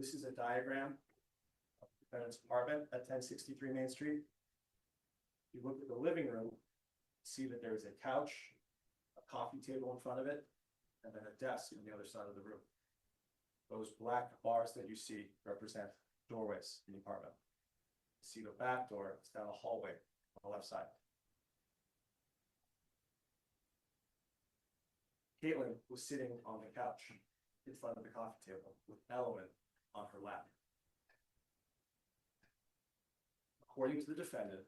This is a diagram of the defendant's apartment at 1063 Main Street. If you look at the living room, see that there is a couch, a coffee table in front of it, and then a desk on the other side of the room. Those black bars that you see represent doorways in the apartment. You see the back door, it's down a hallway on the left side. Caytlyn was sitting on the couch in front of the coffee table with Ellen on her lap. According to the defendant,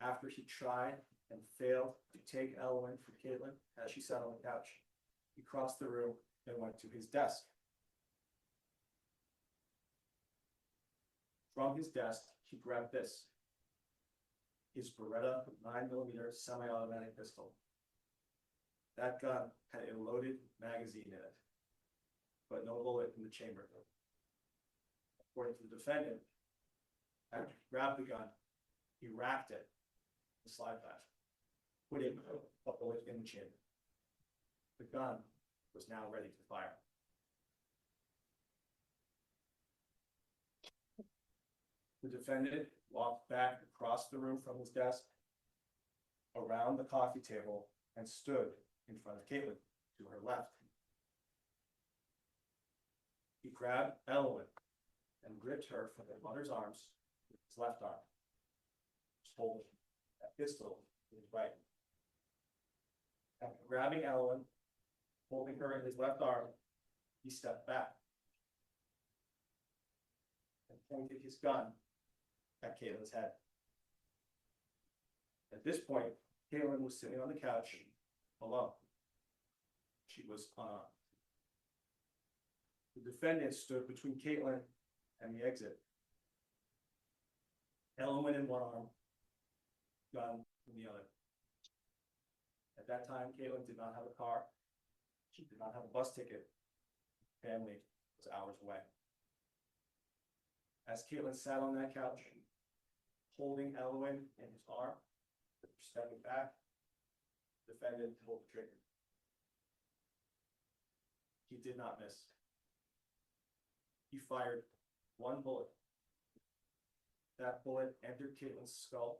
after he tried and failed to take Ellen from Caytlyn as she sat on the couch, he crossed the room and went to his desk. From his desk, he grabbed this, his Beretta 9mm semi-automatic pistol. That gun had a loaded magazine in it, but no bullet in the chamber. According to the defendant, after he grabbed the gun, he racked it in the slide back, putting a bullet in the chamber. The gun was now ready to fire. The defendant walked back across the room from his desk, around the coffee table, and stood in front of Caytlyn to her left. He grabbed Ellen and gripped her from the mother's arms with his left arm, holding a pistol in his right. After grabbing Ellen, holding her in his left arm, he stepped back and pointed his gun at Caytlyn's head. At this point, Caytlyn was sitting on the couch alone. She was unarmed. The defendant stood between Caytlyn and the exit. Ellen in one arm, gun in the other. At that time, Caytlyn did not have a car. She did not have a bus ticket. Family was hours away. As Caytlyn sat on that couch, holding Ellen in his arm, stepping back, the defendant pulled the trigger. He did not miss. He fired one bullet. That bullet entered Caytlyn's skull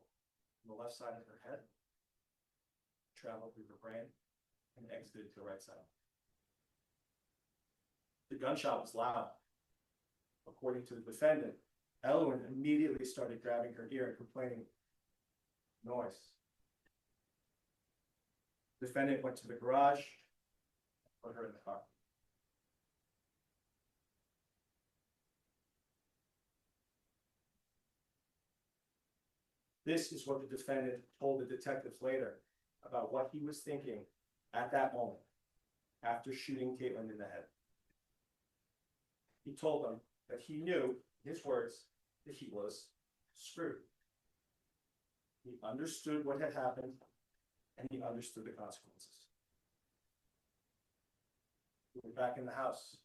on the left side of her head, traveled through her brain, and exited to the right side. The gunshot was loud. According to the defendant, Ellen immediately started grabbing her ear and complaining, "Noise." The defendant went to the garage and put her in the car. This is what the defendant told the detectives later about what he was thinking at that moment after shooting Caytlyn in the head. He told them that he knew, in his words, that he was screwed. He understood what had happened, and he understood the consequences. He went back in the house.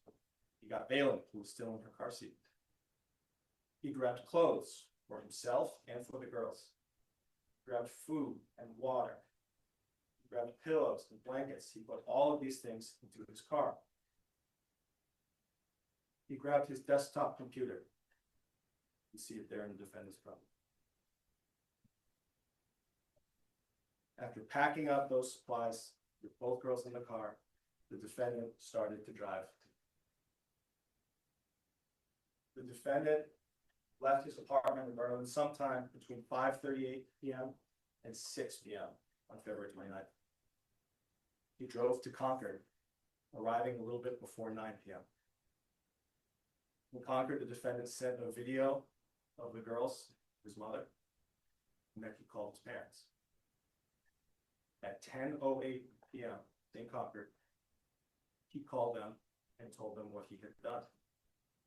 He got Valen, who was still in her car seat. He grabbed clothes for himself and for the girls. He grabbed food and water. He grabbed pillows and blankets. He put all of these things into his car. He grabbed his desktop computer. You see it there in the defendant's front. After packing up those supplies with both girls in the car, the defendant started to drive. The defendant left his apartment in Berlin sometime between 5:38 p.m. and 6 p.m. on February 29th. He drove to Concord, arriving a little bit before 9 p.m. In Concord, the defendant sent a video of the girls, his mother, and then he called his parents. At 10:08 p.m. in Concord, he called them and told them what he had done.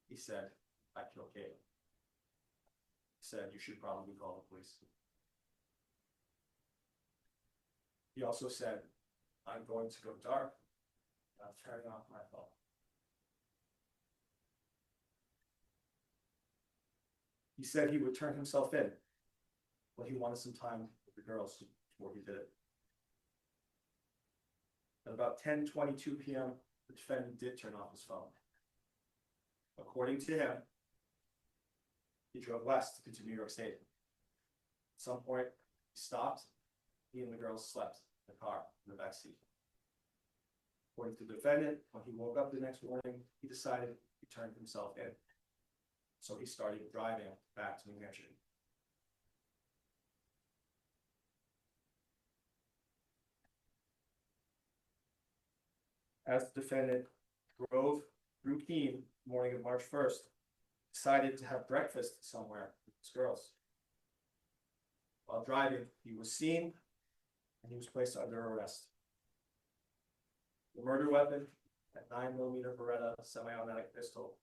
He said, "I killed Caytlyn." He said, "You should probably call the police." He also said, "I'm going to go dark. I'm turning off my phone." He said he would turn himself in, but he wanted some time with the girls before he did it. At about 10:22 p.m., the defendant did turn off his phone. According to him, he drove west into New York State. At some point, he stopped. He and the girls slept in the car in the back seat. According to the defendant, when he woke up the next morning, he decided he turned himself in. So he started driving back to New Hampshire. As the defendant drove through Keene, morning of March 1st, decided to have breakfast somewhere with his girls. While driving, he was seen and he was placed under arrest. The murder weapon, a 9mm Beretta semi-automatic pistol,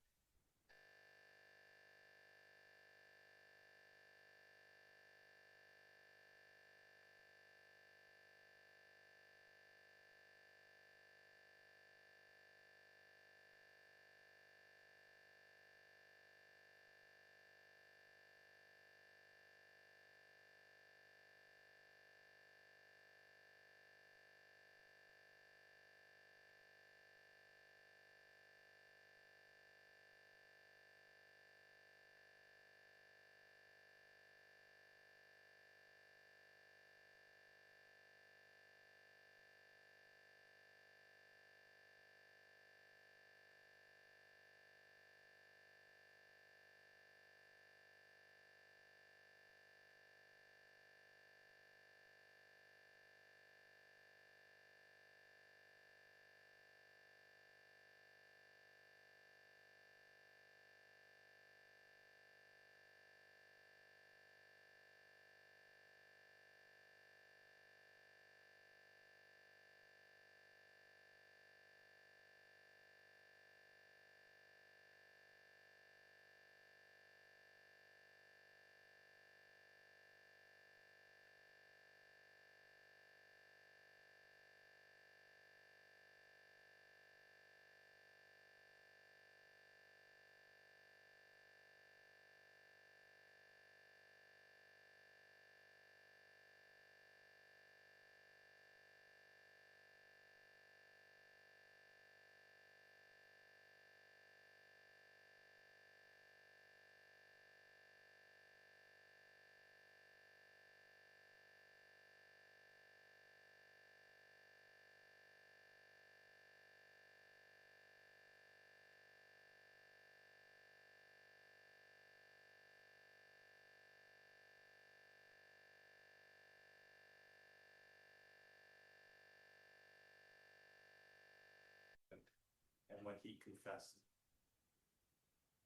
and when he confessed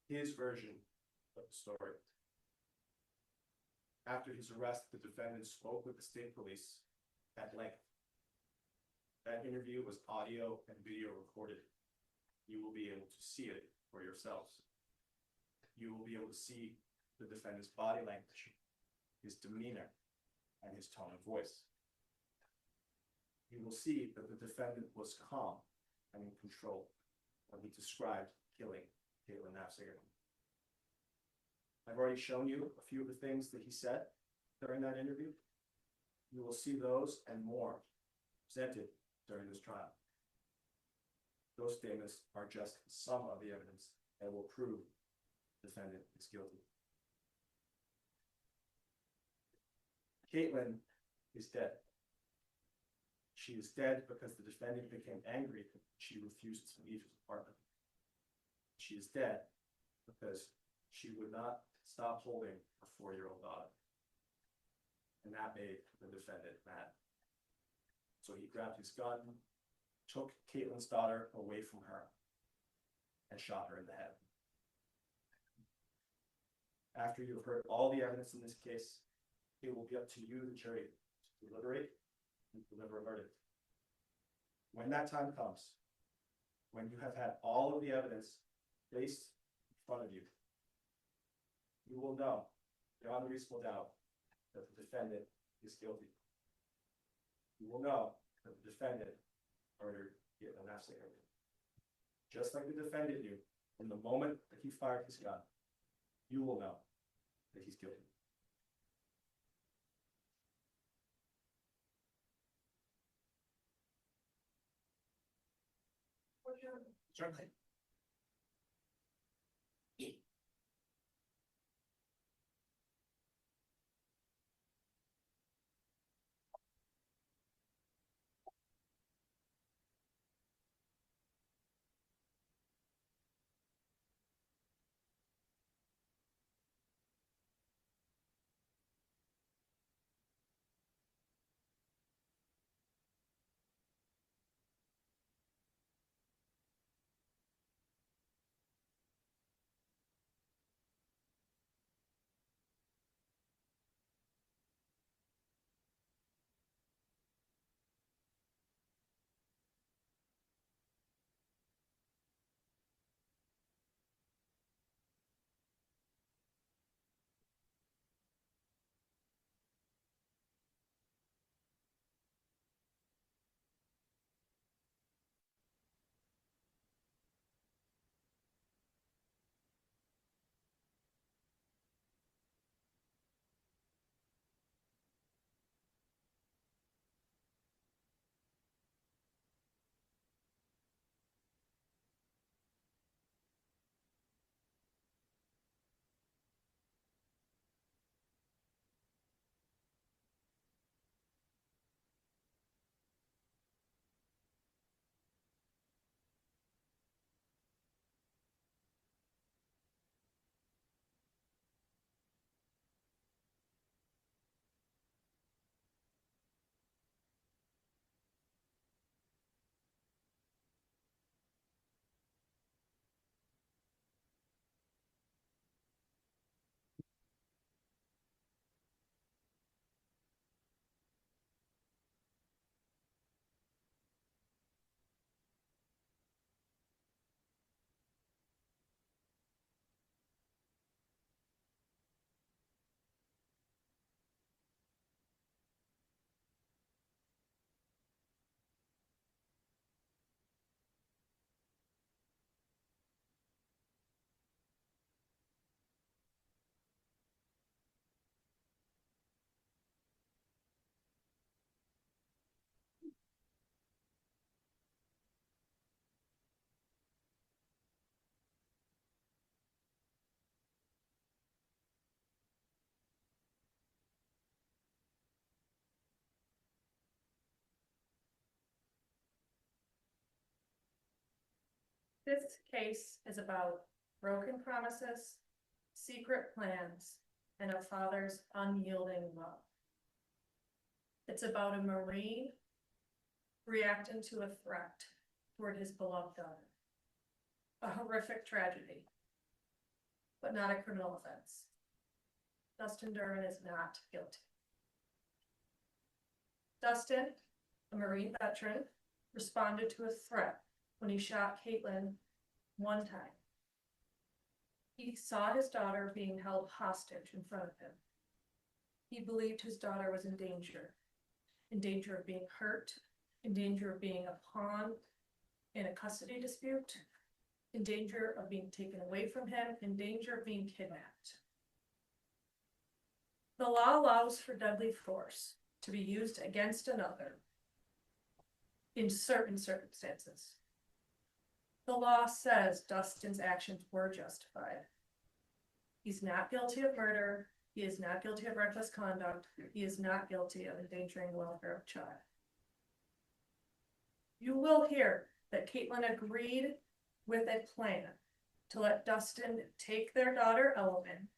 his version of the story. After his arrest, the defendant spoke with the state police at length. That interview was audio and video recorded. You will be able to see it for yourselves. You will be able to see the defendant's body language, his demeanor, and his tone of voice. You will see that the defendant was calm and in control when he described killing Caytlyn Naffziger. I've already shown you a few of the things that he said during that interview. You will see those and more presented during this trial. Those statements are just some of the evidence that will prove the defendant is guilty. Caytlyn is dead. She is dead because the defendant became angry and she refused to leave his apartment. She is dead because she would not stop holding her 4-year-old daughter. And that made the defendant mad. So he grabbed his gun, took Caytlyn's daughter away from her, and shot her in the head. After you've heard all the evidence in this case, it will be up to you, the jury, to deliberate and deliver a verdict. When that time comes, when you have had all of the evidence placed in front of you, you will know beyond a reasonable doubt that the defendant is guilty. You will know that the defendant murdered Caytlyn Naffziger. Just like the defendant knew from the moment that he fired his gun, you will know that he's guilty. Certainly. This case is about broken promises, secret plans, and a father's unyielding love. It's about a Marine reacting to a threat toward his beloved daughter. A horrific tragedy, but not a criminal offense. Dustin Duren is not guilty. Dustin, a Marine veteran, responded to a threat when he shot Caytlyn one time. He saw his daughter being held hostage in front of him. He believed his daughter was in danger of being hurt, in danger of being a pawn in a custody dispute, in danger of being taken away from him, in danger of being kidnapped. The law allows for deadly force to be used against another in certain circumstances. The law says Dustin's actions were justified. He's not guilty of murder. He is not guilty of reckless conduct. He is not guilty of endangering the welfare of a child. You will hear that Caytlyn agreed with a plan to let Dustin take their daughter Ellen,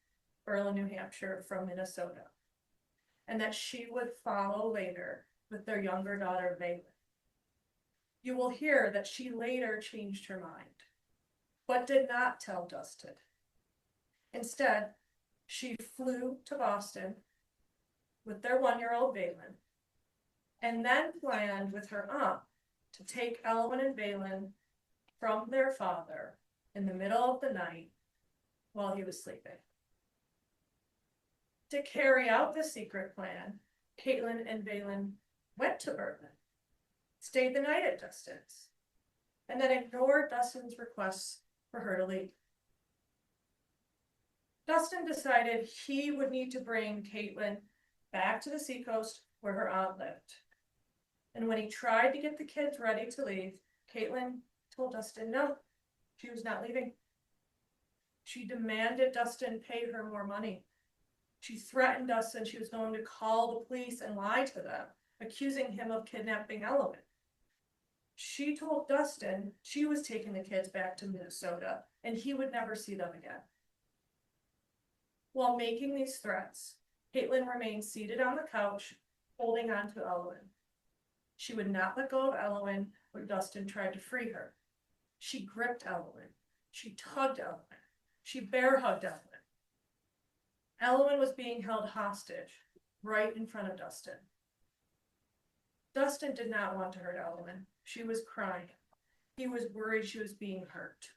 Berlin, New Hampshire, from Minnesota, and that she would follow later with their younger daughter, Valen. You will hear that she later changed her mind, but did not tell Dustin. Instead, she flew to Boston with their 1-year-old Valen, and then planned with her aunt to take Ellen and Valen from their father in the middle of the night while he was sleeping. To carry out the secret plan, Caytlyn and Valen went to Berlin, stayed the night at Dustin's, and then ignored Dustin's requests for her to leave. Dustin decided he would need to bring Caytlyn back to the seacoast where her aunt lived. And when he tried to get the kids ready to leave, Caytlyn told Dustin no, she was not leaving. She demanded Dustin pay her more money. She threatened Dustin she was going to call the police and lie to them, accusing him of kidnapping Ellen. She told Dustin she was taking the kids back to Minnesota and he would never see them again. While making these threats, Caytlyn remained seated on the couch, holding on to Ellen. She would not let go of Ellen when Dustin tried to free her. She gripped Ellen. She tugged Ellen. She bear hugged Ellen. Ellen was being held hostage right in front of Dustin. Dustin did not want to hurt Ellen. She was crying. He was worried she was being hurt.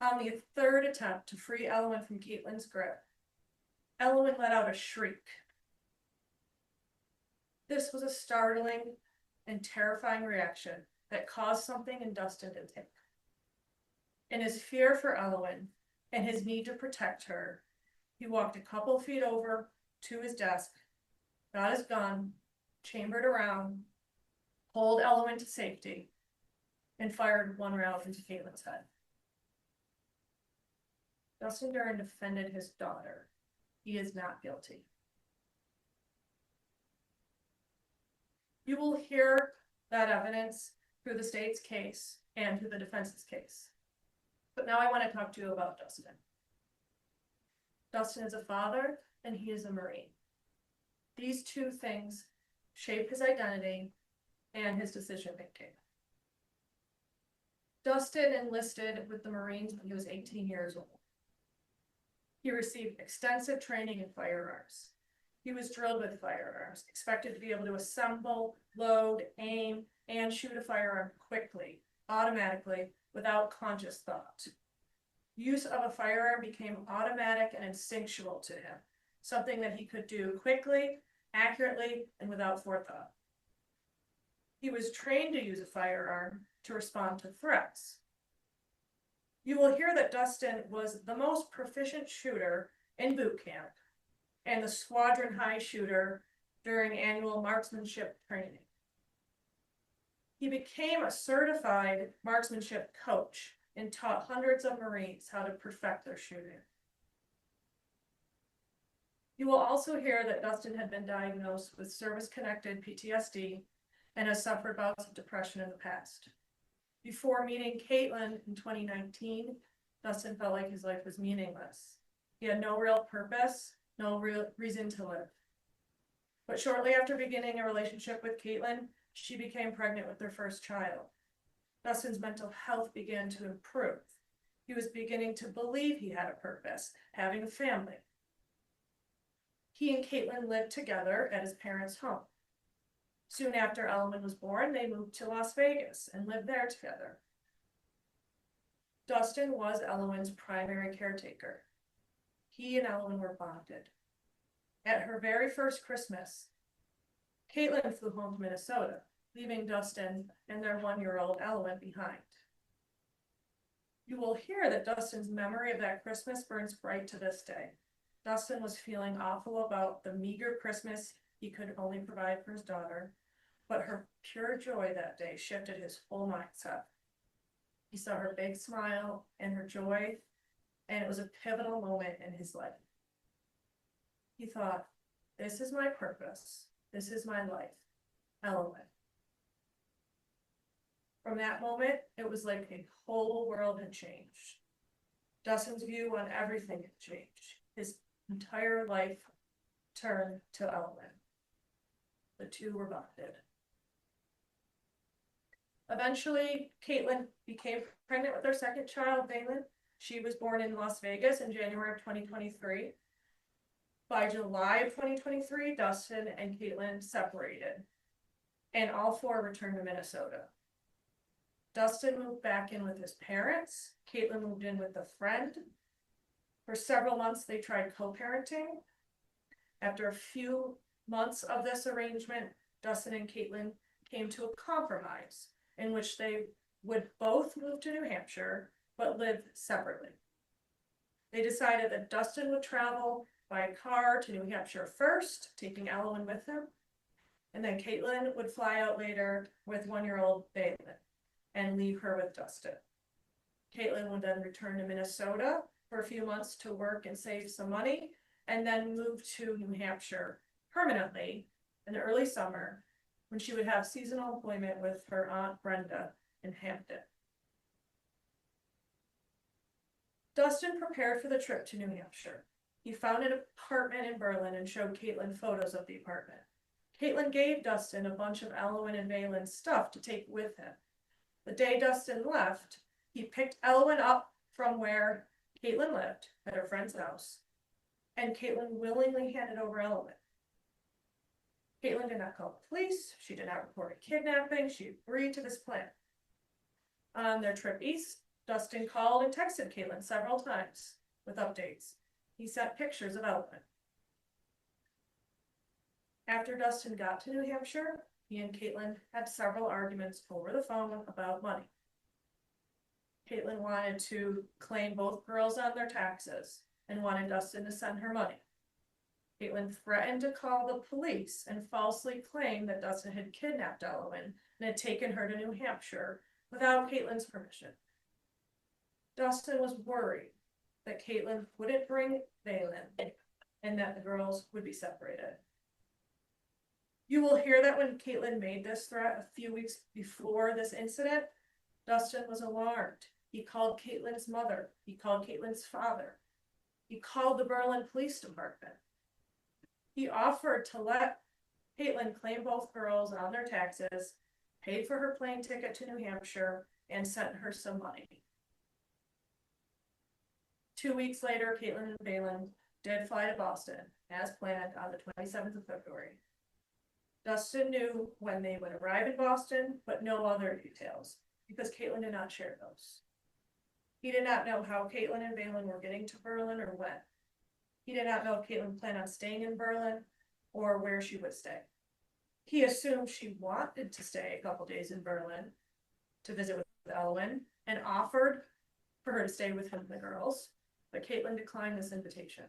On the third attempt to free Ellen from Caytlyn's grip, Ellen let out a shriek. This was a startling and terrifying reaction that caused something in Dustin to tick. In his fear for Ellen and his need to protect her, he walked a couple feet over to his desk, got his gun, chambered around, pulled Ellen to safety, and fired one round into Caytlyn's head. Dustin Duren defended his daughter. He is not guilty. You will hear that evidence through the state's case and through the defense's case. But now I want to talk to you about Dustin. Dustin is a father and he is a Marine. These two things shape his identity and his decision making. Dustin enlisted with the Marines when he was 18 years old. He received extensive training in firearms. He was drilled with firearms, expected to be able to assemble, load, aim, and shoot a firearm quickly, automatically, without conscious thought. Use of a firearm became automatic and instinctual to him, something that he could do quickly, accurately, and without forethought. He was trained to use a firearm to respond to threats. You will hear that Dustin was the most proficient shooter in boot camp and the squadron high shooter during annual marksmanship training. He became a certified marksmanship coach and taught hundreds of Marines how to perfect their shooting. You will also hear that Dustin had been diagnosed with service-connected PTSD and has suffered bouts of depression in the past. Before meeting Caytlyn in 2019, Dustin felt like his life was meaningless. He had no real purpose, no real reason to live. But shortly after beginning a relationship with Caytlyn, she became pregnant with their first child. Dustin's mental health began to improve. He was beginning to believe he had a purpose, having a family. He and Caytlyn lived together at his parents' home. Soon after Elwyn was born, they moved to Las Vegas and lived there together. Dustin was Elwyn's primary caretaker. He and Elwyn were bonded. At her very first Christmas, Caytlyn flew home to Minnesota, leaving Dustin and their 1-year-old Elwyn behind. You will hear that Dustin's memory of that Christmas burns bright to this day. Dustin was feeling awful about the meager Christmas he could only provide for his daughter, but her pure joy that day shifted his whole mindset. He saw her big smile and her joy, and it was a pivotal moment in his life. He thought, this is my purpose. This is my life. Elwyn. From that moment, it was like a whole world had changed. Dustin's view on everything had changed. His entire life turned to Elwyn. The two were bonded. Eventually, Caytlyn became pregnant with their second child, Valen. She was born in Las Vegas in January of 2023. By July of 2023, Dustin and Caytlyn separated, and all four returned to Minnesota. Dustin moved back in with his parents. Caytlyn moved in with a friend. For several months, they tried co-parenting. After a few months of this arrangement, Dustin and Caytlyn came to a compromise in which they would both move to New Hampshire, but live separately. They decided that Dustin would travel by car to New Hampshire first, taking Elwyn with him, and then Caytlyn would fly out later with 1-year-old Valen and leave her with Dustin. Caytlyn would then return to Minnesota for a few months to work and save some money, and then move to New Hampshire permanently in the early summer when she would have seasonal employment with her Aunt Brenda in Hampton. Dustin prepared for the trip to New Hampshire. He found an apartment in Berlin and showed Caytlyn photos of the apartment. Caytlyn gave Dustin a bunch of Elwyn and Valen's stuff to take with him. The day Dustin left, he picked Elwyn up from where Caytlyn lived at her friend's house, and Caytlyn willingly handed over Elwyn. Caytlyn did not call the police. She did not report a kidnapping. She agreed to this plan. On their trip east, Dustin called and texted Caytlyn several times with updates. He sent pictures of Elwyn. After Dustin got to New Hampshire, he and Caytlyn had several arguments over the phone about money. Caytlyn wanted to claim both girls on their taxes and wanted Dustin to send her money. Caytlyn threatened to call the police and falsely claim that Dustin had kidnapped Elwyn and had taken her to New Hampshire without Caytlyn's permission. Dustin was worried that Caytlyn wouldn't bring Valen and that the girls would be separated. You will hear that when Caytlyn made this threat a few weeks before this incident, Dustin was alarmed. He called Caytlyn's mother. He called Caytlyn's father. He called the Berlin Police Department. He offered to let Caytlyn claim both girls on their taxes, paid for her plane ticket to New Hampshire, and sent her some money. 2 weeks later, Caytlyn and Valen did fly to Boston, as planned, on the 27th of February. Dustin knew when they would arrive in Boston, but no other details, because Caytlyn did not share those. He did not know how Caytlyn and Valen were getting to Berlin or when. He did not know if Caytlyn planned on staying in Berlin or where she would stay. He assumed she wanted to stay a couple days in Berlin to visit with Elwyn and offered for her to stay with him and the girls, but Caytlyn declined this invitation.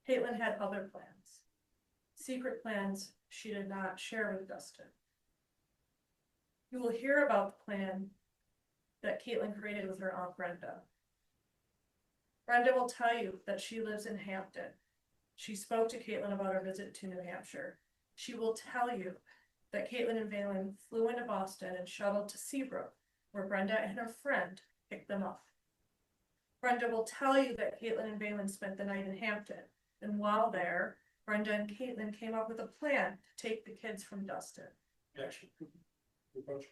Caytlyn had other plans, secret plans she did not share with Dustin. You will hear about the plan that Caytlyn created with her Aunt Brenda. Brenda will tell you that she lives in Hampton. She spoke to Caytlyn about her visit to New Hampshire. She will tell you that Caytlyn and Valen flew into Boston and shuttled to Seabrook, where Brenda and her friend picked them up. Brenda will tell you that Caytlyn and Valen spent the night in Hampton, and while there, Brenda and Caytlyn came up with a plan to take the kids from Dustin. Objection. Approach.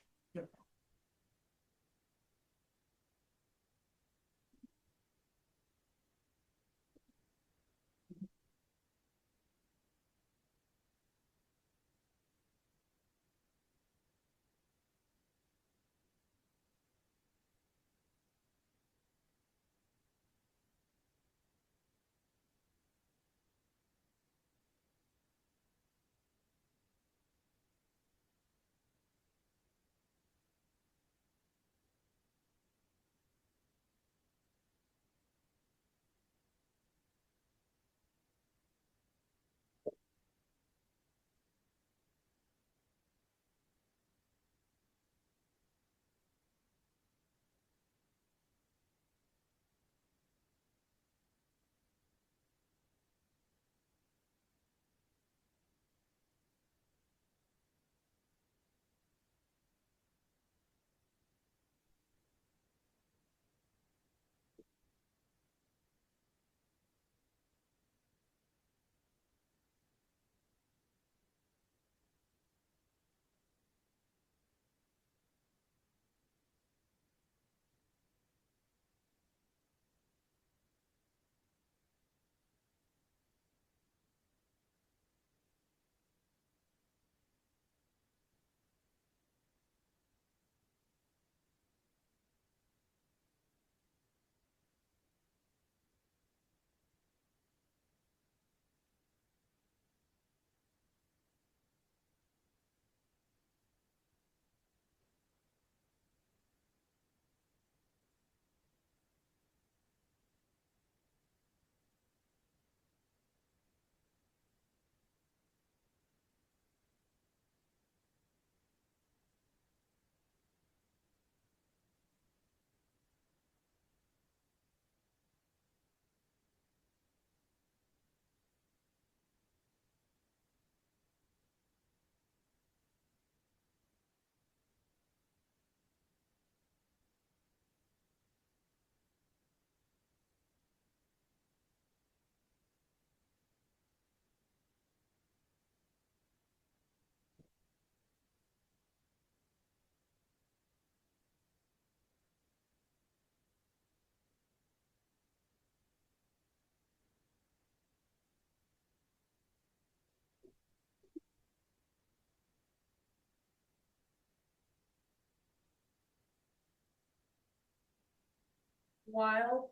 While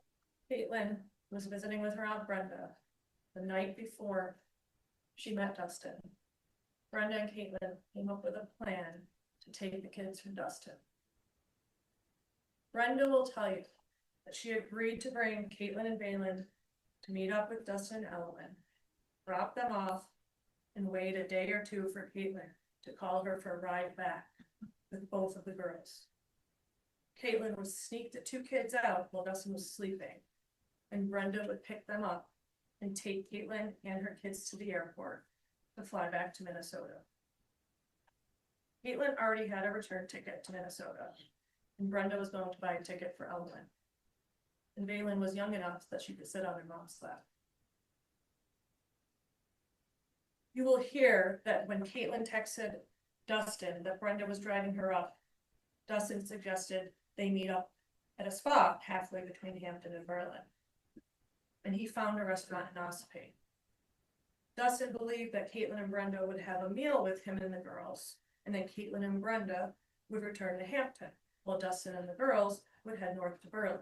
Caytlyn was visiting with her Aunt Brenda the night before she met Dustin, Brenda and Caytlyn came up with a plan to take the kids from Dustin. Brenda will tell you that she agreed to bring Caytlyn and Valen to meet up with Dustin and Ellen, drop them off, and wait a day or two for Caytlyn to call her for a ride back with both of the girls. Caytlyn would sneak the two kids out while Dustin was sleeping, and Brenda would pick them up and take Caytlyn and her kids to the airport to fly back to Minnesota. Caytlyn already had a return ticket to Minnesota, and Brenda was going to buy a ticket for Ellen. And Valen was young enough that she could sit on her mom's lap. You will hear that when Caytlyn texted Dustin that Brenda was driving her up, Dustin suggested they meet up at a spot halfway between Hampton and Berlin. And he found a restaurant in Ossipee. Dustin believed that Caytlyn and Brenda would have a meal with him and the girls, and then Caytlyn and Brenda would return to Hampton, while Dustin and the girls would head north to Berlin.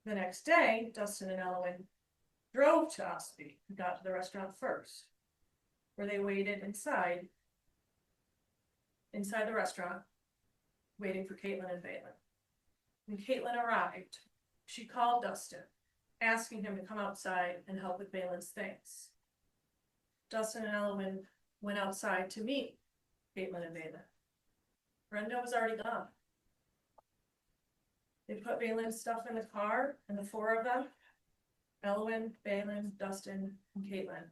The next day, Dustin and Ellen drove to Ossipee and got to the restaurant first, where they waited inside the restaurant, waiting for Caytlyn and Valen. When Caytlyn arrived, she called Dustin, asking him to come outside and help with Valen's things. Dustin and Ellen went outside to meet Caytlyn and Valen. Brenda was already gone. They put Valen's stuff in the car, and the four of them, Ellen, Valen, Dustin, and Caytlyn,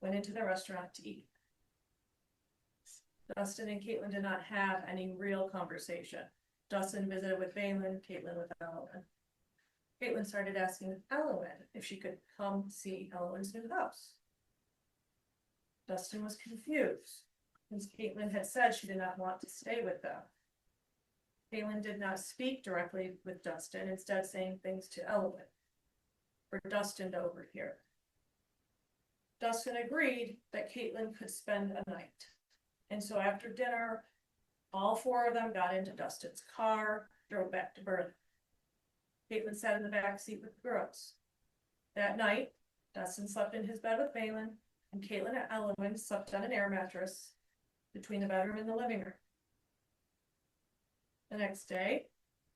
went into the restaurant to eat. Dustin and Caytlyn did not have any real conversation. Dustin visited with Balin, Caytlyn with Elowen. Caytlyn started asking Elowen if she could come see Elowen's new house. Dustin was confused, since Caytlyn had said she did not want to stay with them. Caytlyn did not speak directly with Dustin, instead saying things to Elowen for Dustin to overhear. Dustin agreed that Caytlyn could spend a night. And so after dinner, all four of them got into Dustin's car, drove back to Berlin. Caytlyn sat in the back seat with the girls. That night, Dustin slept in his bed with Balin, and Caytlyn and Elowen slept on an air mattress between the bedroom and the living room. The next day,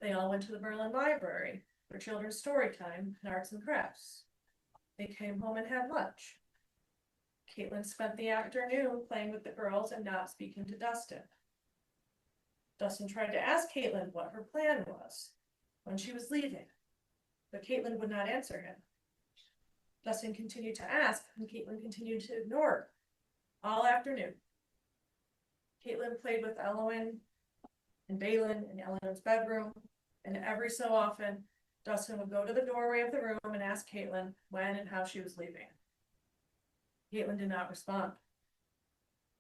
they all went to the Berlin Library for children's story time and arts and crafts. They came home and had lunch. Caytlyn spent the afternoon playing with the girls and not speaking to Dustin. Dustin tried to ask Caytlyn what her plan was when she was leaving, but Caytlyn would not answer him. Dustin continued to ask, and Caytlyn continued to ignore her all afternoon. Caytlyn played with Elowen and Balin in Elowen's bedroom, and every so often, Dustin would go to the doorway of the room and ask Caytlyn when and how she was leaving. Caytlyn did not respond.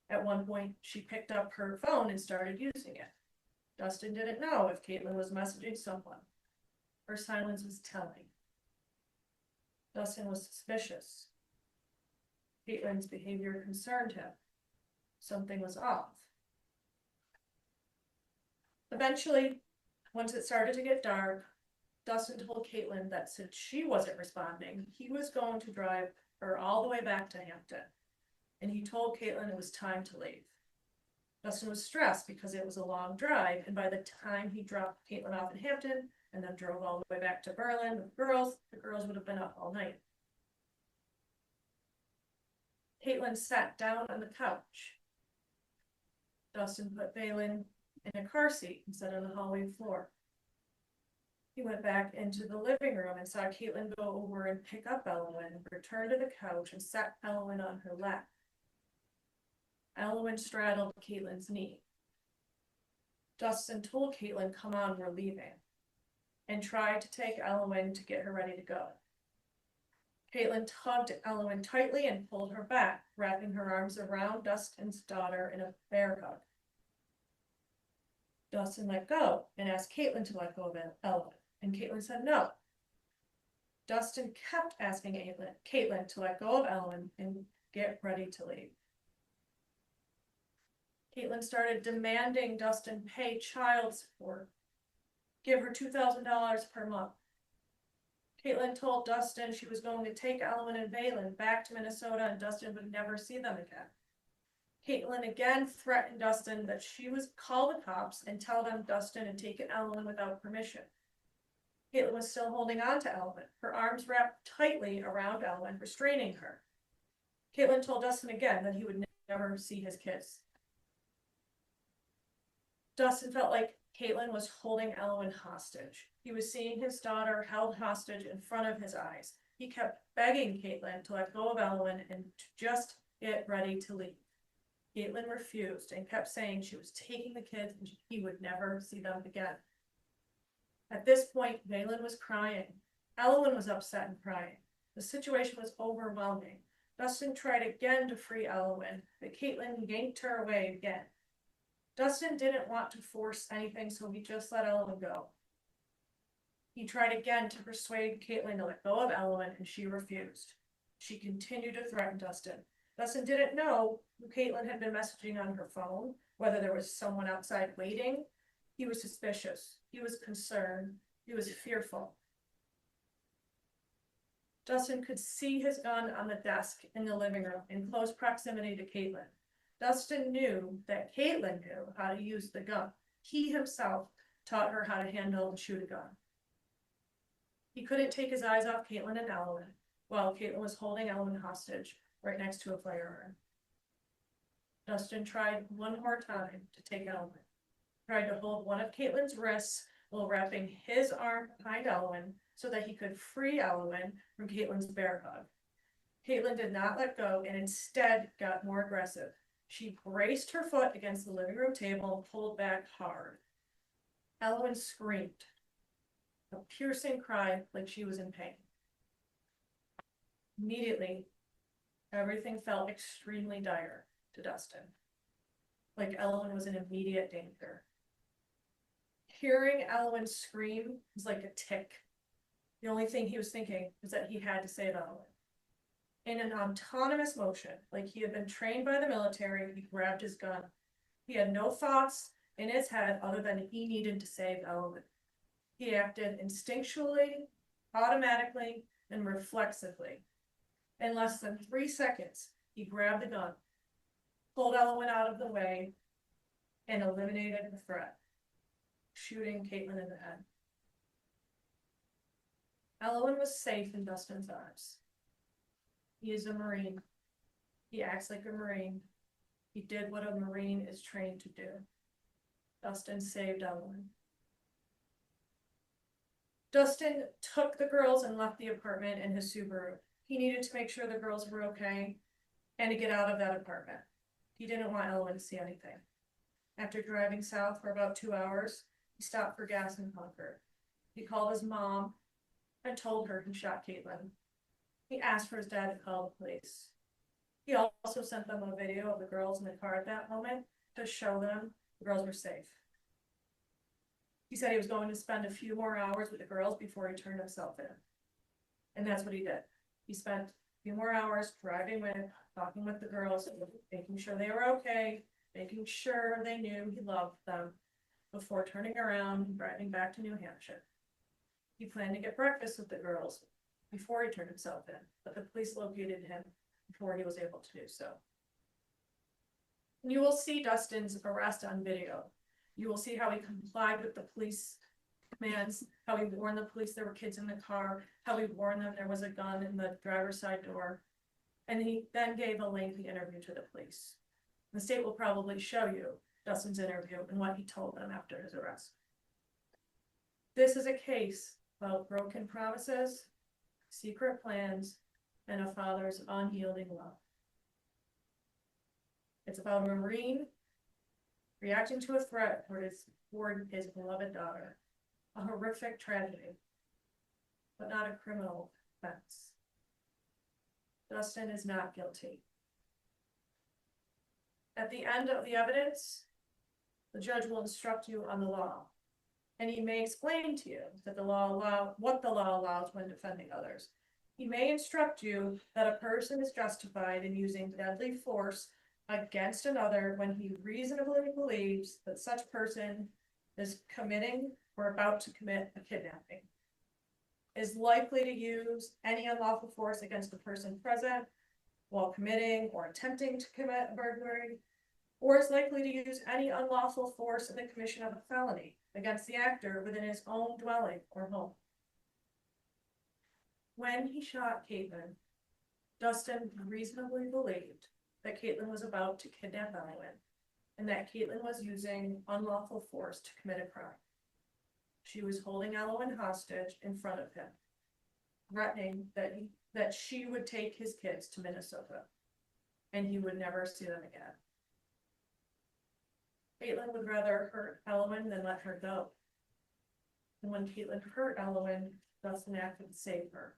At one point, she picked up her phone and started using it. Dustin didn't know if Caytlyn was messaging someone. Her silence was telling. Dustin was suspicious. Caytlyn's behavior concerned him. Something was off. Eventually, once it started to get dark, Dustin told Caytlyn that since she wasn't responding, he was going to drive her all the way back to Hampton. And he told Caytlyn it was time to leave. Dustin was stressed because it was a long drive, and by the time he dropped Caytlyn off in Hampton and then drove all the way back to Berlin with the girls would have been up all night. Caytlyn sat down on the couch. Dustin put Balin in a car seat and sat on the hallway floor. He went back into the living room and saw Caytlyn go over and pick up Elowen, return to the couch, and sat Elowen on her lap. Elowen straddled Caytlyn's knee. Dustin told Caytlyn, "Come on, we're leaving," and tried to take Elowen to get her ready to go. Caytlyn tugged Elowen tightly and pulled her back, wrapping her arms around Dustin's daughter in a bear hug. Dustin let go and asked Caytlyn to let go of Elowen, and Caytlyn said no. Dustin kept asking Caytlyn to let go of Elowen and get ready to leave. Caytlyn started demanding Dustin pay child support, give her $2,000 per month. Caytlyn told Dustin she was going to take Elowen and Balin back to Minnesota and Dustin would never see them again. Caytlyn again threatened Dustin that she would call the cops and tell them Dustin had taken Elowen without permission. Caytlyn was still holding on to Elowen, her arms wrapped tightly around Elowen, restraining her. Caytlyn told Dustin again that he would never see his kids. Dustin felt like Caytlyn was holding Elowen hostage. He was seeing his daughter held hostage in front of his eyes. He kept begging Caytlyn to let go of Elowen and to just get ready to leave. Caytlyn refused and kept saying she was taking the kids and he would never see them again. At this point, Balin was crying. Elowen was upset and crying. The situation was overwhelming. Dustin tried again to free Elowen, but Caytlyn yanked her away again. Dustin didn't want to force anything, so he just let Elowen go. He tried again to persuade Caytlyn to let go of Elowen, and she refused. She continued to threaten Dustin. Dustin didn't know who Caytlyn had been messaging on her phone, whether there was someone outside waiting. He was suspicious. He was concerned. He was fearful. Dustin could see his gun on the desk in the living room in close proximity to Caytlyn. Dustin knew that Caytlyn knew how to use the gun. He himself taught her how to handle and shoot a gun. He couldn't take his eyes off Caytlyn and Elowen while Caytlyn was holding Elowen hostage right next to a firearm. Dustin tried one more time to take Elowen. Tried to hold one of Caytlyn's wrists while wrapping his arm behind Elowen so that he could free Elowen from Caytlyn's bear hug. Caytlyn did not let go and instead got more aggressive. She braced her foot against the living room table and pulled back hard. Elwyn screamed, a piercing cry like she was in pain. Immediately, everything felt extremely dire to Dustin, like Elwyn was in immediate danger. Hearing Elwyn scream was like a tick. The only thing he was thinking was that he had to save Elwyn. In an autonomous motion, like he had been trained by the military, he grabbed his gun. He had no thoughts in his head other than he needed to save Elwyn. He acted instinctually, automatically, and reflexively. In less than 3 seconds, he grabbed the gun, pulled Elwyn out of the way, and eliminated the threat, shooting Caytlyn in the head. Elwyn was safe in Dustin's arms. He is a Marine. He acts like a Marine. He did what a Marine is trained to do. Dustin saved Elwyn. Dustin took the girls and left the apartment in his Subaru. He needed to make sure the girls were okay and to get out of that apartment. He didn't want Elwyn to see anything. After driving south for about 2 hours, he stopped for gas in Concord. He called his mom and told her he shot Caytlyn. He asked for his dad to call the police. He also sent them a video of the girls in the car at that moment to show them the girls were safe. He said he was going to spend a few more hours with the girls before he turned himself in. And that's what he did. He spent a few more hours driving with, talking with the girls, making sure they were okay, making sure they knew he loved them before turning around and driving back to New Hampshire. He planned to get breakfast with the girls before he turned himself in, but the police located him before he was able to do so. And you will see Dustin's arrest on video. You will see how he complied with the police commands, how he warned the police there were kids in the car, how he warned them there was a gun in the driver's side door, and he then gave a lengthy interview to the police. The state will probably show you Dustin's interview and what he told them after his arrest. This is a case about broken promises, secret plans, and a father's unyielding love. It's about a Marine reacting to a threat toward his beloved daughter, a horrific tragedy, but not a criminal offense. Dustin is not guilty. At the end of the evidence, the judge will instruct you on the law, and he may explain to you that what the law allows when defending others. He may instruct you that a person is justified in using deadly force against another when he reasonably believes that such person is committing or about to commit a kidnapping, is likely to use any unlawful force against the person present while committing or attempting to commit a burglary, or is likely to use any unlawful force in the commission of a felony against the actor within his own dwelling or home. When he shot Caytlyn, Dustin reasonably believed that Caytlyn was about to kidnap Elwyn, and that Caytlyn was using unlawful force to commit a crime. She was holding Elwyn hostage in front of him, threatening that she would take his kids to Minnesota, and he would never see them again. Caytlyn would rather hurt Elwyn than let her go. And when Caytlyn hurt Elwyn, Dustin acted to save her.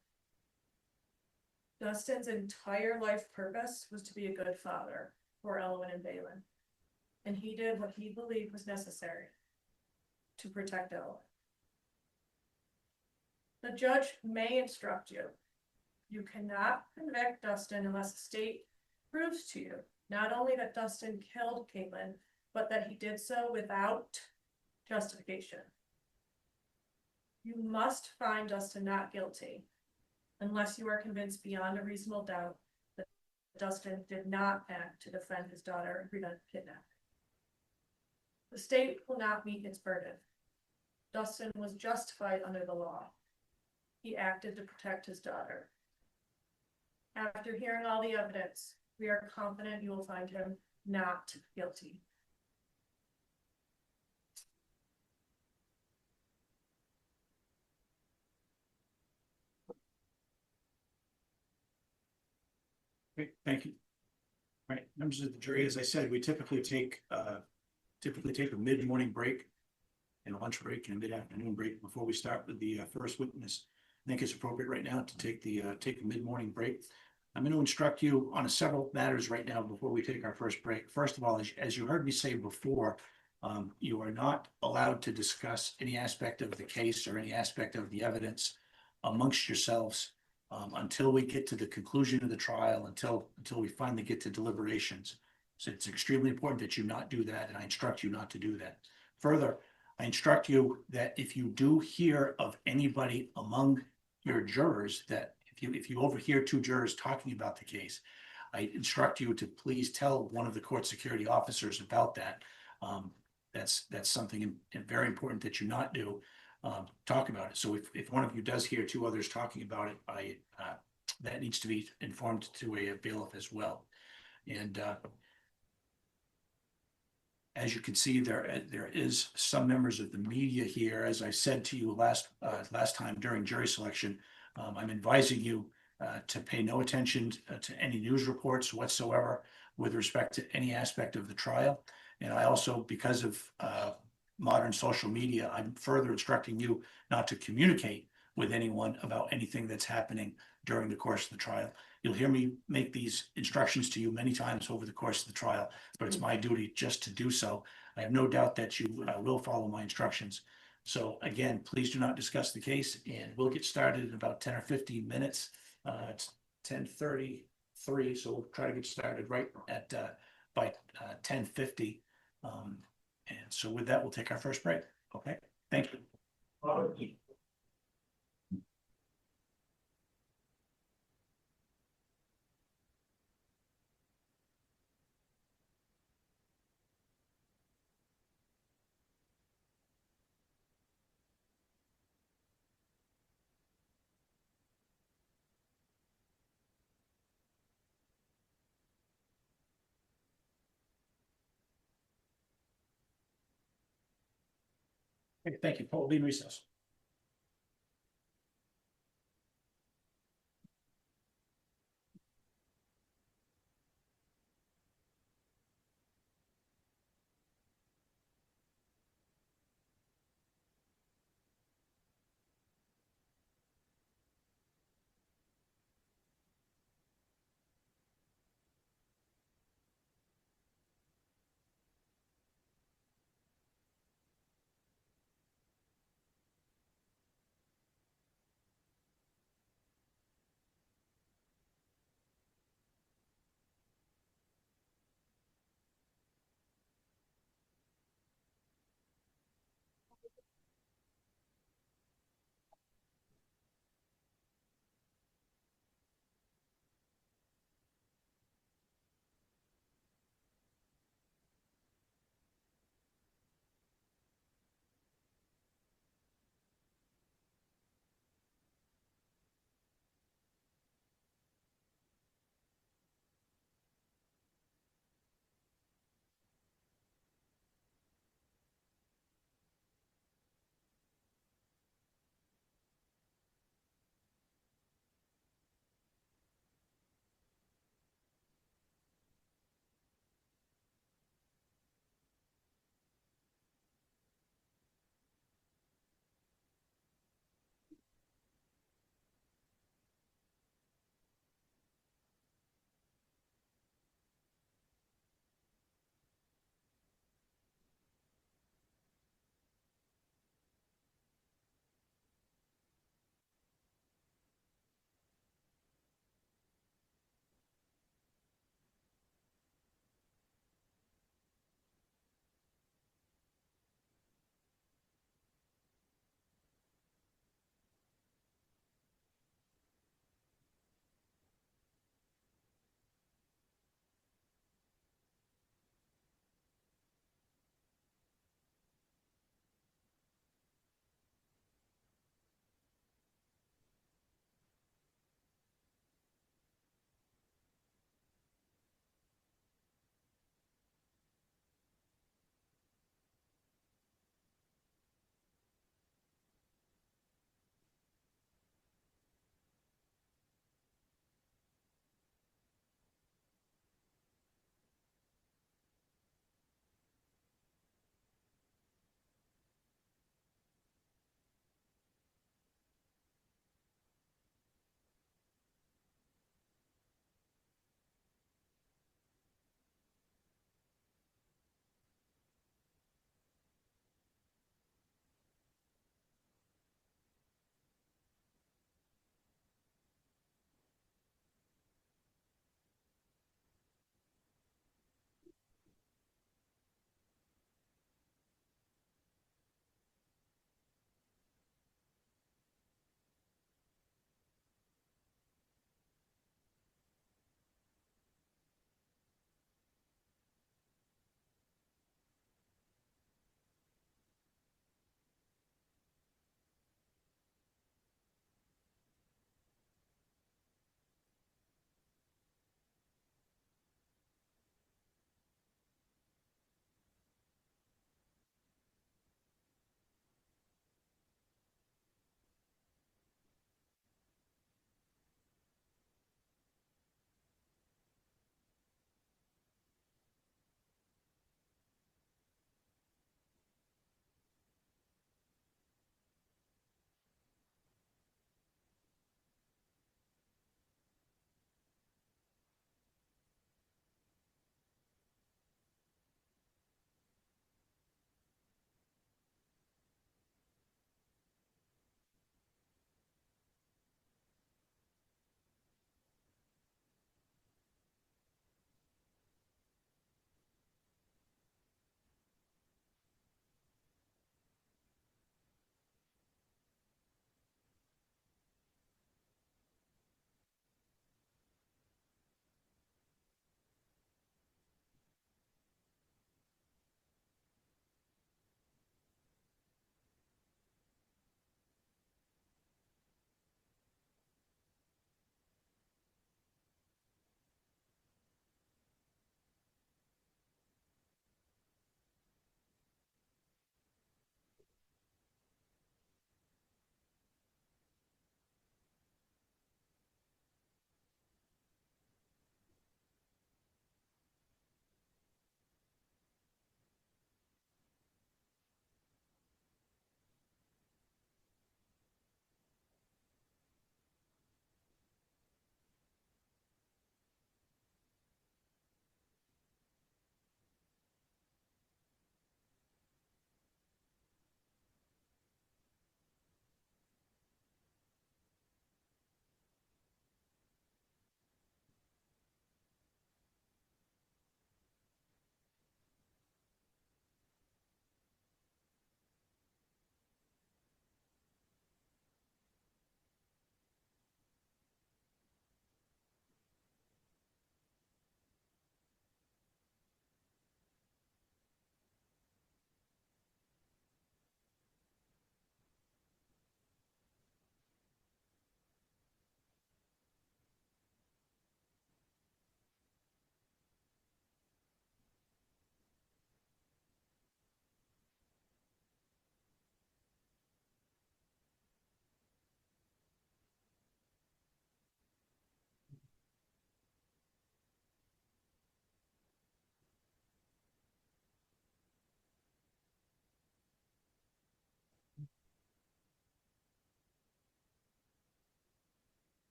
Dustin's entire life purpose was to be a good father for Elwyn and Balin, and he did what he believed was necessary to protect Elwyn. The judge may instruct you. You cannot convict Dustin unless the state proves to you not only that Dustin killed Caytlyn, but that he did so without justification. You must find Dustin not guilty unless you are convinced beyond a reasonable doubt that Dustin did not act to defend his daughter and prevent kidnapping. The state will not meet its burden. Dustin was justified under the law. He acted to protect his daughter. After hearing all the evidence, we are confident you will find him not guilty. Okay, thank you. Right, members of the jury, as I said, we typically take a mid-morning break and a lunch break and a mid-afternoon break before we start with the first witness. I think it's appropriate right now to take a mid-morning break. I'm going to instruct you on several matters right now before we take our first break. First of all, as you heard me say before, you are not allowed to discuss any aspect of the case or any aspect of the evidence amongst yourselves until we get to the conclusion of the trial, until we finally get to deliberations. So it's extremely important that you not do that, and I instruct you not to do that. Further, I instruct you that if you do hear of anybody among your jurors, that if you overhear two jurors talking about the case, I instruct you to please tell one of the court security officers about that. That's something very important that you not do. Talk about it. So if one of you does hear two others talking about it, that needs to be informed to a bailiff as well. And as you can see, there is some members of the media here. As I said to you last time during jury selection, I'm advising you to pay no attention to any news reports whatsoever with respect to any aspect of the trial. And I also, because of modern social media, I'm further instructing you not to communicate with anyone about anything that's happening during the course of the trial. You'll hear me make these instructions to you many times over the course of the trial, but it's my duty just to do so. I have no doubt that you will follow my instructions. So again, please do not discuss the case, and we'll get started in about 10 or 15 minutes. It's 10:33, so we'll try to get started right at by 10:50. And so with that, we'll take our first break. Okay, thank you. Okay, thank you. Paul will be in recess.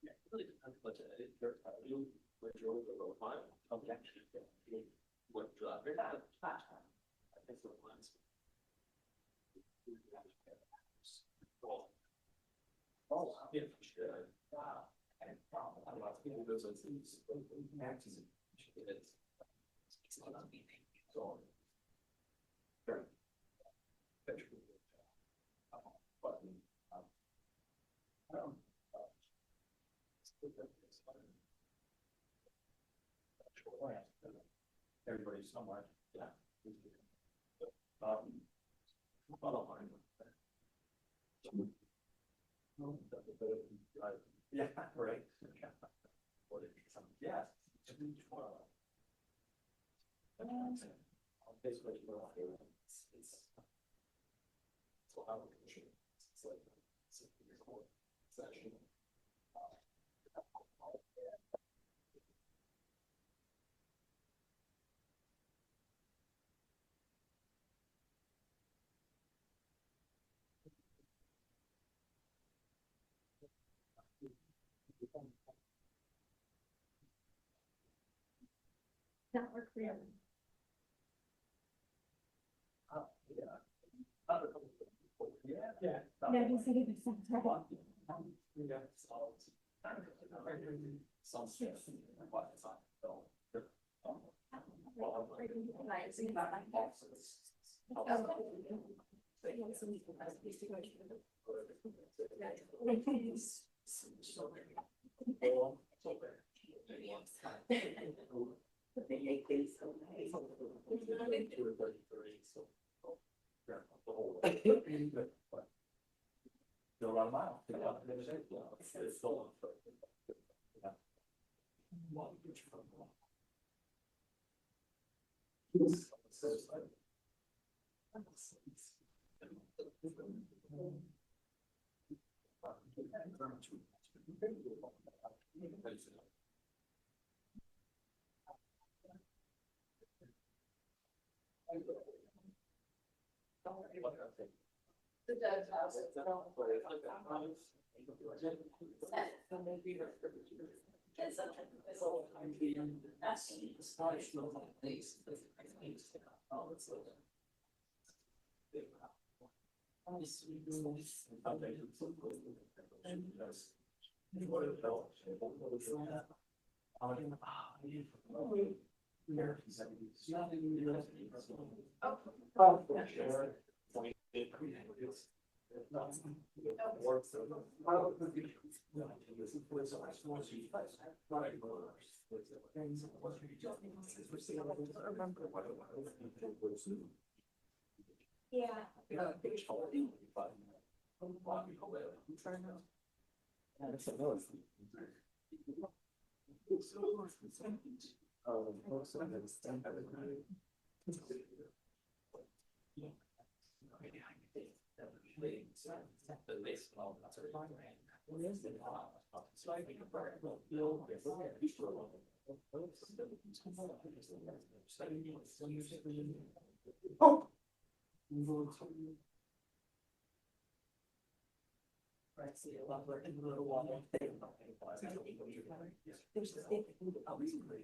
Yeah, it really depends what you, what you're over time. Okay. What job you're at. I think the ones. Oh, yeah, sure. Wow. I don't know, I think those are things. It's not on me. So. Sure. Everybody's somewhere, yeah. Yeah, right. Yeah. Basically, it's like, session. Not work for you. Yeah. No, he said he was so tired. Yeah. Some stuff. But it's not, so. Still a lot of miles. It's still. The judge has it.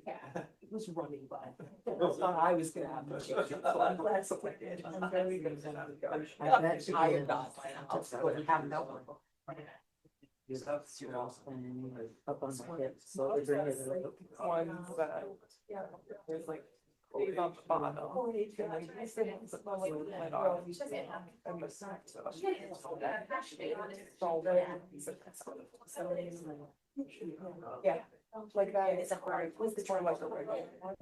Yeah. It was running by. I was gonna have to change it, so I'm glad someone did. I'm very good at that. I bet I am not. I just wouldn't have no one. Up on my hips, so they're bringing it up. Ones that, there's like, these on the bottom. And then these things that like went off. And the side, so. So there. Yeah, like that. It's more like a regular one.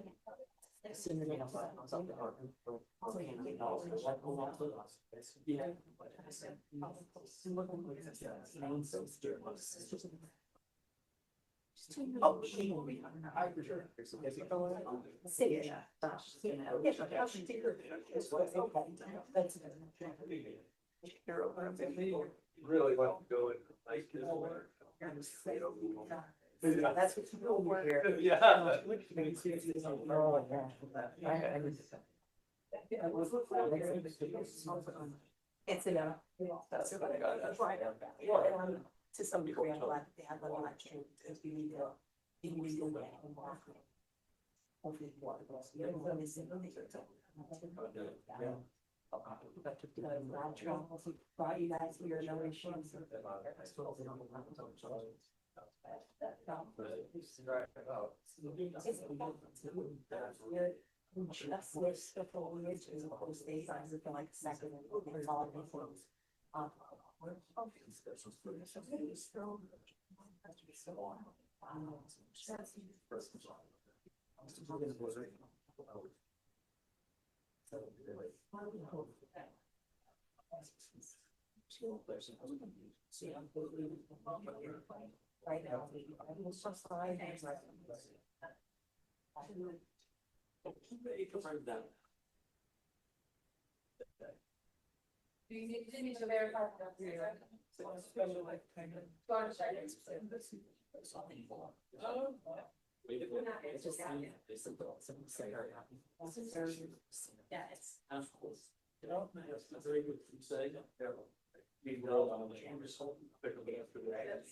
Oh, she will be. I for sure. City. Yeah. That's Really want to go and like. That's what you go work here. Yeah. Oh, yeah. I was. It's in a. That's right. To some degree, I'm glad that they have the election, because we need to, we need to get involved. Hopefully, what it was, you know, when it's in the. But to the natural, brought you guys here, no issues. Just list the foliage is a whole state size of like a second and it's all in close. Right now, it's just fine. Do you need to verify that? Yeah, it's. That's very good to say. We go on the chamber, so pick up after that.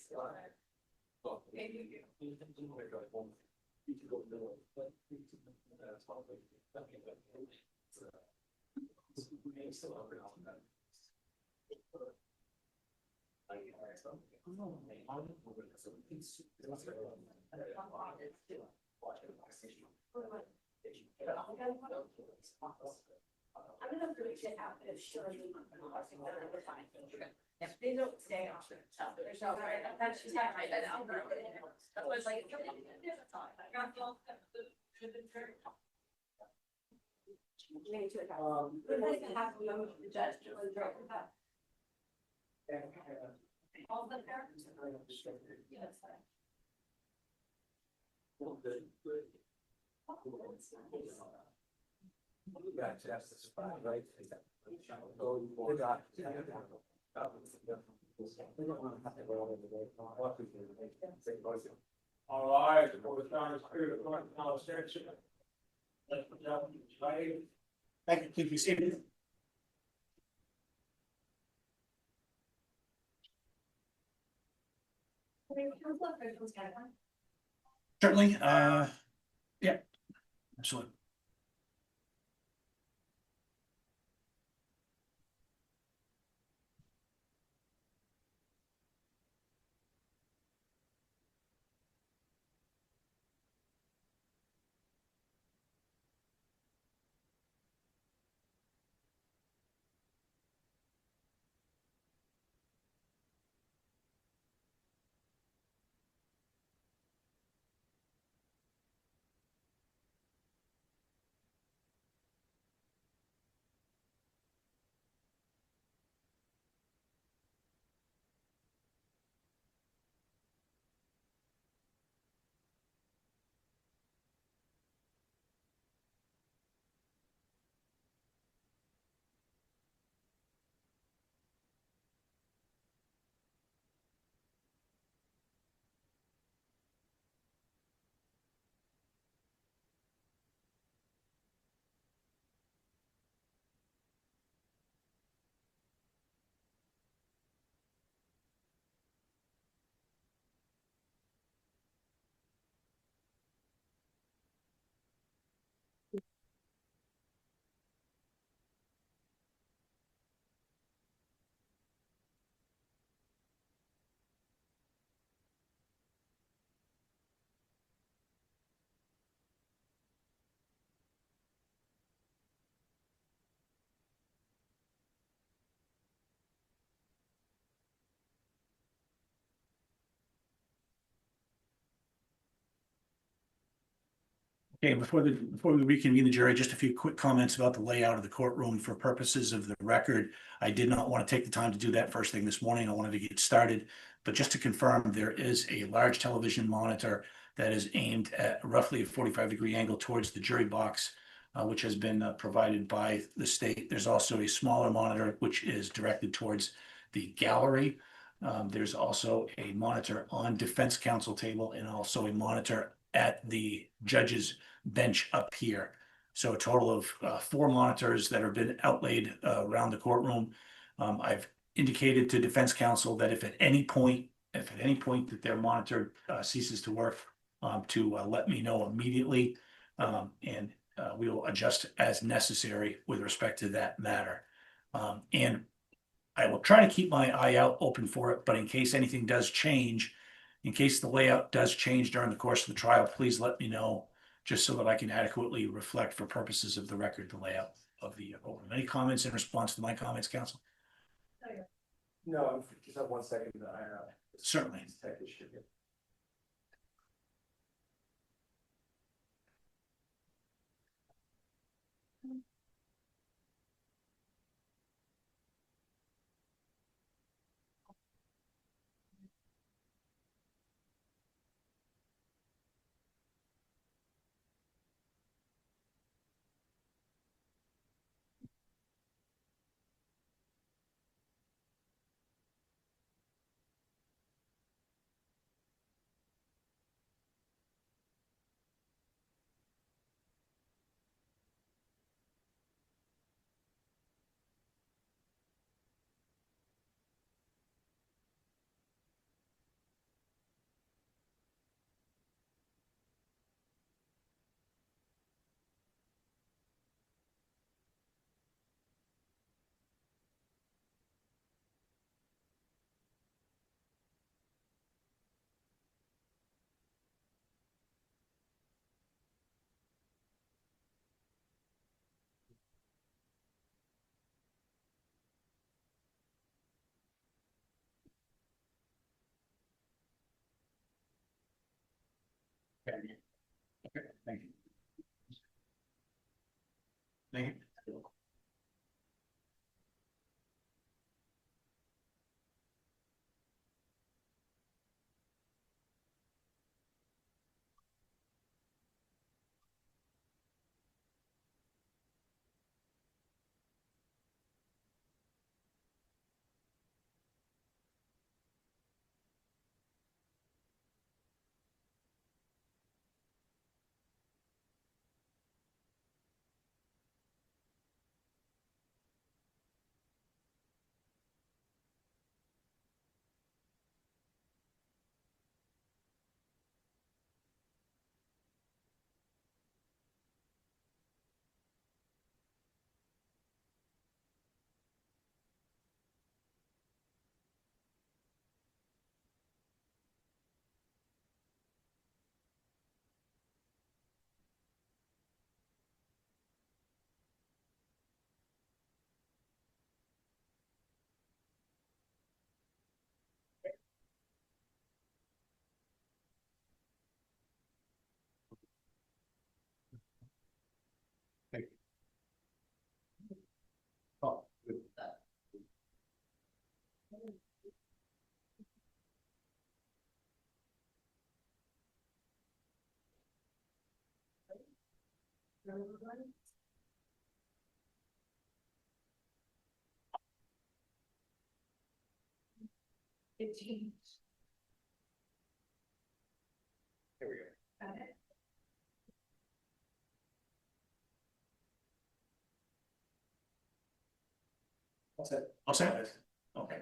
I'm gonna prove it out, it's surely. If they don't stay off, there's no way, that's just how I bet out. That was like. Maybe to have the judge to really drop it back. All the parents. Yes. All right, we're starting to Thank you, please be seated. Certainly, yeah, absolutely. Okay, before we reconvene the jury, just a few quick comments about the layout of the courtroom for purposes of the record. I did not want to take the time to do that first thing this morning. I wanted to get started. But just to confirm, there is a large television monitor that is aimed at roughly a 45-degree angle towards the jury box, which has been provided by the state. There's also a smaller monitor, which is directed towards the gallery. There's also a monitor on defense counsel table and also a monitor at the judge's bench up here. So a total of 4 monitors that have been outlaid around the courtroom. I've indicated to defense counsel that if at any point that their monitor ceases to work, to let me know immediately. And we will adjust as necessary with respect to that matter. And I will try to keep my eye out open for it, but in case anything does change, in case the layout does change during the course of the trial, please let me know, just so that I can adequately reflect for purposes of the record, the layout of the open. Any comments in response to my comments, counsel? No, just have 1 second. Certainly. Tech issue. Okay, thank you. Thank you. Oh, good. It changed. Here we go. Got it. All set. All set? Okay.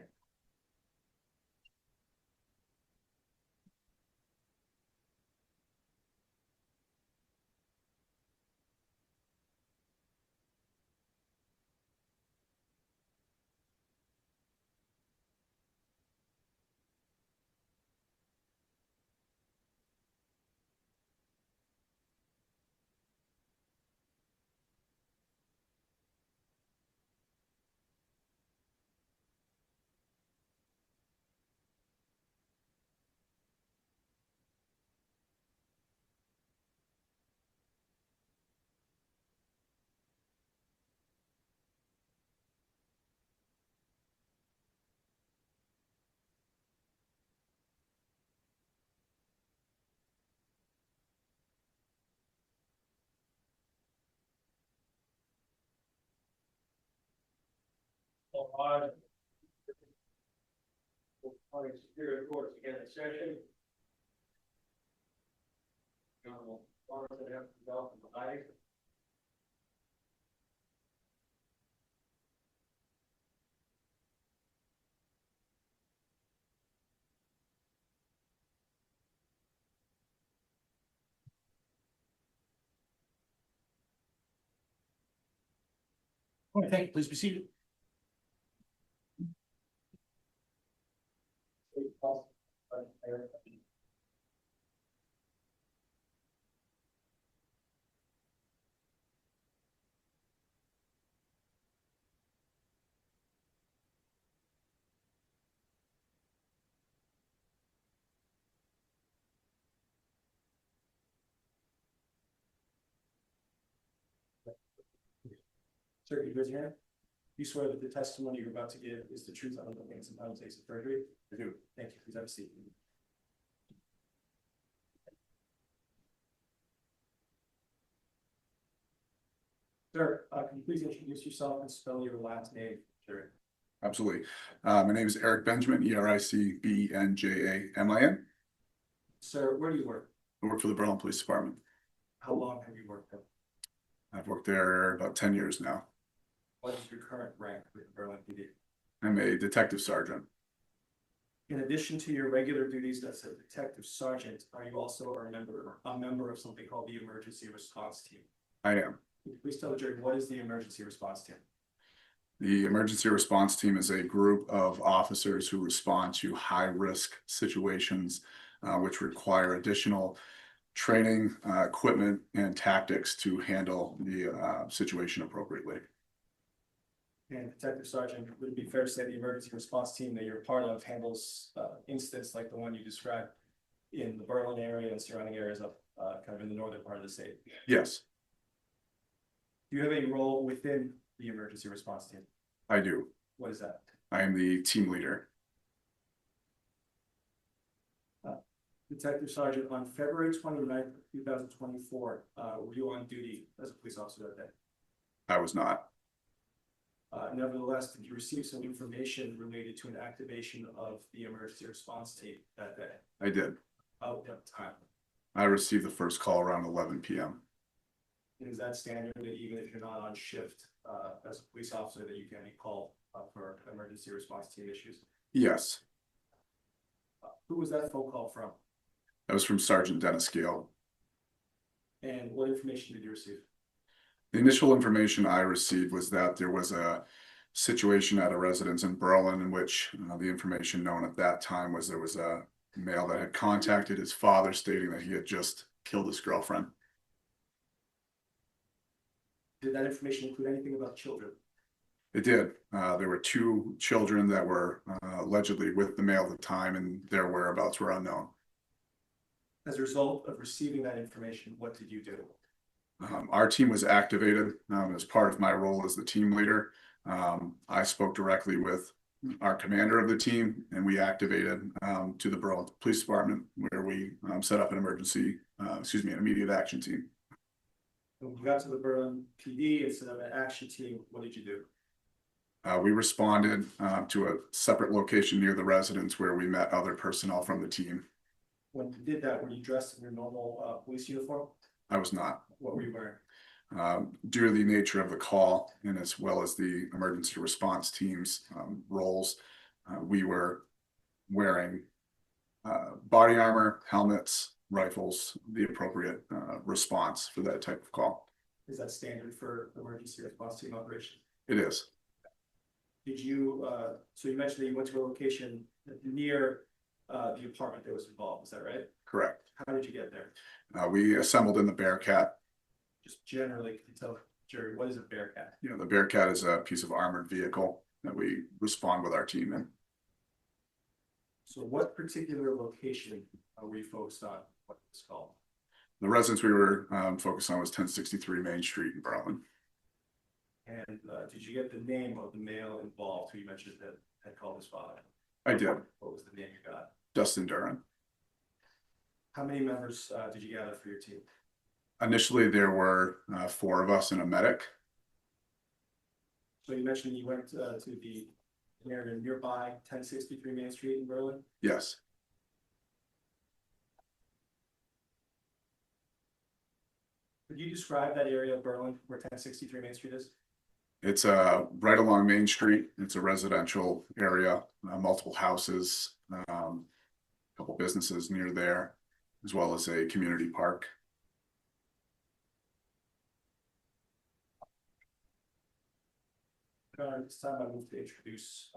Superior Court again in session. Warrants that have to go from the height. Okay. All right, thank you. Please be seated. Sir, you raise your hand. You swear that the testimony you're about to give is the truth, nothing but the United States of perjury? I do. Thank you. Please have a seat. Sir, can you please introduce yourself and spell your last name? Sure. Absolutely. My name is Eric Benjamin, EricBenjamin. Sir, where do you work? I work for the Berlin Police Department. How long have you worked there? I've worked there about 10 years now. What is your current rank with Berlin PD? I'm a detective sergeant. In addition to your regular duties as a detective sergeant, are you also a member of something called the emergency response team? I am. Can you please tell the jury, what is the emergency response team? The emergency response team is a group of officers who respond to high-risk situations, which require additional training, equipment, and tactics to handle the situation appropriately. And Detective Sergeant, would it be fair to say the emergency response team that you're part of handles incidents like the one you described in the Berlin area and surrounding areas up kind of in the northern part of the state? Yes, Do you have a role within the emergency response team? I do. What is that? I am the team leader. Detective Sergeant, on February 29th, 2024, were you on duty as a police officer that day? I was not. Nevertheless, did you receive some information related to an activation of the emergency response team that day? I did. At what time? I received the first call around 11 p.m. Is that standard that even if you're not on shift as a police officer that you can be called for emergency response team issues? Yes, Who was that phone call from? that was from Sergeant Dennis Gale. And what information did you receive? The initial information I received was that there was a situation at a residence in Berlin in which the information known at that time was there was a male that had contacted his father stating that he had just killed his girlfriend. Did that information include anything about children? It did. There were 2 children that were allegedly with the male at the time, and their whereabouts were unknown. As a result of receiving that information, what did you do? Our team was activated as part of my role as the team leader. I spoke directly with our commander of the team, and we activated to the Berlin Police Department, where we set up an an immediate action team. When you got to the Berlin PD instead of an action team, what did you do? We responded to a separate location near the residence where we met other personnel from the team. When you did that, were you dressed in your normal police uniform? I was not. What were you wearing? Due to the nature of the call and as well as the emergency response team's roles, we were wearing body armor, helmets, rifles, the appropriate response for that type of call. Is that standard for emergency response team operation? It is. Did you, so you mentioned that you went to a location near the apartment that was involved, is that right? Correct. How did you get there? We assembled in the Bearcat. Just generally, can you tell Jerry, what is a Bearcat? You know, the Bearcat is a piece of armored vehicle that we respond with our team in. So what particular location are we focused on? What it's called? The residence we were focused on was 1063 Main Street in Berlin. And did you get the name of the male involved who you mentioned that had called his father? I did. What was the name you got? Dustin Duren. How many members did you gather for your team? Initially, there were 4 of us and a medic. So you mentioned you went to the area nearby 1063 Main Street in Berlin? Yes. Could you describe that area of Berlin where 1063 Main Street is? It's right along Main Street. It's a residential area, multiple houses, a couple businesses near there, as well as a community park. This time I move to introduce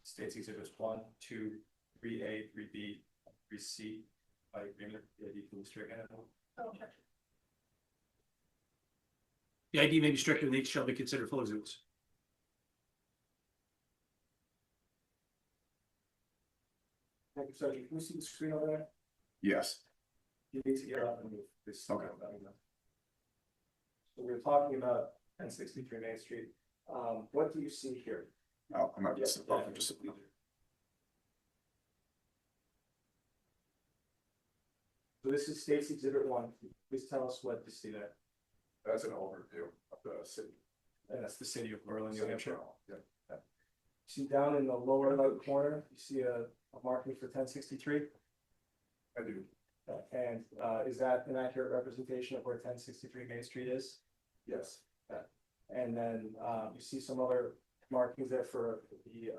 states exhibits 1, 2, 3A, 3B, 3C by agreement. Yeah, you can straighten it out. Oh, okay. The ID may be stricter than each shall be considered full exhibits. Thank you, Sergeant. Can we see the screen over there? Yes. You need to get up and move this. Okay. So we're talking about 1063 Main Street. What do you see here? Oh, I'm not Yes. just. So this is State's Exhibit 1. Please tell us what you see there. That's an overview of the city. And that's the city of Berlin, New City Hampshire. Yeah. See down in the lower right corner, you see a marking for 1063. I do. And is that an accurate representation of where 1063 Main Street is? Yes. And then you see some other markings there for the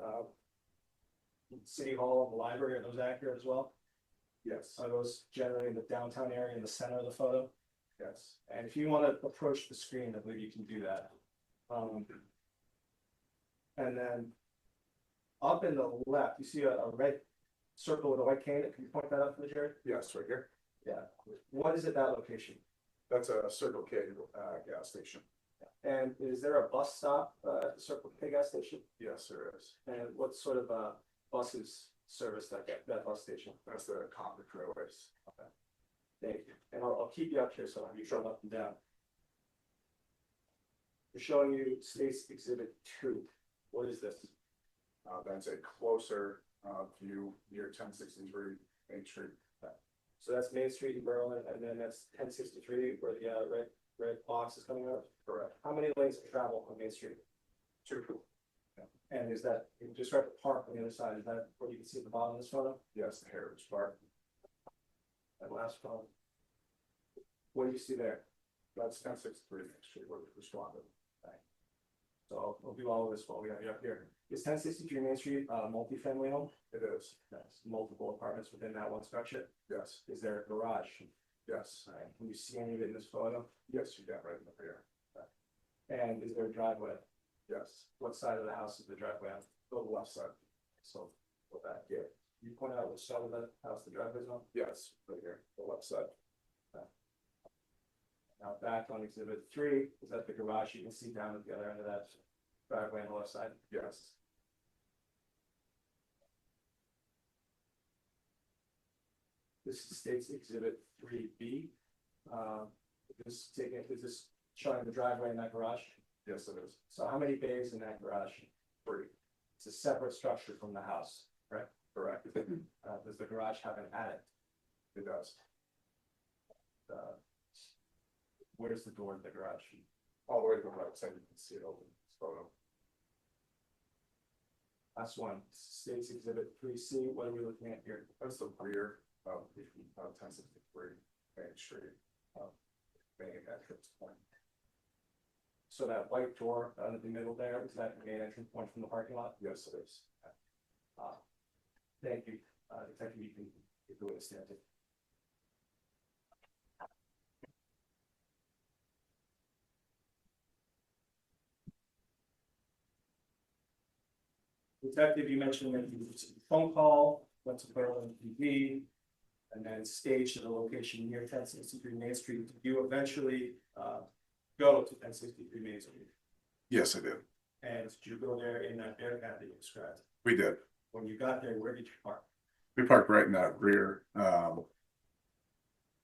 city hall and the library. Are those accurate as well? Yes. Are those generally in the downtown area in the center of the photo? Yes. And if you want to approach the screen, I believe you can do that. And then up in the left, you see a red circle with a white cane. Can you point that out for the jury? Yes, right here. Yeah. What is at that location? That's a Circle K gas station. And is there a bus stop at the Circle K gas station? Yes, there is. And what sort of buses service that bus station? That's the Concord Railways. Thank you. And I'll keep you up here so I'm showing up and down. We're showing you State's Exhibit 2. What is this? That's a closer view near 1063 Main Street. So that's Main Street in Berlin, and then that's 1063 where the red box is coming out. Correct. How many lanes of travel on Main Street? 2. And is that, you just right at the park on the other side, is that what you can see at the bottom of this photo? Yes, the Heritage Park. That last photo. What do you see there? That's 1063 Main Street where we responded. So we'll do all of this while we have you up here. Is 1063 Main Street multifamily home? It is. Yes. Multiple apartments within that one structure. Yes. Is there a garage? Yes. Alright, can you see any of it in this photo? Yes, you got right in the rear. And is there a driveway? Yes. What side of the house is the driveway on? The left side. So, go back here. Can you point out which side of the house the driveway is on? Yes, right here, the left side. Now back on Exhibit 3, is that the garage you can see down at the other end of that driveway on the left side? Yes. This is State's Exhibit 3B. Is this showing the driveway in that garage? Yes, it is. So how many bays in that garage? 3. It's a separate structure from the house, correct? Correct. Does the garage have an attic? It does. Where's the door to the garage? All the way to the right side, you can see it over this photo. Last one, State's Exhibit 3C. What are we looking at here? That's the rear of 1063 Main Street. Main entrance point. So that white door in the middle there, is that the main entrance point from the parking lot? Yes, it is. Thank you. Detective, you can go to stand. Detective, you mentioned that you received a phone call, went to Berlin PD, and then staged to the location near 1063 Main Street. Did you eventually go to 1063 Main Street? Yes, I did. And did you go there in that Bearcat that you described? We did. When you got there, where did you park? We parked right in that rear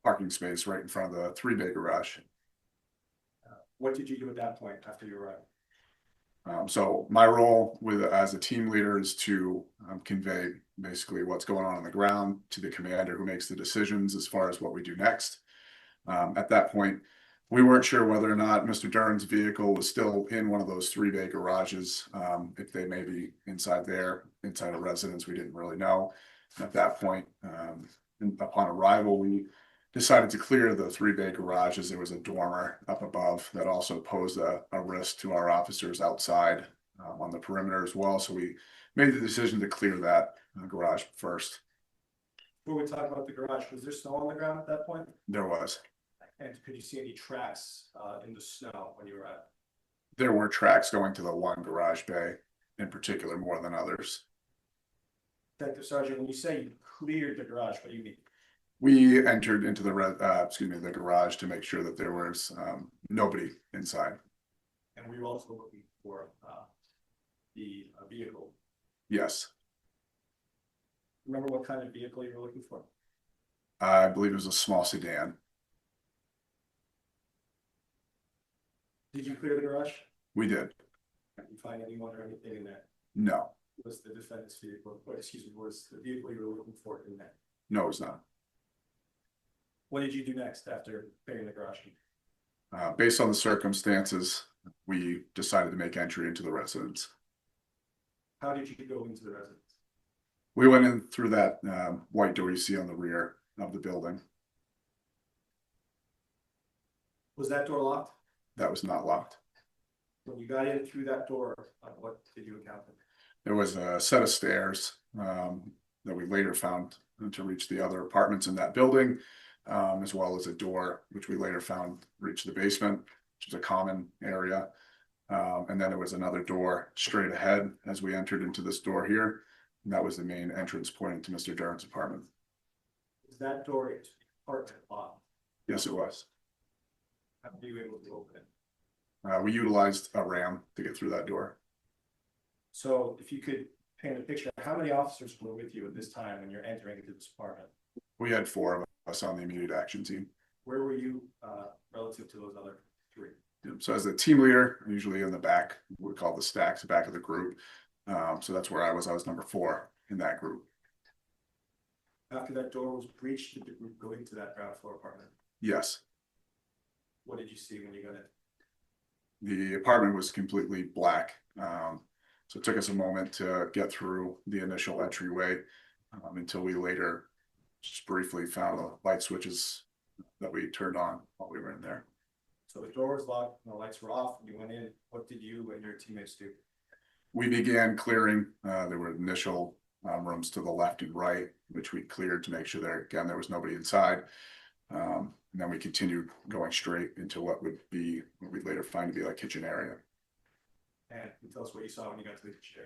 parking space right in front of the 3-bay garage. What did you do at that point after you arrived? So my role as a team leader is to convey basically what's going on the ground to the commander who makes the decisions as far as what we do next. At that point, we weren't sure whether or not Mr. Duren's vehicle was still in one of those 3-bay garages. If they may be inside a residence, we didn't really know. At that point, upon arrival, we decided to clear the 3-bay garages. There was a dormer up above that also posed a risk to our officers outside on the perimeter as well. So we made the decision to clear that garage first. Before we talk about the garage, was there snow on the ground at that point? There was. And could you see any tracks in the snow when you arrived? There were tracks going to the one garage bay in particular more than others. Detective Sergeant, when you say you cleared the garage, what do you mean? We entered into the the garage to make sure that there was nobody inside. And we were also looking for the vehicle. Yes, Remember what kind of vehicle you were looking for? I believe it was a small sedan. Did you clear the garage? We did. Did you find anyone or anything in there? No, Was the defendant's vehicle, or excuse me, was the vehicle you were looking for in there? no, it was not. What did you do next after clearing the garage? Based on the circumstances, we decided to make entry into the residence. How did you go into the residence? We went in through that white door you see on the rear of the building. Was that door locked? That was not locked. When you got in through that door, what did you encounter? There was a set of stairs that we later found to reach the other apartments in that building, as well as a door, which we later found reached the basement, which is a common area. And then there was another door straight ahead as we entered into this door here. And that was the main entrance pointing to Mr. Duren's apartment. Was that door into the apartment locked? Yes, it was. How were you able to open it? We utilized a ram to get through that door. So if you could paint a picture, how many officers were with you at this time when you're entering into this apartment? We had 4 of us on the immediate action team. Where were you relative to those other 3? So as the team leader, usually in the back, we call the stacks, the back of the group. So that's where I was. I was number 4 in that group. After that door was breached, did the group go into that ground floor apartment? Yes, What did you see when you got in? the apartment was completely black. So it took us a moment to get through the initial entryway until we later just briefly found the light switches that we turned on while we were in there. So the door was locked and the lights were off and you went in. What did you and your teammates do? We began clearing. There were initial rooms to the left and right, which we cleared to make sure there was nobody inside. And then we continued going straight into what we later find to be like kitchen area. And can you tell us what you saw when you got to the kitchen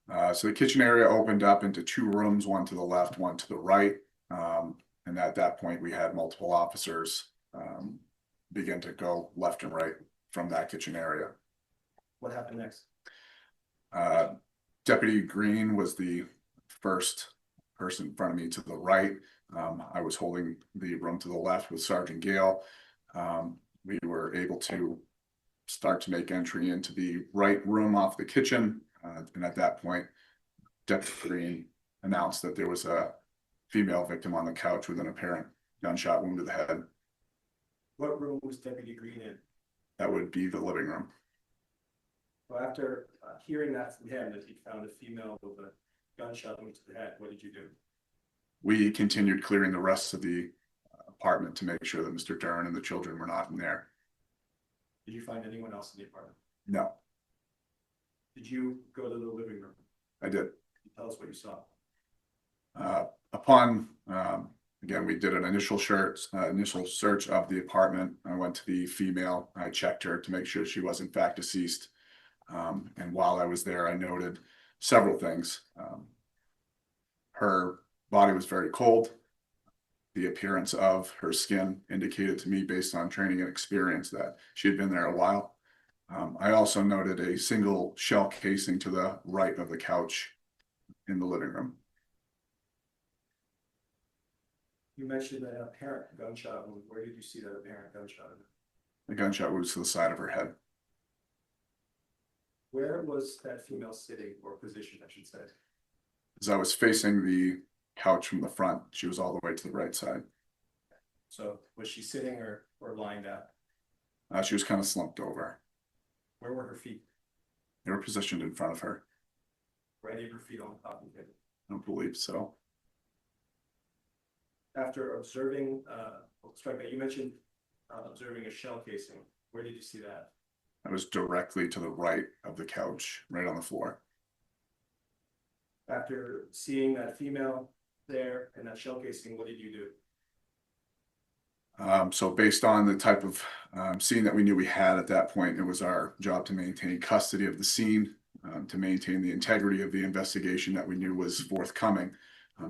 area? So the kitchen area opened up into 2 rooms, one to the left, one to the right. And at that point, we had multiple officers begin to go left and right from that kitchen area. What happened next? Deputy Green was the first person in front of me to the right. I was holding the room to the left with Sergeant Gale. We were able to start to make entry into the right room off the kitchen. And at that point, Deputy Green announced that there was a female victim on the couch with an apparent gunshot wound to the head. What room was Deputy Green in? That would be the living room. Well, after hearing that from him, that he found a female with a gunshot wound to the head, what did you do? We continued clearing the rest of the apartment to make sure that Mr. Duren and the children were not in there. Did you find anyone else in the apartment? No, Did you go to the living room? I did. Tell us what you saw. Again, we did an initial search of the apartment. I went to the female, I checked her to make sure she was in fact deceased. And while I was there, I noted several things. Her body was very cold. The appearance of her skin indicated to me, based on training and experience, that she had been there a while. I also noted a single shell casing to the right of the couch in the living room. You mentioned an apparent gunshot wound. Where did you see that apparent gunshot? The gunshot was to the side of her head. Where was that female sitting, or positioned, I should say? As I was facing the couch from the front, she was all the way to the right side. So was she sitting or lying down? She was kind of slumped over. Where were her feet? They were positioned in front of her. Were any of her feet on the top of the table? I don't believe so. After observing, you mentioned observing a shell casing. Where did you see that? I was directly to the right of the couch, right on the floor. After seeing that female there and that shell casing, what did you do? So based on the type of scene that we knew we had at that point, it was our job to maintain custody of the scene, to maintain the integrity of the investigation that we knew was forthcoming.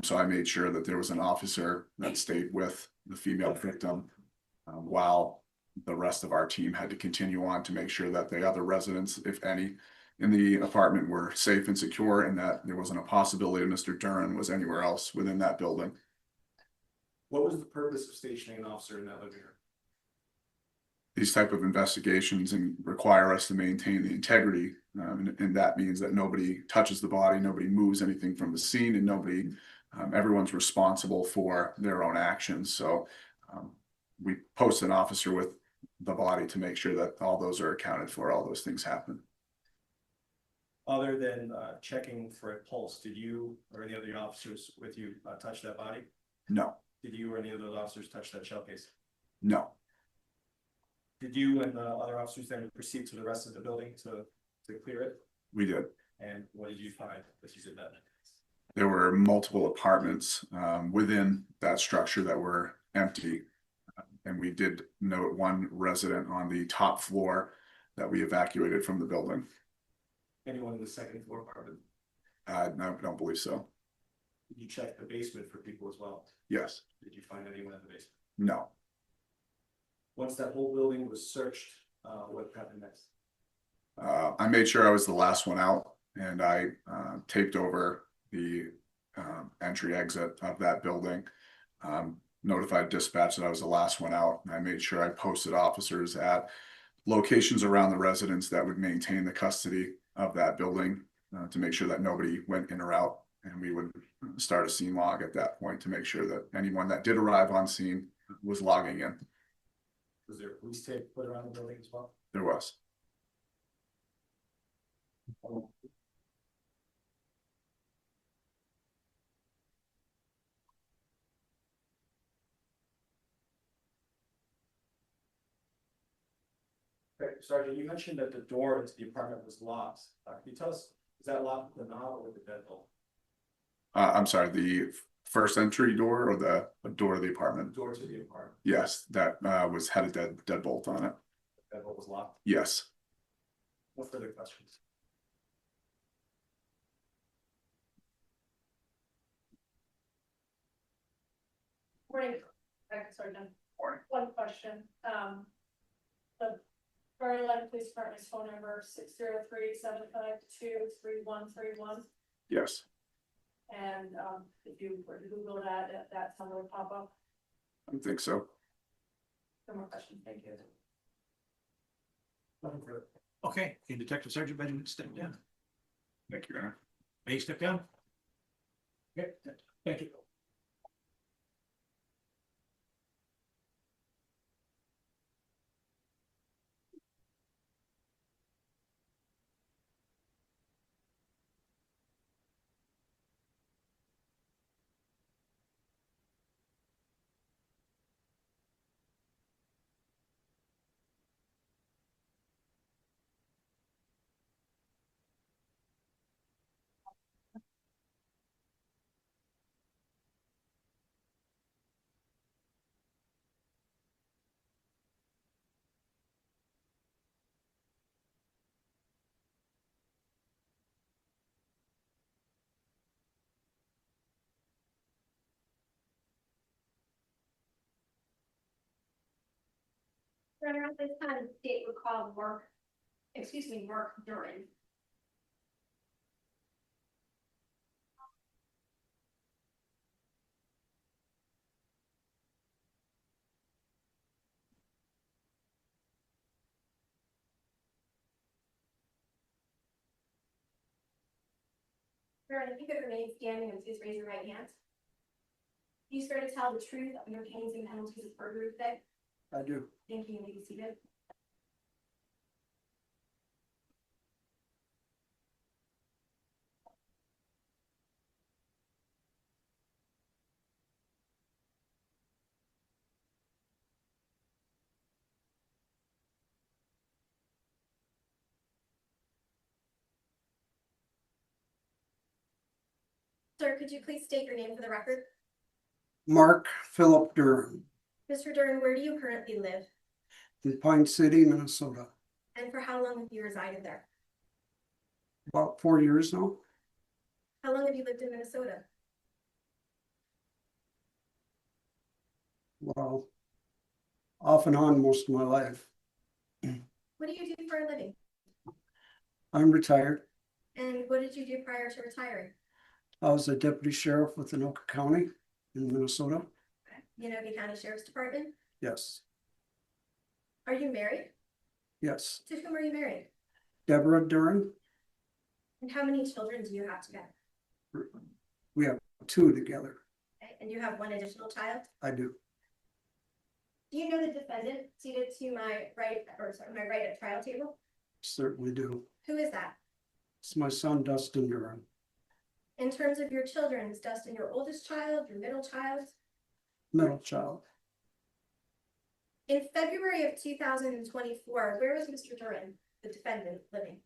So I made sure that there was an officer that stayed with the female victim while the rest of our team had to continue on to make sure that the other residents, if any, in the apartment were safe and secure, and that there wasn't a possibility Mr. Duren was anywhere else within that building. What was the purpose of stationing an officer in that living room? These type of investigations and require us to maintain the integrity. And that means that nobody touches the body, nobody moves anything from the scene, and nobody, everyone's responsible for their own actions. So we post an officer with the body to make sure that all those are accounted for, all those things happen. Other than checking for a pulse, did you or any other officers with you touch that body? No, Did you or any of those officers touch that shell case? no, Did you and the other officers then proceed to the rest of the building to clear it? we did. And what did you find as you did that? There were multiple apartments within that structure that were empty. And we did note one resident on the top floor that we evacuated from the building. Anyone in the second floor apartment? No, I don't believe so. Did you check the basement for people as well? Yes, Did you find anyone in the basement? no. Once that whole building was searched, what happened next? I made sure I was the last one out, and I taped over the entry exit of that building. Notified dispatch that I was the last one out. And I made sure I posted officers at locations around the residence that would maintain the custody of that building to make sure that nobody went in or out. And we would start a scene log at that point to make sure that anyone that did arrive on scene was logging in. Was there a police tape put around the building as well? There was. Okay, Sergeant, you mentioned that the door into the apartment was locked. Can you tell us, is that locked with the knob or with the deadbolt? I'm sorry, the first entry door or the door of the apartment? Door to the apartment, Yes, that had a deadbolt on it. the deadbolt was locked. Yes. No further questions? Morning, Sergeant. One question, the Berlin Police Department's phone number 603-752-3131. Yes. And if you were to Google that, that number will pop up. I think so. No more questions, thank you. Nothing further. Okay, can Detective Sergeant Benjamin step down? Thank you, Your Honor. May you step down? Okay, thank you. Around this time, the state would call Mark Duren. Duren, if you could remain standing and please raise your right hand. Do you swear to tell the truth of your pains and penalties of perjury today? I do. Thank you, you may be seated. Sir, could you please state your name for the record? Mark Philip Duren. Mr. Duren, where do you currently live? In Pine City, Minnesota. And for how long have you resided there? About 4 years now. How long have you lived in Minnesota? Well, off and on most of my life. What do you do for a living? I'm retired. And what did you do prior to retiring? I was a deputy sheriff with Anoka County in Minnesota. Unoka County Sheriff's Department. Yes, Are you married? yes. To whom are you married? Deborah Duren. And how many children do you have together? We have 2 together. Okay, and you have one additional child? I do. Do you know the defendant seated to my right, my right at trial table? Certainly do. Who is that? It's my son, Dustin Duren. In terms of your children, is Dustin your oldest child, your middle child? Middle child. In February of 2024, where was Mr. Duren, the defendant, living?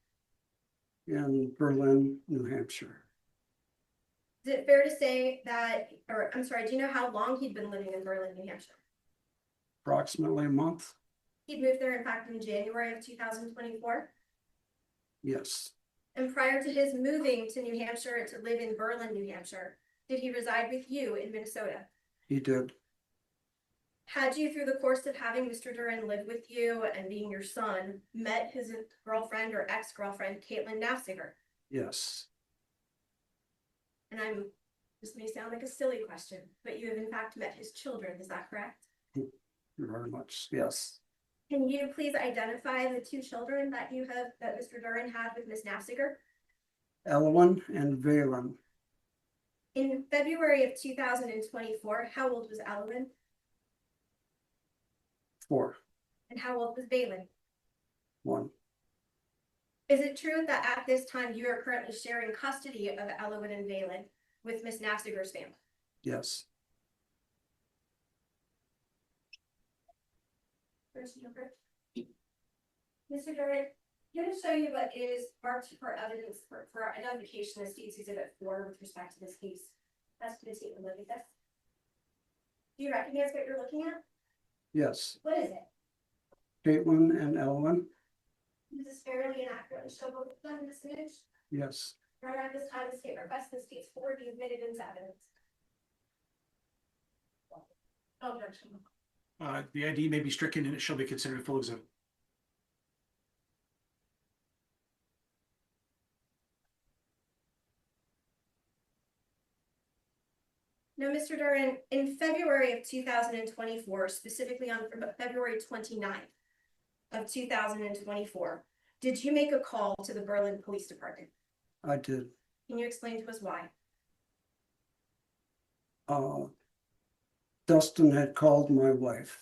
In Berlin, New Hampshire. Is it fair to say that, or I'm sorry, do you know how long he'd been living in Berlin, New Hampshire? Approximately a month. He'd moved there, in fact, in January of 2024. Yes, And prior to his moving to New Hampshire to live in Berlin, New Hampshire, did he reside with you in Minnesota? he did. Had you, through the course of having Mr. Duren live with you and being your son, met his girlfriend or ex-girlfriend, Caytlyn Naffziger? Yes, And this may sound like a silly question, but you have in fact met his children, is that correct? very much. Yes. Can you please identify the 2 children that that Mr. Duren had with Ms. Naffziger? Elwyn and Valen. In February of 2024, how old was Elwyn 4. and how old was Valen? 1. Is it true that at this time you are currently sharing custody of Elwyn and Valen with Ms. Naffziger's family? Yes. Mr. Duren, I'm going to show you what is marked for evidence for identification as State's Exhibit 4 with respect to this case. That's going to take a look at this. Do you recognize what you're looking at? Yes. What is it? Caitlin and Elwyn. This is fairly inaccurately show both of them in this image. Yes. Right at this time, the state requests the state's 4 be admitted into evidence. Objection. The ID may be stricken and it shall be considered a full exhibit. Now, Mr. Duren, in February of 2024, specifically on February 29th of 2024, did you make a call to the Berlin Police Department? I did. Can you explain to us why? Dustin had called my wife.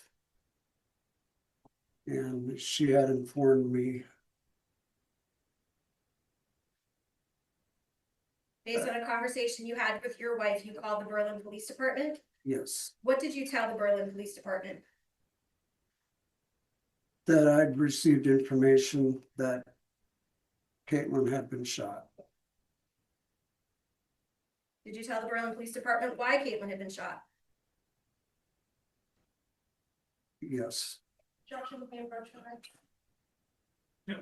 And she had informed me. Based on a conversation you had with your wife, you called the Berlin Police Department? Yes. What did you tell the Berlin Police Department? That I'd received information that Caitlin had been shot. Did you tell the Berlin Police Department why Caitlin had been shot? Yes. Objection will be approached. Yeah.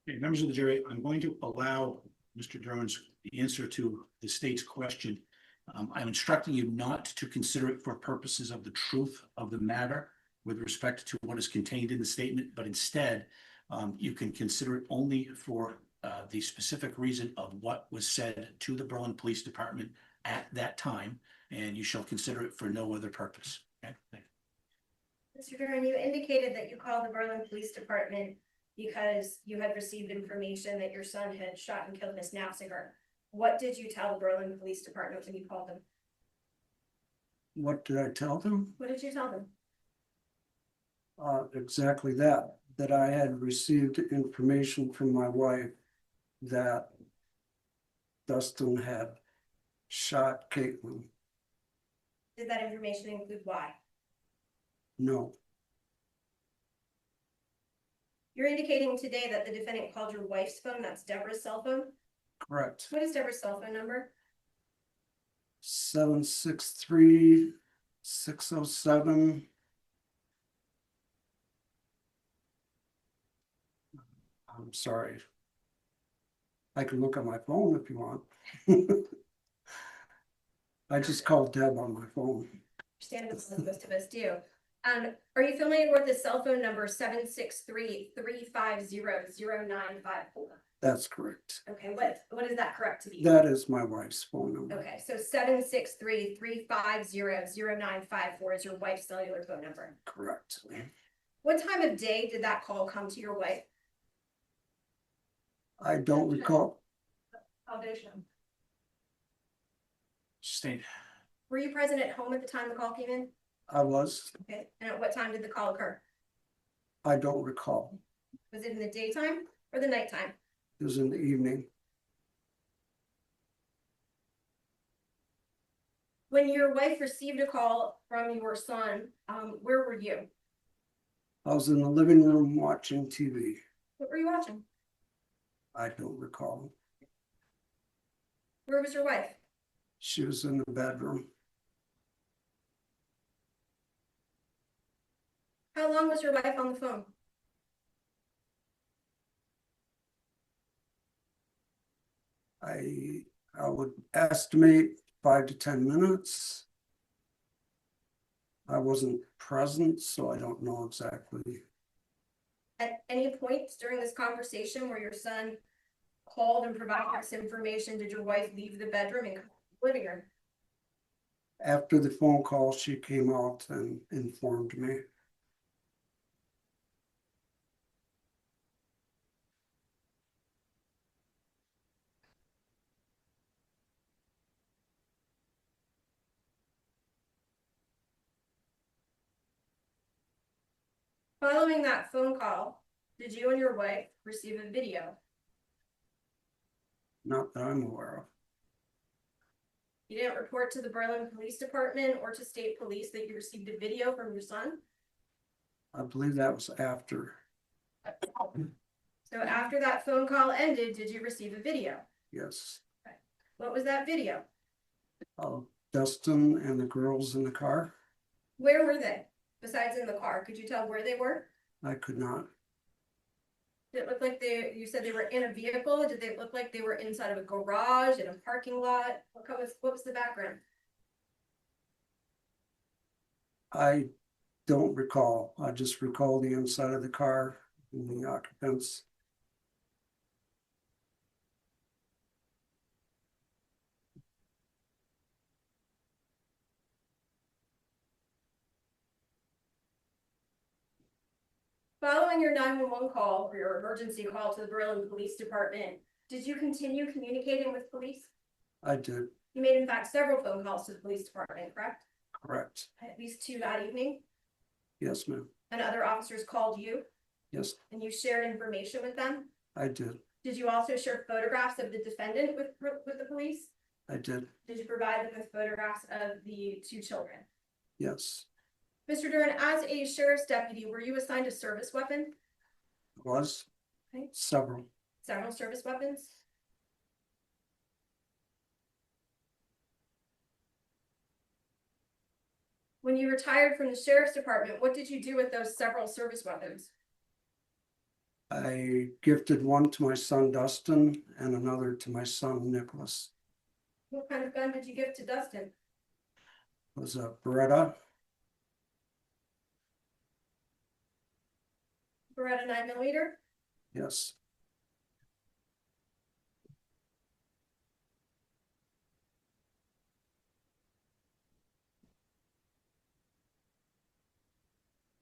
Okay, members of the jury, I'm going to allow Mr. Duren's answer to the state's question. I'm instructing you not to consider it for purposes of the truth of the matter with respect to what is contained in the statement, but instead, you can consider it only for the specific reason of what was said to the Berlin Police Department at that time, and you shall consider it for no other purpose. Okay, thank you. Mr. Duren, you indicated that you called the Berlin Police Department because you had received information that your son had shot and killed Miss Naffziger. What did you tell the Berlin Police Department when you called them? What did I tell them? What did you tell them? Exactly that I had received information from my wife that Dustin had shot Caytlyn. Did that information include why? No, You're indicating today that the defendant called your wife's phone, that's Deborah's cell phone. correct. What is Deborah's cell phone number? 763-607. I'm sorry. I can look at my phone if you want. I just called Deb on my phone. Understandable, most of us do. Are you familiar with the cell phone number 763-350-0954? That's correct. Okay, what is that correct to be? That is my wife's phone number. Okay, so 763-350-0954 is your wife's cellular phone number. Correct. What time of day did that call come to your wife? I don't recall. Foundation. State. Were you present at home at the time the call came in? I was. Okay, and at what time did the call occur? I don't recall. Was it in the daytime or the nighttime? It was in the evening. When your wife received a call from your son, where were you? I was in the living room watching TV. What were you watching? I don't recall. Where was your wife? She was in the bedroom. How long was your wife on the phone? I would estimate 5 to 10 minutes. I wasn't present, so I don't know exactly. At any point during this conversation where your son called and provided this information, did your wife leave the bedroom and come to the living room? After the phone call, she came out and informed me. Following that phone call, did you and your wife receive a video? Not that I'm aware of. You didn't report to the Berlin Police Department or to state police that you received a video from your son? I believe that was after. So after that phone call ended, did you receive a video? Yes. What was that video? Dustin and the girls in the car. Where were they? Besides in the car, could you tell where they were? I could not. Did it look like you said they were in a vehicle? Did they look like they were inside of a garage, in a parking lot? What was the background? I don't recall. I just recall the inside of the car and the occupants. Following your 911 call or your emergency call to the Berlin Police Department, did you continue communicating with police? I did. You made in fact several phone calls to the police department, correct? Correct. At least 2 that evening, Yes, ma'am. and other officers called you Yes, and you shared information with them. I did. Did you also share photographs of the defendant with the police? I did. Did you provide them with photographs of the 2 children? Yes. Mr. Duren, as a sheriff's deputy, were you assigned a service weapon? Was. Okay. Several. Several service weapons? When you retired from the sheriff's department, what did you do with those several service weapons? I gifted one to my son Dustin and another to my son Nicholas. What kind of gun did you give to Dustin? It was a Beretta. Beretta 9mm? Yes,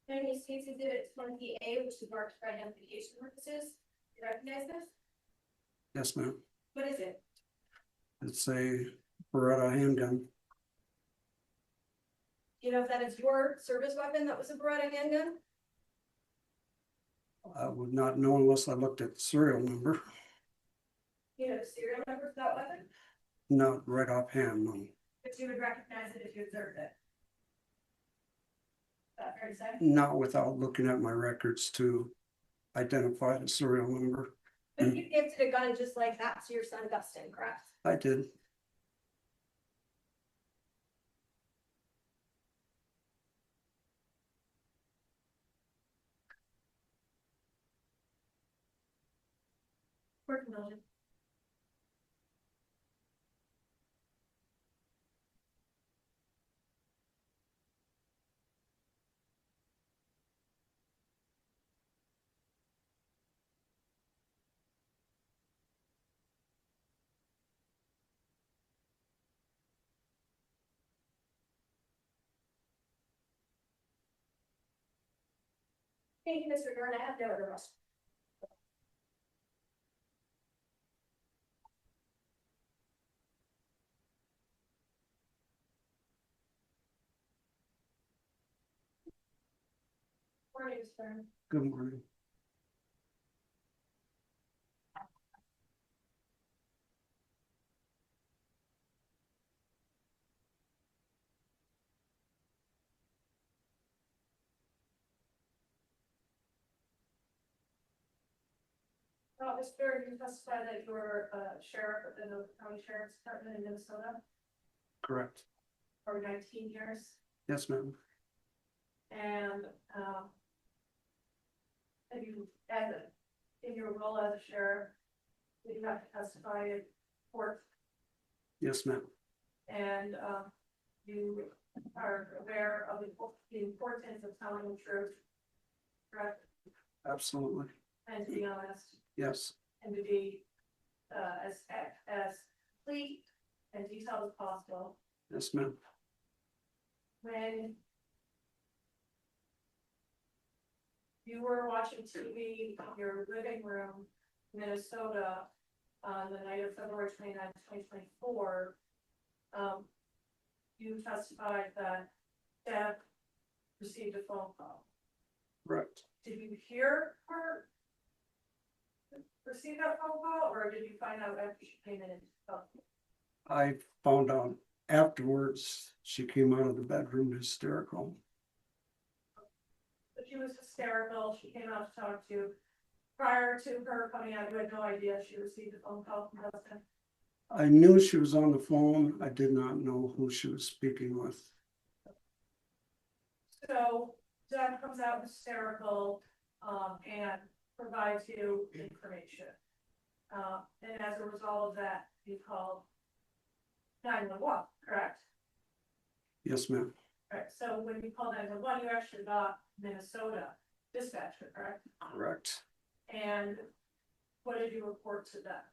County States Exhibit 20A, which is marked for identification purposes. You recognize this? yes, ma'am. What is it? It's a Beretta handgun. Do you know if that is your service weapon that was a Beretta handgun? I would not know unless I looked at the serial number. You know the serial number for that weapon? Not right offhand, no. But you would recognize it if you observed it. Is that fair to say? Not without looking at my records to identify the serial number. But you gifted a gun just like that to your son Dustin, correct? I did. Working on it. Thank you, Mr. Duren. I have no other questions. Morning, Mr. Duren. Good morning. Mr. Duren, you testified that you were a sheriff at the County Sheriff's Department in Minnesota Correct. for 19 years. Yes, ma'am. And, have you, in your role as a sheriff, did you have to testify in court? Yes, ma'am. And, you are aware of the importance of telling the truth, correct? Absolutely. And to be honest, Yes. and to be, as complete and detailed as possible. Yes, ma'am. When you were watching TV in your living room, Minnesota, on the night of February 29th, 2024, you testified that Deb received a phone call. Correct. Did you hear her receive that phone call, or did you find out after she came in and talked? I found out afterwards she came out of the bedroom hysterical. But she was hysterical, she came out to talk to you. Prior to her coming out, you had no idea she received a phone call from Dustin? I knew she was on the phone. I did not know who she was speaking with. So Deb comes out hysterical, and provides you information. And as a result of that, you called 911, correct? Yes, ma'am. Right, so when you called 911, you actually got Minnesota dispatcher, correct? Correct. And what did you report to them?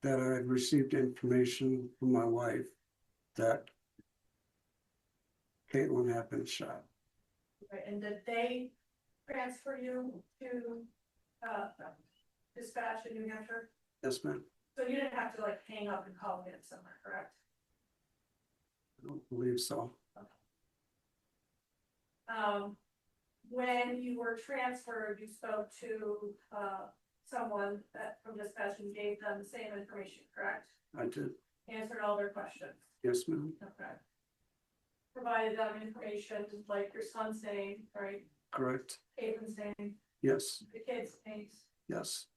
That I had received information from my wife that Caytlyn had been shot. Right, and did they transfer you to, dispatch in New Hampshire? Yes, ma'am. So you didn't have to like hang up and call in somewhere, correct? I don't believe so. When you were transferred, you spoke to, someone that from dispatch and gave them the same information, correct? I did. Answered all their questions, Yes, ma'am. okay? Provided them information like your son's name, right? Correct. Caitlyn's name, Yes. the kids' names, Yes.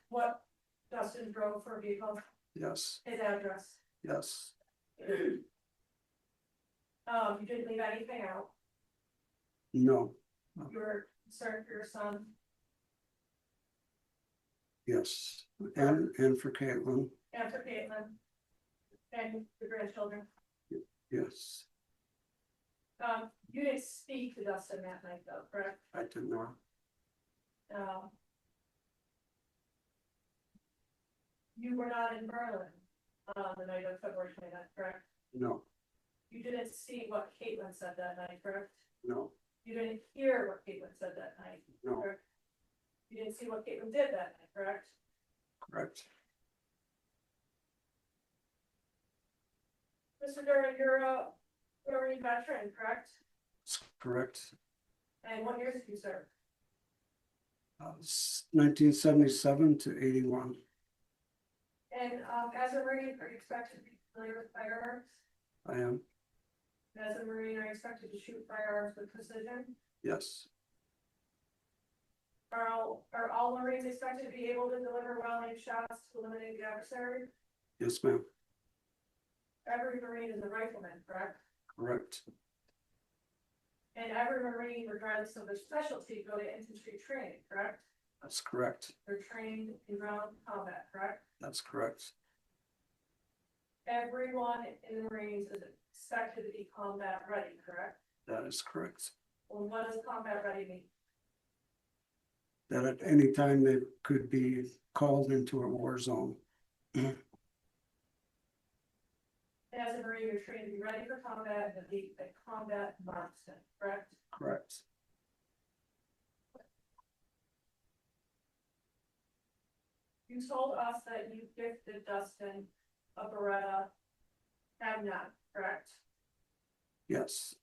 what Dustin drove for a vehicle, Yes. his address. Yes. You didn't leave anything out. No. You were concern for your son Yes, and for Caitlin, and for Caitlyn and the grandchildren. yes, You didn't speak to Dustin that night though, correct? I did not, Um. You were not in Berlin on the night of February 29th, correct? no, You didn't see what Caitlyn said that night, correct? no, You didn't hear what Caitlyn said that night, no, correct? You didn't see what Caitlyn did that night, correct? correct, Mr. Duren, you're a Marine veteran, correct? it's correct. And what years did you serve? 1977 to 81, And as a Marine, are you expected to be familiar with firearms? I am, As a Marine, are you expected to shoot firearms with precision? yes, Are all Marines expected to be able to deliver well-aimed shots to eliminate the adversary? yes, ma'am, Every Marine is a rifleman, correct? correct, And every Marine, regardless of their specialty, go to infantry training, correct? that's correct, They're trained in ground combat, correct? that's correct, Everyone in the Marines is expected to be combat ready, correct? that is correct. Well, what does combat ready mean? That at any time they could be called into a war zone, As a Marine, you're trained to be ready for combat and be a combat marksman, correct? correct, You told us that you gifted Dustin a Beretta M9, correct? yes,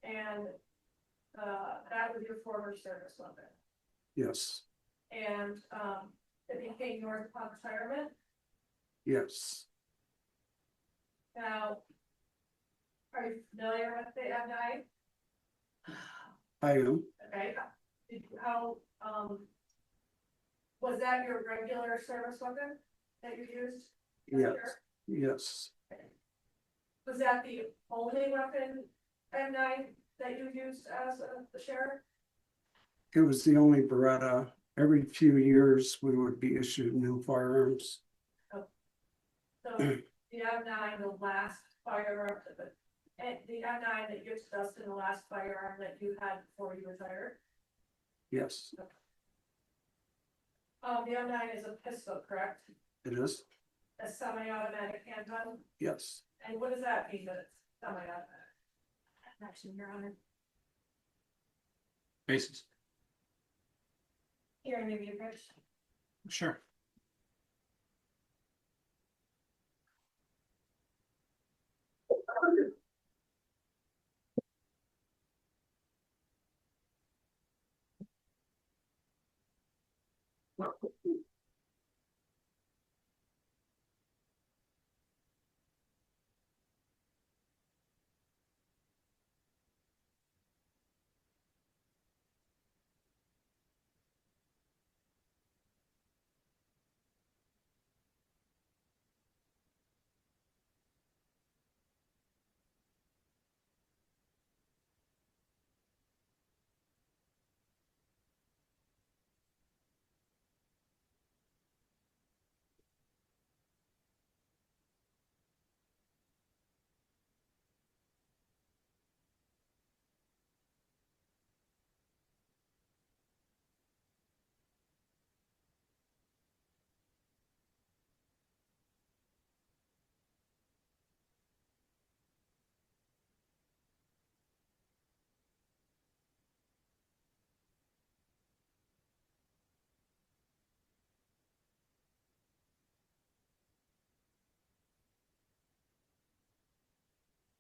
And that was your former service weapon. yes, And it became yours upon retirement. yes, Now, are you familiar with the M9? I am, Okay, how, was that your regular service weapon that you used? yes, yes, Was that the only weapon M9 that you used as the sheriff? it was the only Beretta. Every few years, we would be issued new firearms, So the M9, the last firearm, and the M9 that you discussed in the last firearm that you had before you retired? yes, The M9 is a pistol, correct? it is, A semi-automatic handgun? yes, And what does that mean that it's semi-automatic? Actually, Your Honor. Basis, Here, maybe a bridge. sure.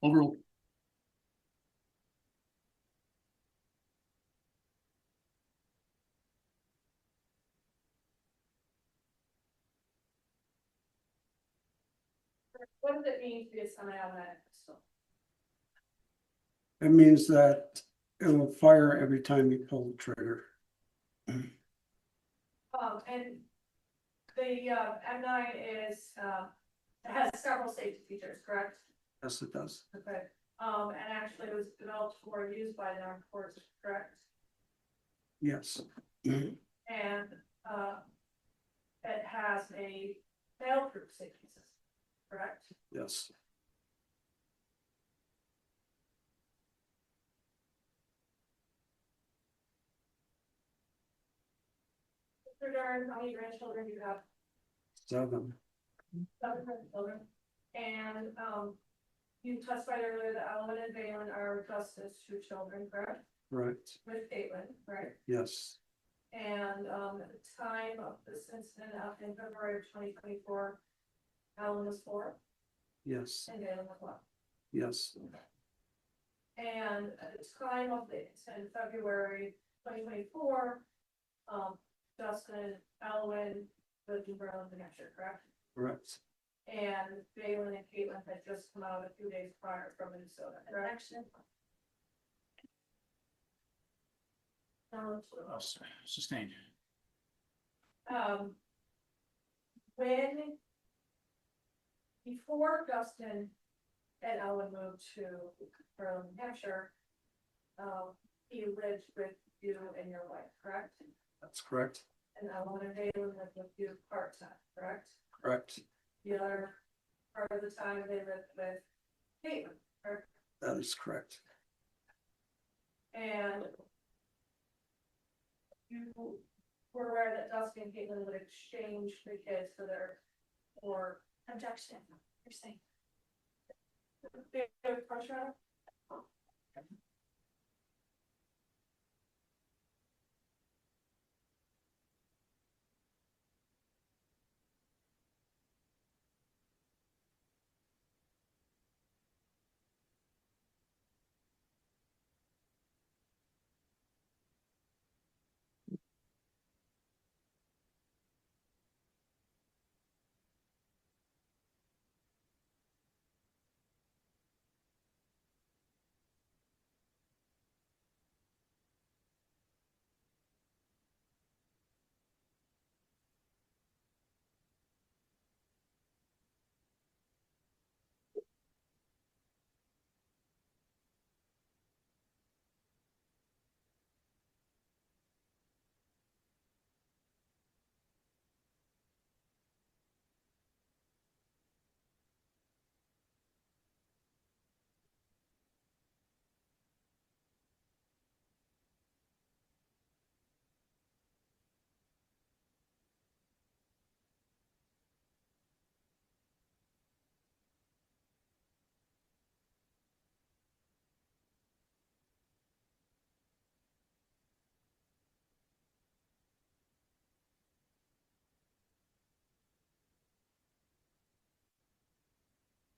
Overall, What does it mean to be a semi-automatic pistol? it means that it will fire every time you pull the trigger, And the M9 is, it has several safety features, correct? yes, it does, Okay. And actually it was developed for use by the armed forces, correct? Yes. And, it has a fail-proof safety system, correct? Yes. Mr. Duren, how many grandchildren do you have? 7. 7 grandchildren. And, you testified earlier that Alan and Valen are Dustin's 2 children, correct? Right. With Caitlin, right? Yes. And, at the time of this incident, in February of 2024, Alan was 4 Yes. and Valen was 1. Yes. And at the time of the incident in February 2024, Dustin, Alwyn, lived in Berlin, New Hampshire, correct? Correct. And Valen and Caitlin had just come out a few days prior from Minnesota, correct? Sustained. When, before Dustin and Ellen moved to Berlin, New Hampshire, he lived with you and your wife, correct? That's correct. And Ellen and Valen lived with you part-time, correct? Correct. The other part of the time they lived with Caitlin, correct? That is correct. And you were aware that Dustin and Caitlin would exchange the kids for their, or objection, you're saying. Pressure.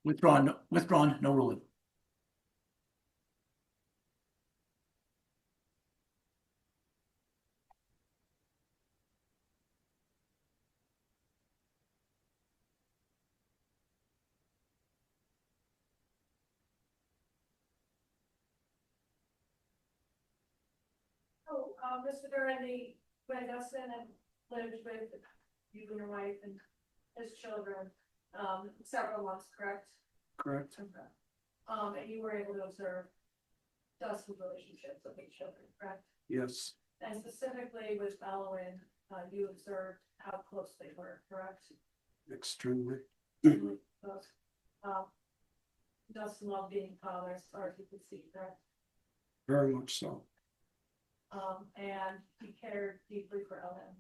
Withdrawn, no ruling. Oh, Mr. Duran, when Dustin and lived with you and your wife and his children, several months, correct? Correct. And you were able to observe Dustin's relationships with each children, correct? Yes. And specifically with Alwyn, you observed how close they were, correct? Extremely. Really close. Dustin loved being father, as far as you could see, correct? Very much so. And he cared deeply for Ellen.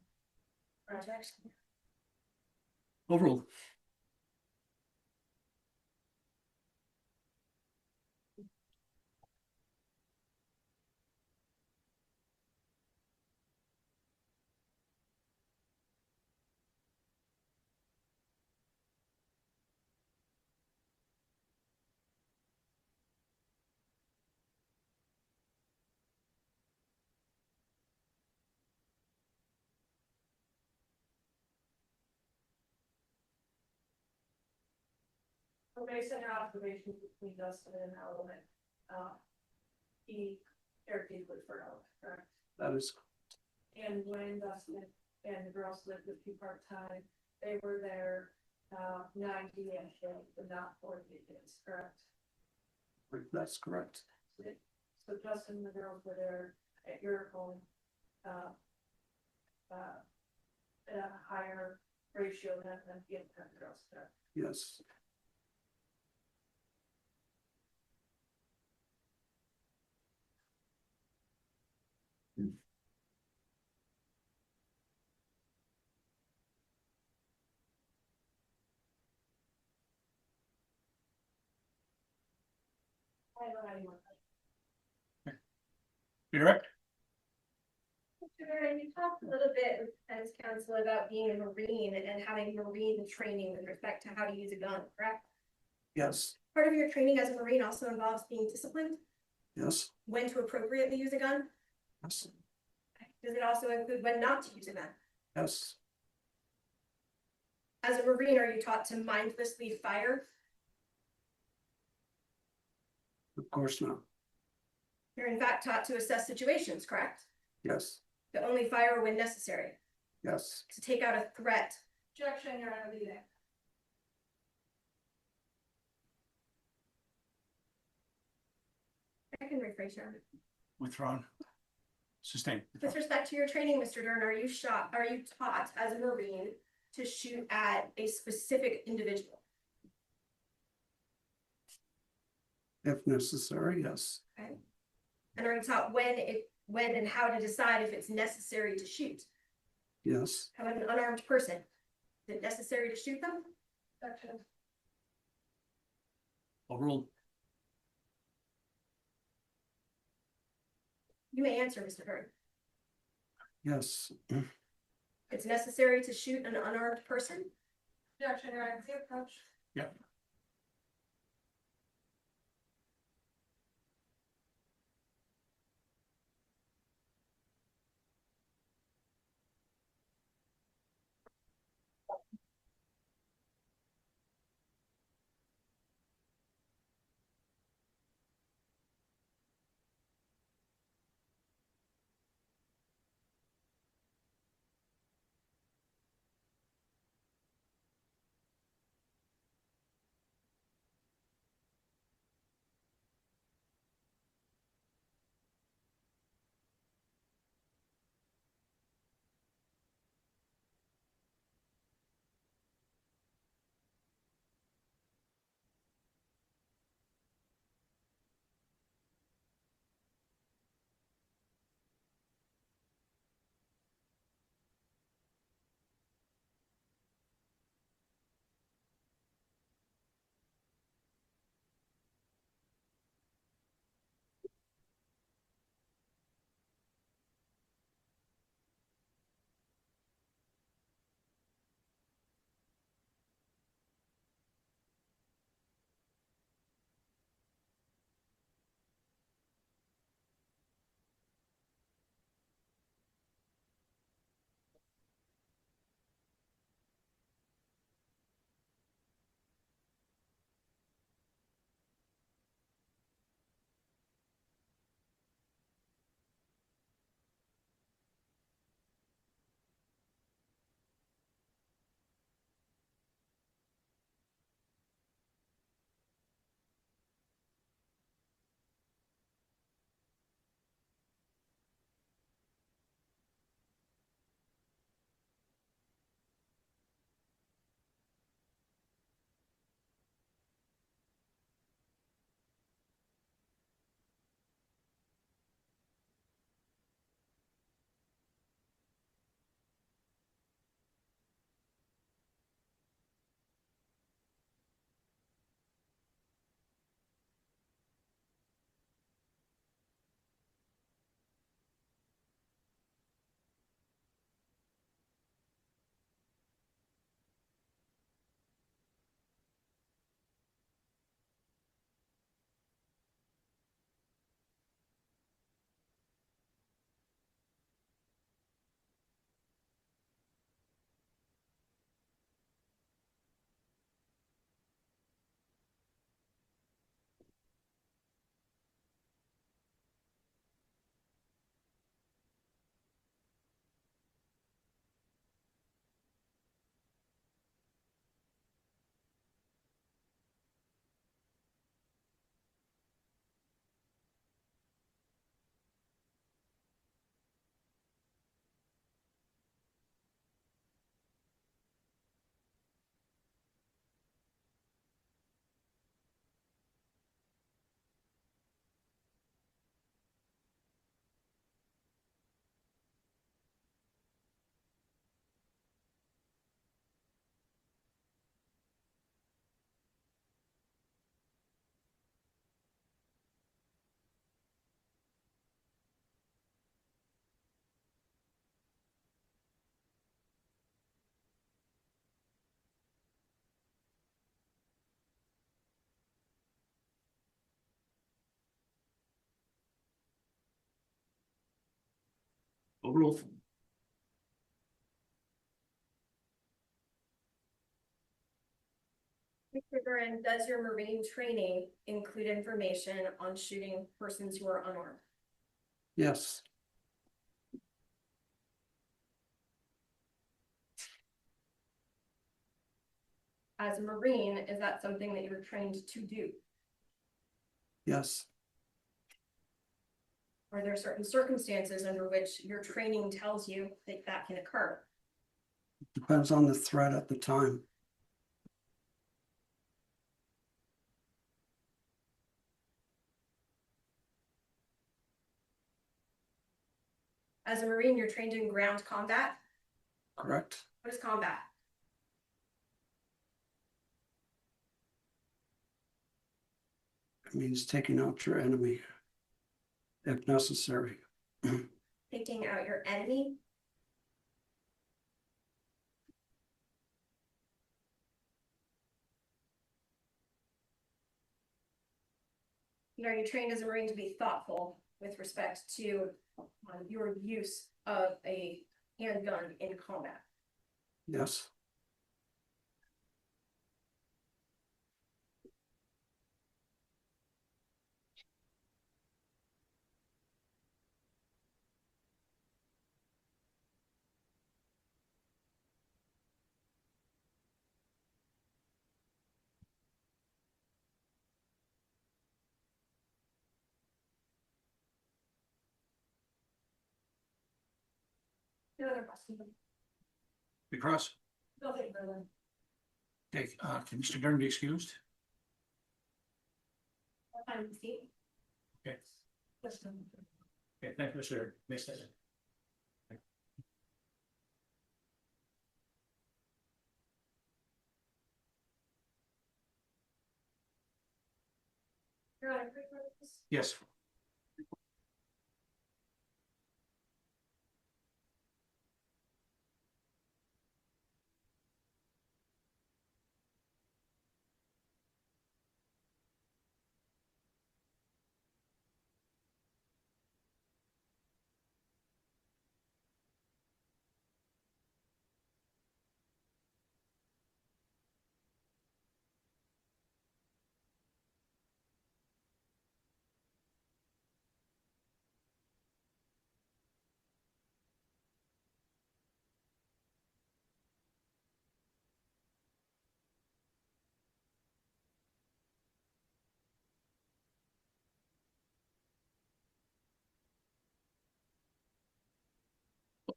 Correct? Overruled. So based on your observations between Dustin and Ellen, he cared deeply for Ellen, correct? That is And when Dustin and the girls lived with you part-time, they were there 90 days, but not 40 days, correct? that's correct. So Dustin and the girls were there at your home at a higher ratio than the intended girls. Yes. I don't have any more. Direct? Mr. Duren, you talked a little bit with defense counsel about being a Marine and having Marine training with respect to how to use a gun, correct? Yes. Part of your training as a Marine also involves being disciplined, Yes. when to appropriately use a gun. Yes. Does it also include when not to use a gun? Yes. As a Marine, are you taught to mindlessly fire? Of course not. You're in fact taught to assess situations, correct? Yes. To only fire when necessary, Yes. to take out a threat. Objection, Your Honor, leaving. I can rephrase your. Withdrawn. Sustained. With respect to your training, Mr. Duren, are you taught as a Marine to shoot at a specific individual? If necessary, yes. Okay. And are you taught when and how to decide if it's necessary to shoot? Yes. How about an unarmed person? Is it necessary to shoot them? Objection. Overruled. You may answer, Mr. Duren. Yes. It's necessary to shoot an unarmed person? Objection, Your Honor, the approach. Yep. Overruled. Mr. Duren, does your Marine training include information on shooting persons who are unarmed? Yes, As a Marine, is that something that you were trained to do? yes, Are there certain circumstances under which your training tells you that that can occur? depends on the threat at the time. As a Marine, you're trained in ground combat. Correct? What is combat? It means taking out your enemy if necessary. Taking out your enemy? And are you trained as a Marine to be thoughtful with respect to your use of a handgun in combat? Yes, No other questions? Because, Nothing further. okay, can Mr. Duren be excused? Time to see. Okay. Okay, thank you, Mr. Mason. Your Honor, quick notice. Yes.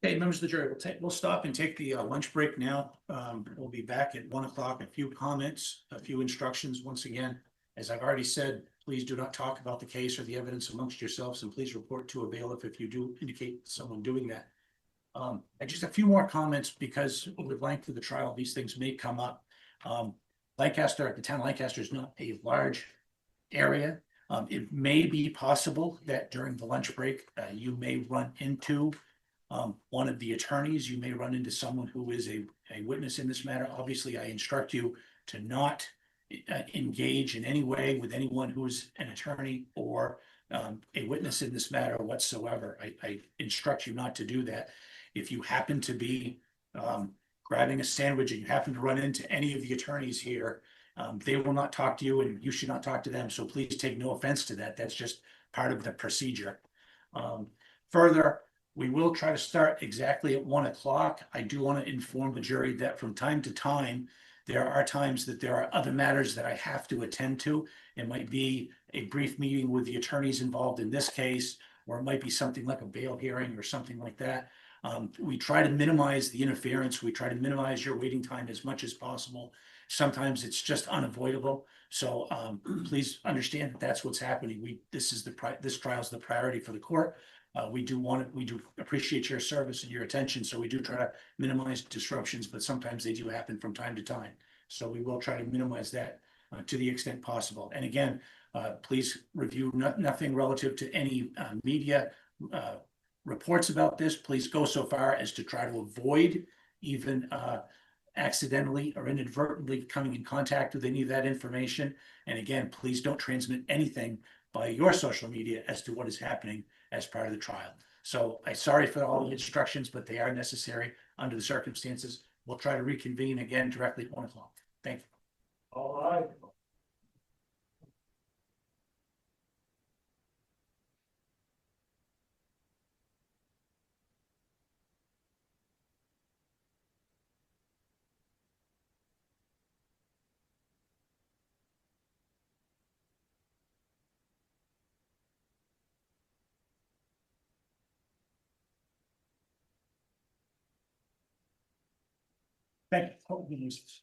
Okay, members of the jury, we'll stop and take the lunch break now. We'll be back at 1 o'clock. A few comments, a few instructions. Once again, as I've already said, please do not talk about the case or the evidence amongst yourselves, and please report to a bailiff if you do indicate someone doing that. Just a few more comments, because over the length of the trial, these things may come up. Lancaster, the town of Lancaster is not a large area. It may be possible that during the lunch break, you may run into one of the attorneys. You may run into someone who is a witness in this matter. Obviously, I instruct you to not engage in any way with anyone who's an attorney or a witness in this matter whatsoever. I instruct you not to do that. If you happen to be grabbing a sandwich and you happen to run into any of the attorneys here, they will not talk to you and you should not talk to them. So please take no offense to that. That's just part of the procedure. Further, we will try to start exactly at 1 o'clock. I do want to inform the jury that from time to time, there are times that there are other matters that I have to attend to. It might be a brief meeting with the attorneys involved in this case, or it might be something like a bail hearing or something like that. We try to minimize the interference. We try to minimize your waiting time as much as possible. Sometimes it's just unavoidable. So please understand that that's what's happening. This trial is the priority for the court. We do appreciate your service and your attention. So we do try to minimize disruptions, but sometimes they do happen from time to time. So we will try to minimize that to the extent possible. And again, please review nothing relative to any media reports about this. Please go so far as to try to avoid even accidentally or inadvertently coming in contact with any of that information. And again, please don't transmit anything by your social media as to what is happening as part of the trial. So I'm sorry for all the instructions, but they are necessary under the circumstances. We'll try to reconvene again directly at 1 o'clock. Thank you. All right. Thank you. Hope we use this.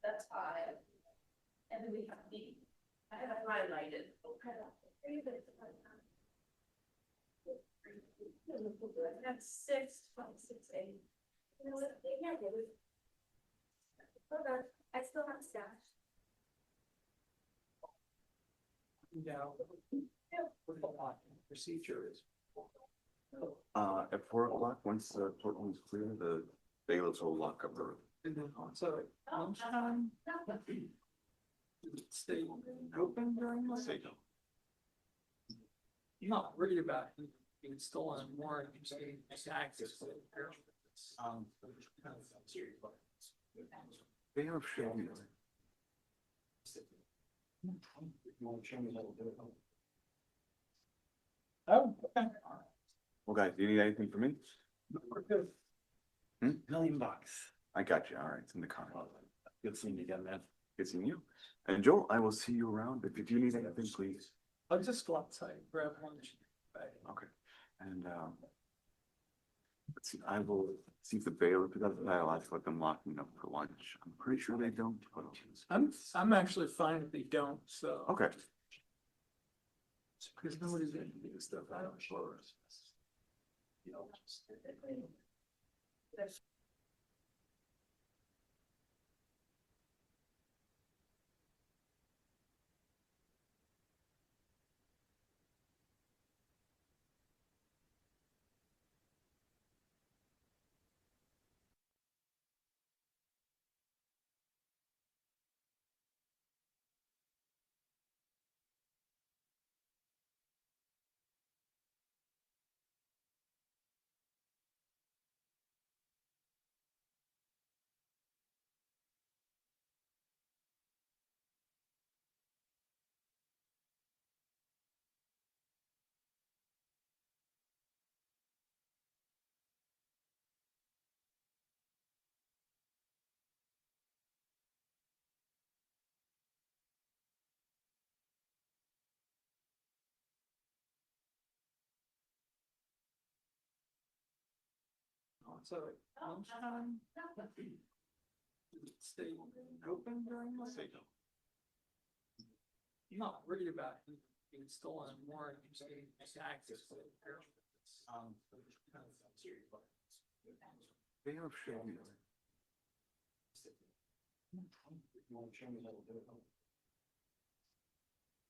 That's I. And then we have B. I have it highlighted. That's 6.68. You know what, yeah, it was. Hold on, I still have stash. Procedure is. At 4 o'clock, once the courtroom's clear, the bailiffs will lock up the room. So, lunchtime, stay open during lunch? Say no. I'm not worried about being stolen more, you say, access. Bailiff should be. Oh, okay. Well, guys, do you need anything from me? $1,000,000. I got you. All right, it's in the car. Good seeing you again, man. Good seeing you. And Joel, I will see you around. If you need anything, please. I'll just go outside, grab lunch. Okay. And, let's see, I will see if the bailiff doesn't, I'll ask let them lock me up for lunch. I'm pretty sure they don't. But I'm actually fine if they don't, so. okay. Because nobody's gonna do this stuff, I don't sure. So, lunchtime, stay open during lunch? Say no. I'm not worried about being stolen more, you say, access. Bailiff should be.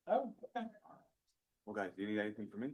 Oh, okay. Well, guys, do you need anything from me?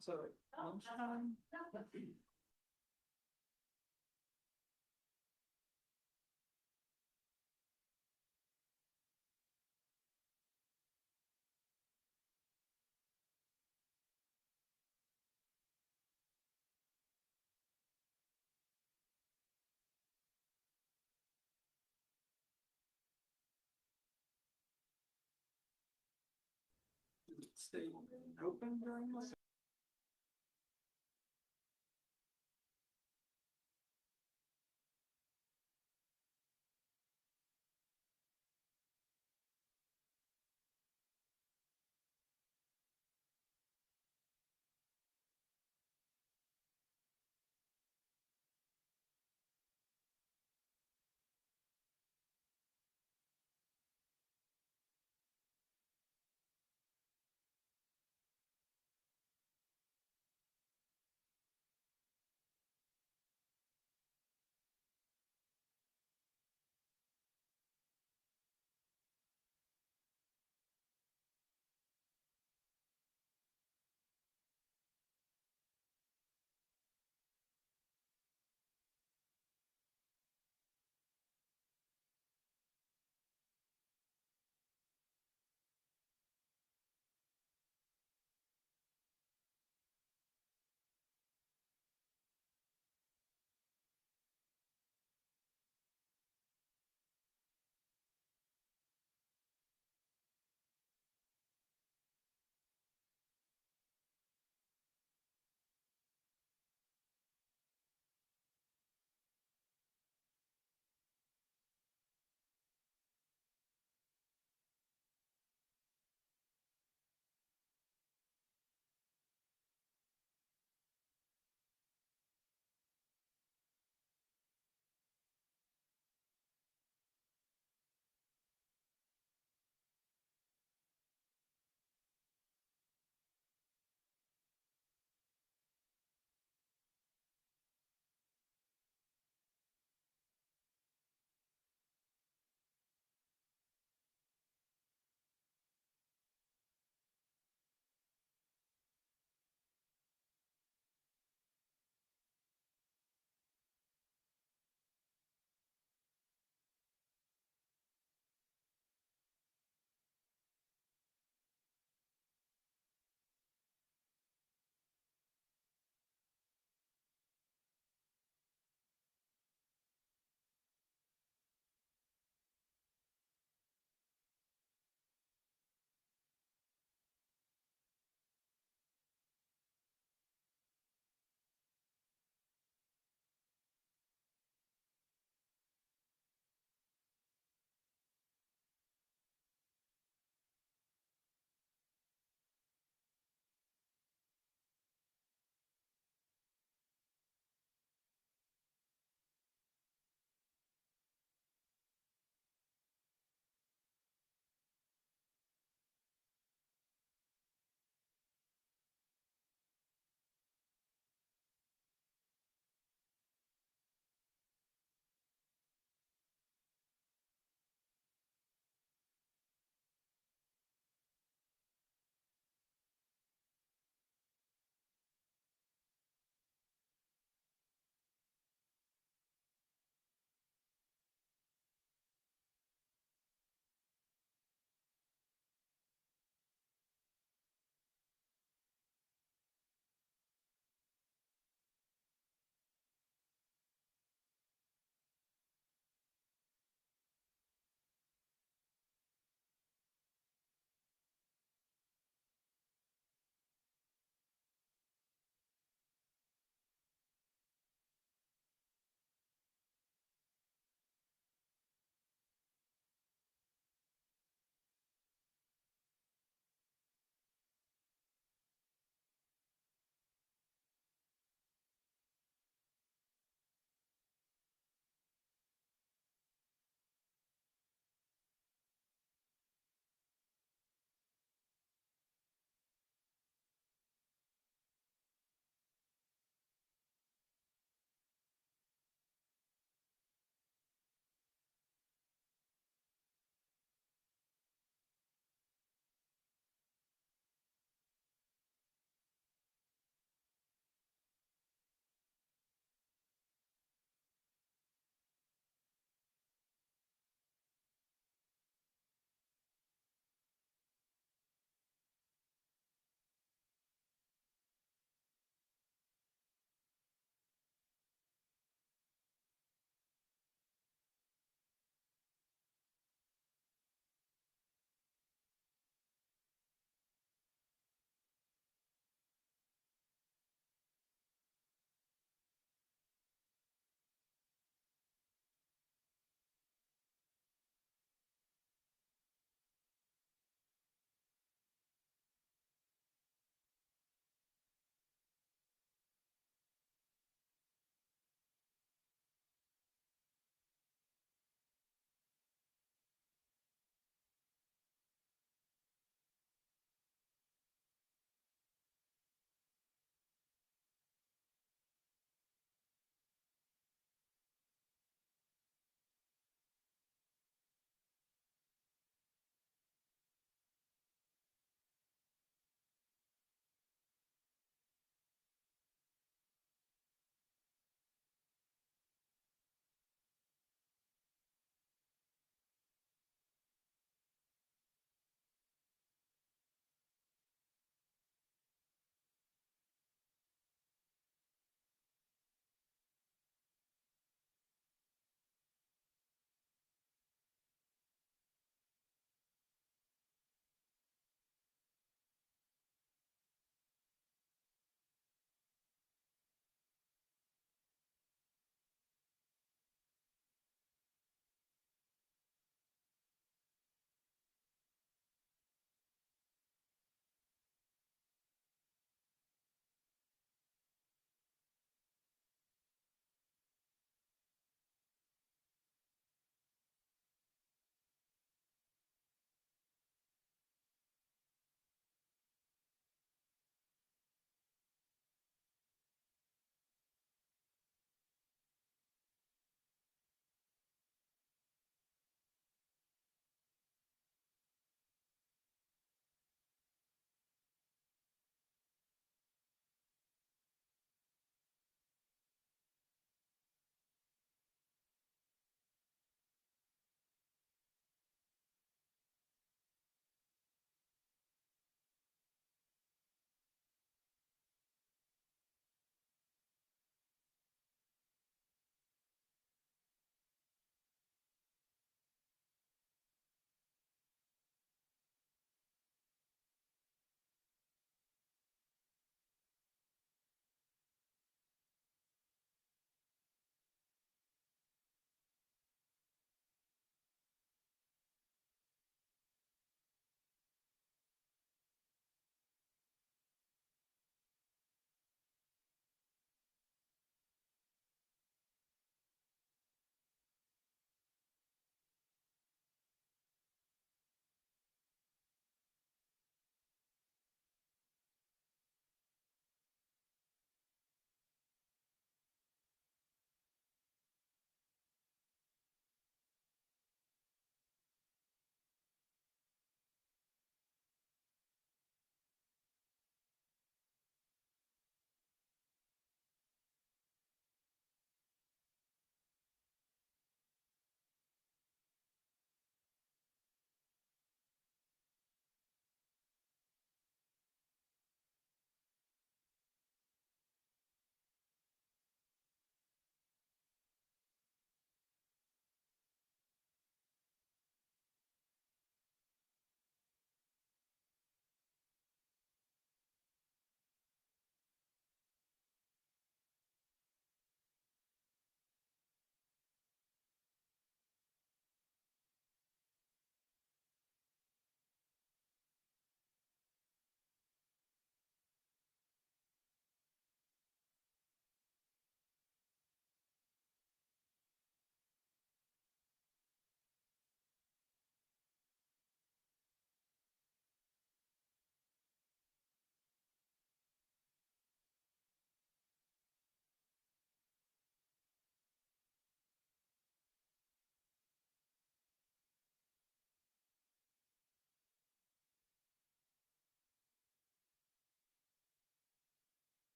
So, lunchtime. Stay open during lunch.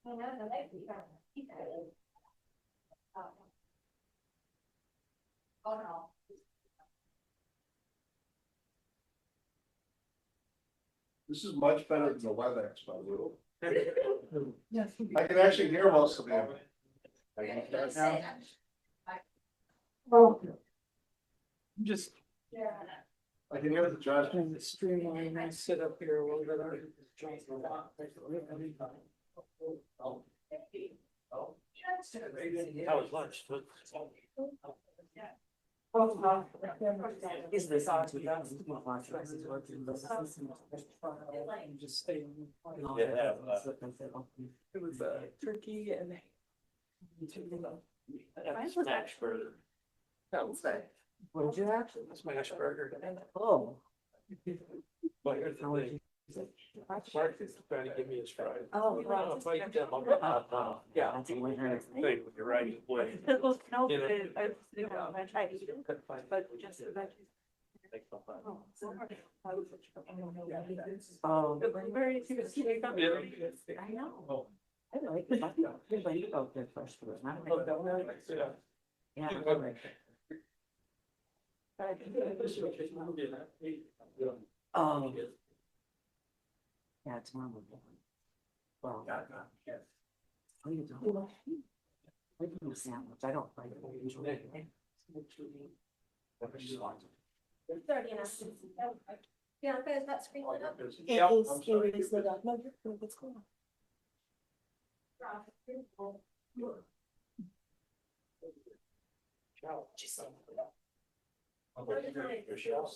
Oh, no, no, they- you gotta keep that in. Oh, no. This is much better than the WebEx, by the way. I can actually hear most of them. Just. I can hear the judge. Trying to streamline, I sit up here a little bit. How was lunch? Is this on to just stay. It was turkey and. Smash burger. That was that. What did you have? Smash burger. Oh. But here's the thing. Mark is trying to give me his fries. Oh, right. If I eat them, I'm yeah. Thing when you're right. Way. It was no You know? good. I tried to eat it, but just the veggies. Oh, very. I know. I like it. I like it out there first. Yeah. Yeah, it's normal. Well. Oh, you don't. I do a sandwich. I don't like it usually. Thirty and a- Yeah, because that's screen lit up. It is lit up. No, what's going on?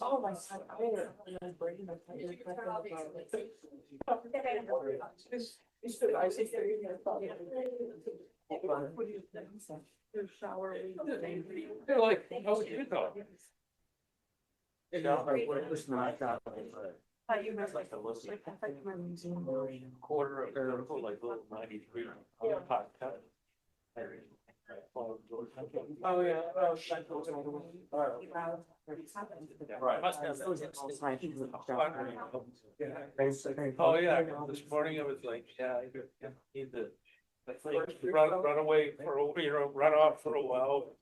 Oh, my son. Shower. They're like, how you thought? It's not that. You It's like a little, quarter of, or like little 93 hot cut. Oh, yeah. Right. Must have. Oh, Oh, yeah, this morning I was like, yeah, I need to. Run away for a, run off for a while.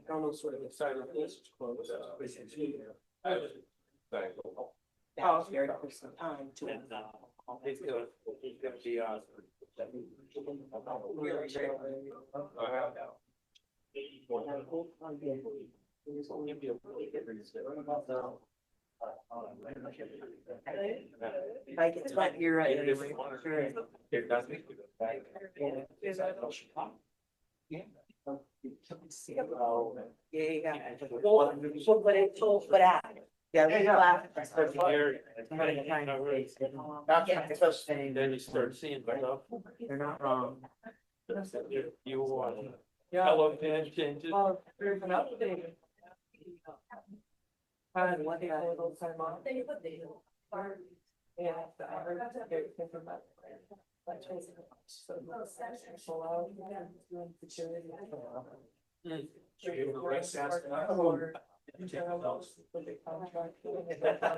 Almost sort of excited this was closed. I was very for some time to. He's gonna be on. Like it's what you're right. Yeah, we laugh. Then you start seeing stuff. They're not wrong. You want. Hello, man, changes. Well, there's an update. What the little time off. Yeah.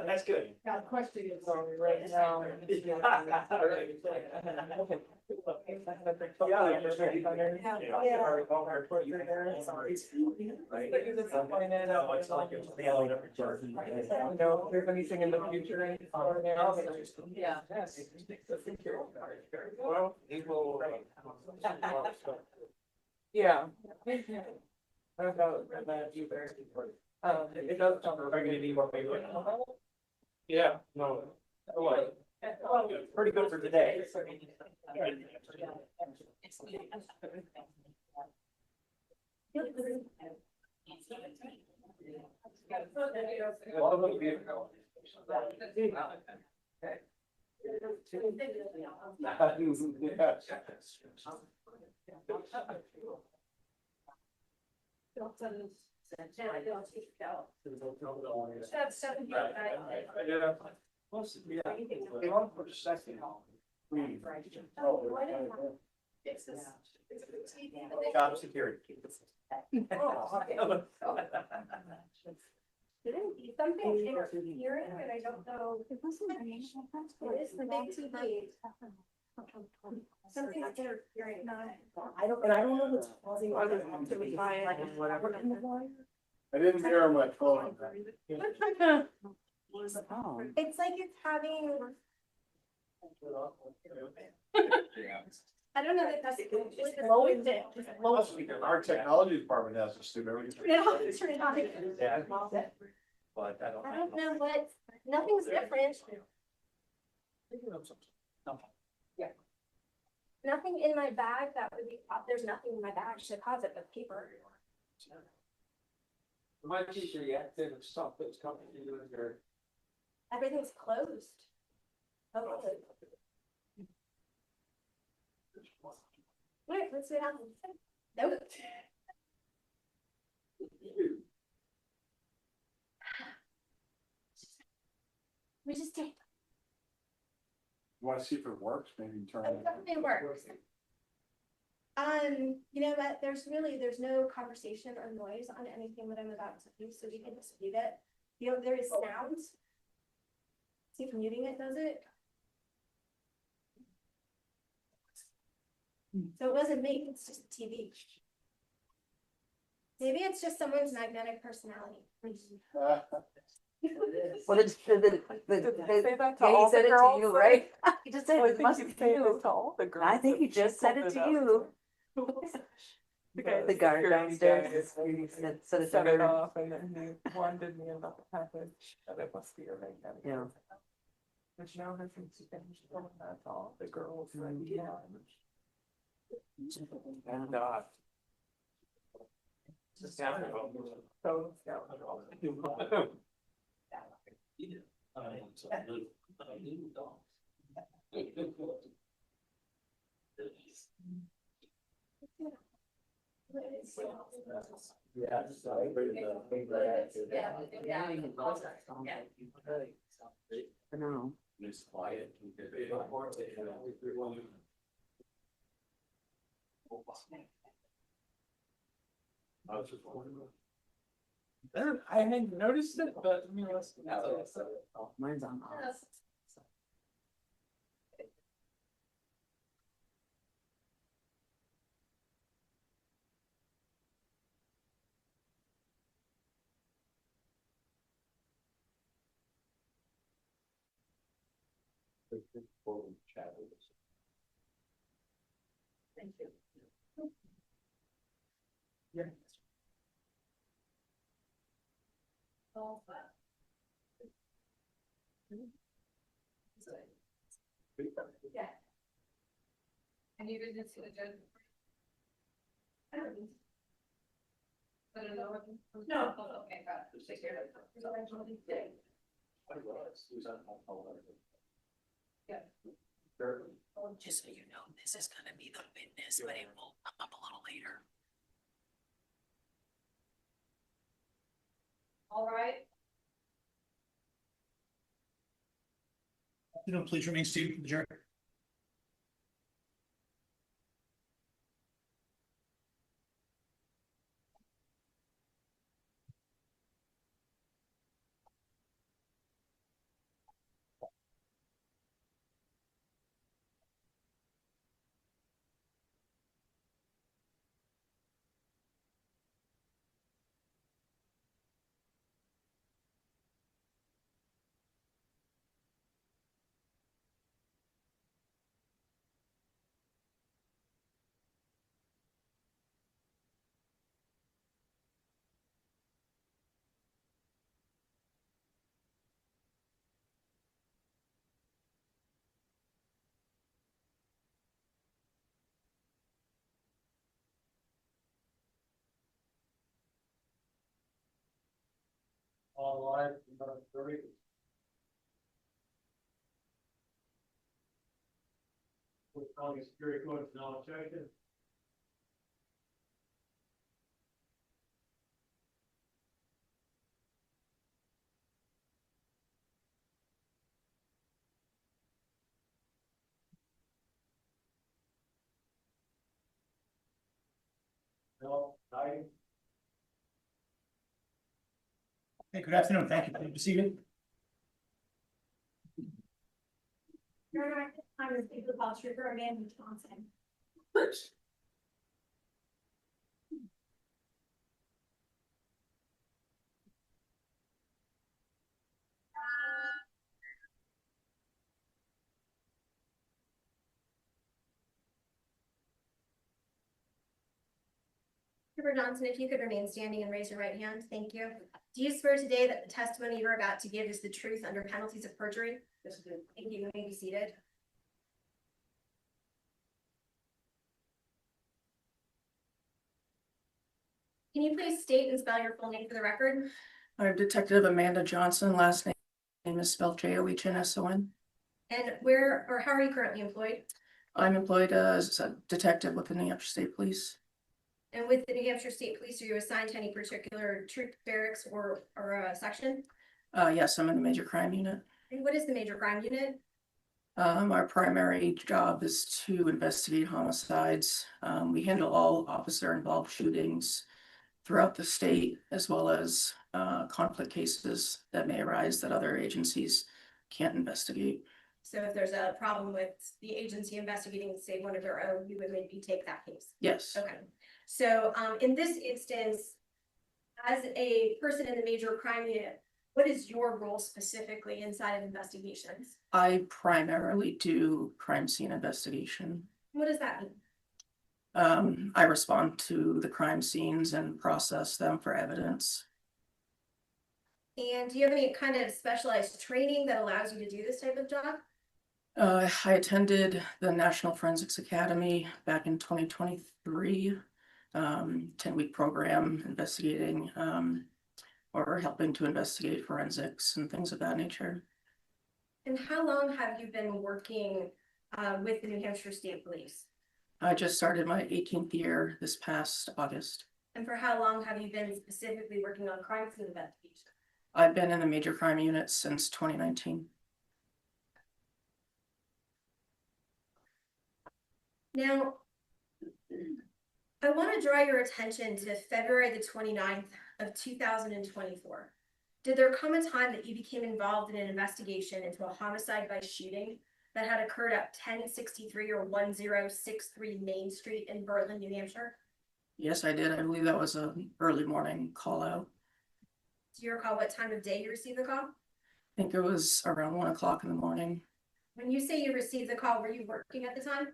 That's good. Got a question right now. Know if there's anything in the future. Yeah. Well, he will. Yeah. I don't know that either. It does come. Yeah, no. Pretty good for today. That's 70. Yeah. Hang on for a second. Job security. Didn't eat something? hearing, but I don't know. It is the big TV. Something's interfering. I don't know what's causing. Whatever. I didn't hear my phone. Oh. It's like it's having, I don't know that that's. Our technology department has to do everything. Turn it on. Yeah. But I I don't know what, nothing's different. Nothing in my bag that would be, there's nothing in my bag to cause it but paper. My teacher, yeah, didn't stop those companies doing their. Everything's closed. Oh, wait, let's see what happens. Nope. We just take. You wanna see if it works, maybe turn It definitely works. You know what, there's no conversation or noise on anything that I'm about to do, so we can just mute it. You know, there is sound. See if muting it does it. So it wasn't me, it's just TV. Maybe it's just someone's magnetic personality. Well, it's the, yeah, he said it to you, right? He just said it must be you. I think he just said it to you. The guard downstairs. Said it to Set it her. off and then he warned me about the package, and it must be a magnetic. Yeah. Which now has been finished, that's all, the girls, like, yeah. And, So, yeah. I know. It's quiet. I was just wondering. I hadn't noticed it, but you know, Mine's on off. Thank you. yeah. All that. Yeah. And you didn't see the judge? I don't know. I don't know. No. Okay, got it. Take care of it. Yeah. Just so you know, this is gonna be the witness, but it will come up a little later. All right. You know, please remain seated for the jury. All right, jury. We're calling a superior court to no objection. No, I. Hey, good afternoon. Thank you. Please be seated. Your Honor, I'm the speaker of Trooper Amanda Johnson. Trooper Johnson, if you could remain standing and raise your right hand, thank you. Do you swear today that the testimony you're about to give is the truth under penalties of perjury? Yes, I do. Thank you. You may be seated. Can you please state and spell your full name for the record? I'm Detective Amanda Johnson. Last name is spelled Johnsson. And where or how are you currently employed? I'm employed as a detective with the New Hampshire State Police. And with the New Hampshire State Police, are you assigned to any particular troop, barracks, or a section? Yes, I'm in the major crime unit. And what is the major crime unit? Our primary job is to investigate homicides. We handle all officer-involved shootings throughout the state, as well as conflict cases that may arise that other agencies can't investigate. So if there's a problem with the agency investigating, say, one of their own, you would maybe take that case? Yes. Okay. So in this instance, as a person in the major crime unit, what is your role specifically inside of investigations? I primarily do crime scene investigation. What does that mean? I respond to the crime scenes and process them for evidence. And do you have any kind of specialized training that allows you to do this type of job? I attended the National Forensics Academy back in 2023, 10-week program investigating or helping to investigate forensics and things of that nature. And how long have you been working with the New Hampshire State Police? I just started my 18th year this past August. And for how long have you been specifically working on crime scene investigation? I've been in the major crime unit since 2019. Now, I want to draw your attention to February the 29th of 2024. Did there come a time that you became involved in an investigation into a homicide by shooting that had occurred at 1063 or 1063 Main Street in Berlin, New Hampshire? Yes, I did. I believe that was an early morning call out. Do you recall what time of day you received the call? I think it was around 1 o'clock in the morning. When you say you received the call, were you working at the time?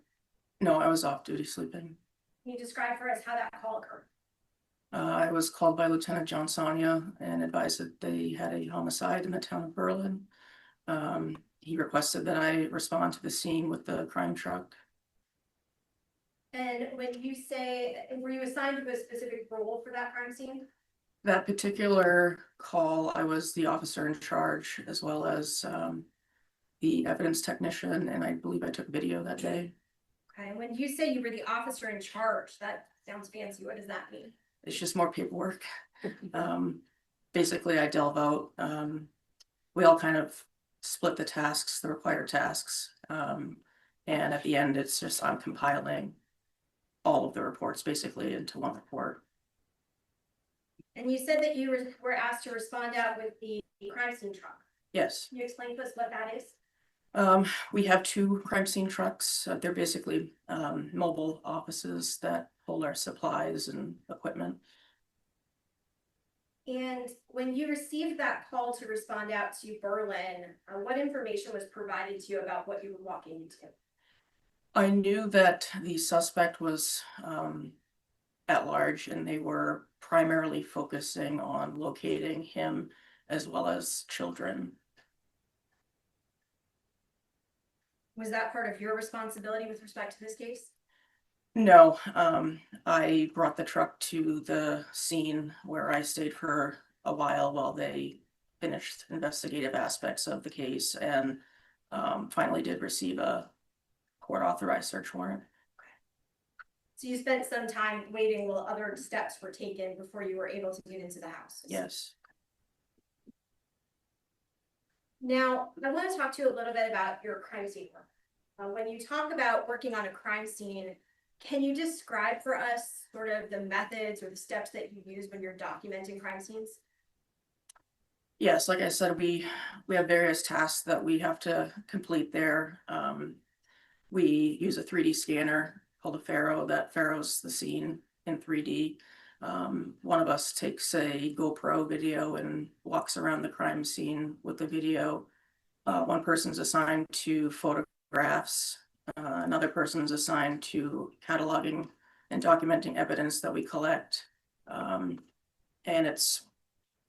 No, I was off duty sleeping. Can you describe for us how that call occurred? I was called by Lieutenant Johnson and advised that they had a homicide in the town of Berlin. He requested that I respond to the scene with the crime truck. And when you say, were you assigned to a specific role for that crime scene? That particular call, I was the officer in charge as well as the evidence technician, and I believe I took video that day. Okay, when you say you were the officer in charge, that sounds fancy. What does that mean? It's just more paperwork. Basically, I delve out. We all kind of split the tasks, the required tasks. And at the end, it's just I'm compiling all of the reports basically into one report. And you said that you were asked to respond out with the crime scene truck. Yes. Can you explain to us what that is? We have 2 crime scene trucks. They're basically mobile offices that hold our supplies and equipment. And when you received that call to respond out to Berlin, what information was provided to you about what you were walking into? I knew that the suspect was at large, and they were primarily focusing on locating him as well as children. Was that part of your responsibility with respect to this case? No, I brought the truck to the scene where I stayed for a while they finished investigative aspects of the case and finally did receive a court-authorized search warrant. So you spent some time waiting while other steps were taken before you were able to get into the house? Yes. Now, I want to talk to you a little bit about your crime scene work. When you talk about working on a crime scene, can you describe for us sort of the methods or the steps that you use when you're documenting crime scenes? Yes, like I said, we have various tasks that we have to complete there. We use a 3D scanner called a Faro that Faros the scene in 3D. One of us takes a GoPro video and walks around the crime scene with the video. One person's assigned to photographs. Another person's assigned to cataloging and documenting evidence that we collect. And it's,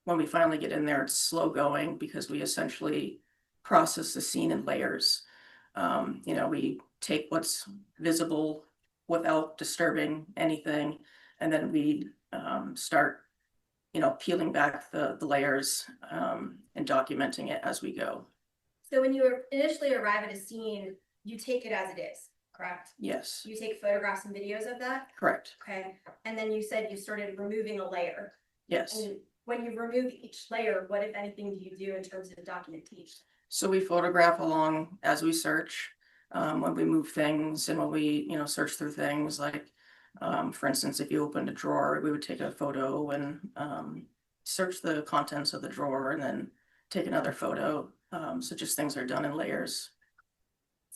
when we finally get in there, it's slow going because we essentially process the scene in layers. You know, we take what's visible without disturbing anything, and then we start, you know, peeling back the layers and documenting it as we go. So when you initially arrive at a scene, you take it as it is, correct? Yes, You take photographs and videos of that? correct. Okay, and then you said you started removing a layer. Yes. And when you remove each layer, what, if anything, do you do in terms of documentation? So we photograph along as we search, when we move things and when we, you know, search through things like, for instance, if you opened a drawer, we would take a photo and search the contents of the drawer and then take another photo. So just things are done in layers.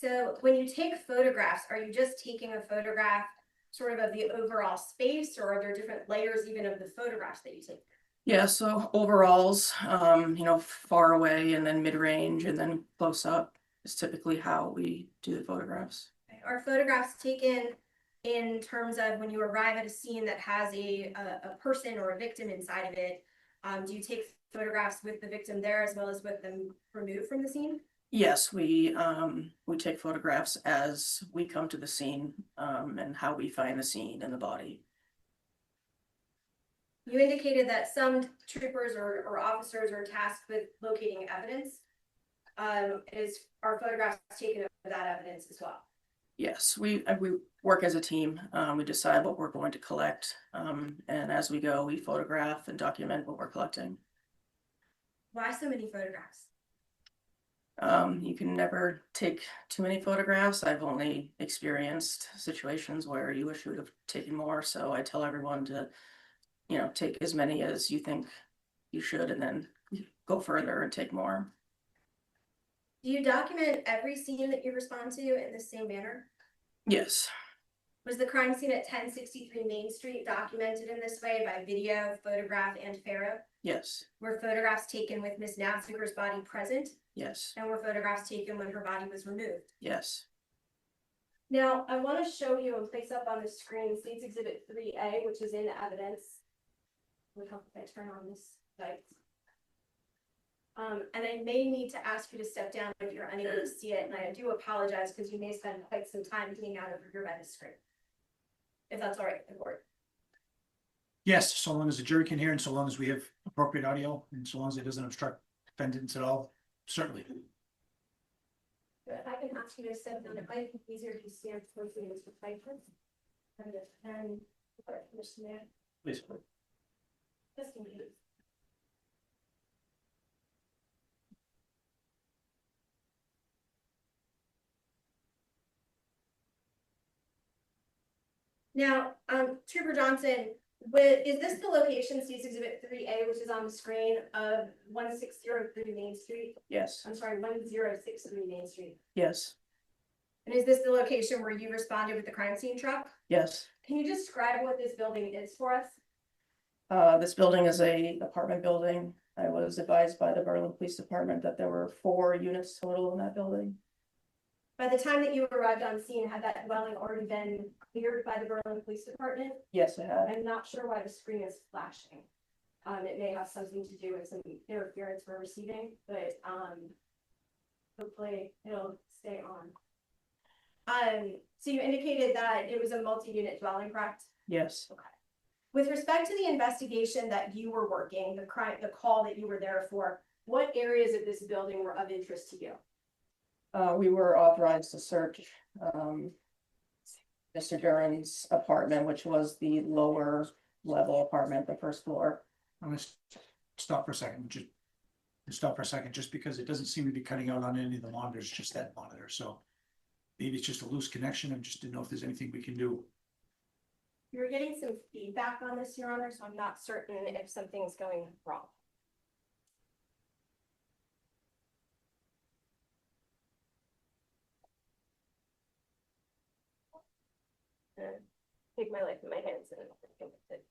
So when you take photographs, are you just taking a photograph sort of the overall space, or are there different layers even of the photographs that you take? Yeah, so overalls, you know, far away and then mid-range and then close up is typically how we do the photographs. Are photographs taken in terms of when you arrive at a scene that has a person or a victim inside of it? Do you take photographs with the victim there as well as with them removed from the scene? Yes, we take photographs as we come to the scene, and how we find the scene and the body. You indicated that some troopers or officers are tasked with locating evidence. Are photographs taken of that evidence as well? Yes, we work as a team. We decide what we're going to collect, and as we go, we photograph and document what we're collecting. Why so many photographs? You can never take too many photographs. I've only experienced situations where you wish you would have taken more, so I tell everyone to, you know, take as many as you think you should and then go further and take more. Do you document every scene that you respond to in the same manner? Yes. Was the crime scene at 1063 Main Street documented in this way by video, photograph, and Faro? Yes. Were photographs taken with Ms. Naffziger's body present? Yes. And were photographs taken when her body was removed? Yes. Now, I want to show you and place up on the screen State's Exhibit 3A, which is in evidence. Would help if I turn on this light. And I may need to ask you to step down if you're unable to see it, and I do apologize because you may spend quite some time getting out of your red screen. If that's all right with the board. Yes, so long as the jury can hear and so long as we have appropriate audio and so long as it doesn't obstruct defendants at all, certainly. If I can ask you to step down, it might be easier to stand closely to Mr. Piper. And Commissioner. Please. Just in case. Now, Trooper Johnson, is this the location, State's Exhibit 3A, which is on the screen of 1603 Main Street? Yes. I'm sorry, 1063 Main Street. Yes. And is this the location where you responded with the crime scene truck? Yes. Can you describe what this building is for us? This building is a apartment building. I was advised by the Berlin Police Department that there were 4 units total in that building. By the time that you arrived on scene, had that dwelling already been cleared by the Berlin Police Department? Yes, I had. I'm not sure why the screen is flashing. It may have something to do with some interference we're receiving, but hopefully it'll stay on. So you indicated that it was a multi-unit dwelling, correct? Yes. Okay. With respect to the investigation that you were working, the call that you were there for, what areas of this building were of interest to you? We were authorized to search Mr. Duren's apartment, which was the lower level apartment, the first floor. I'm gonna stop for a second, just because it doesn't seem to be cutting out on any of the monitors, just that monitor, so. Maybe it's just a loose connection, I just didn't know if there's anything we can do. You're getting some feedback on this, Your Honor, so I'm not certain if something's going wrong. take my life in my hands and convict it.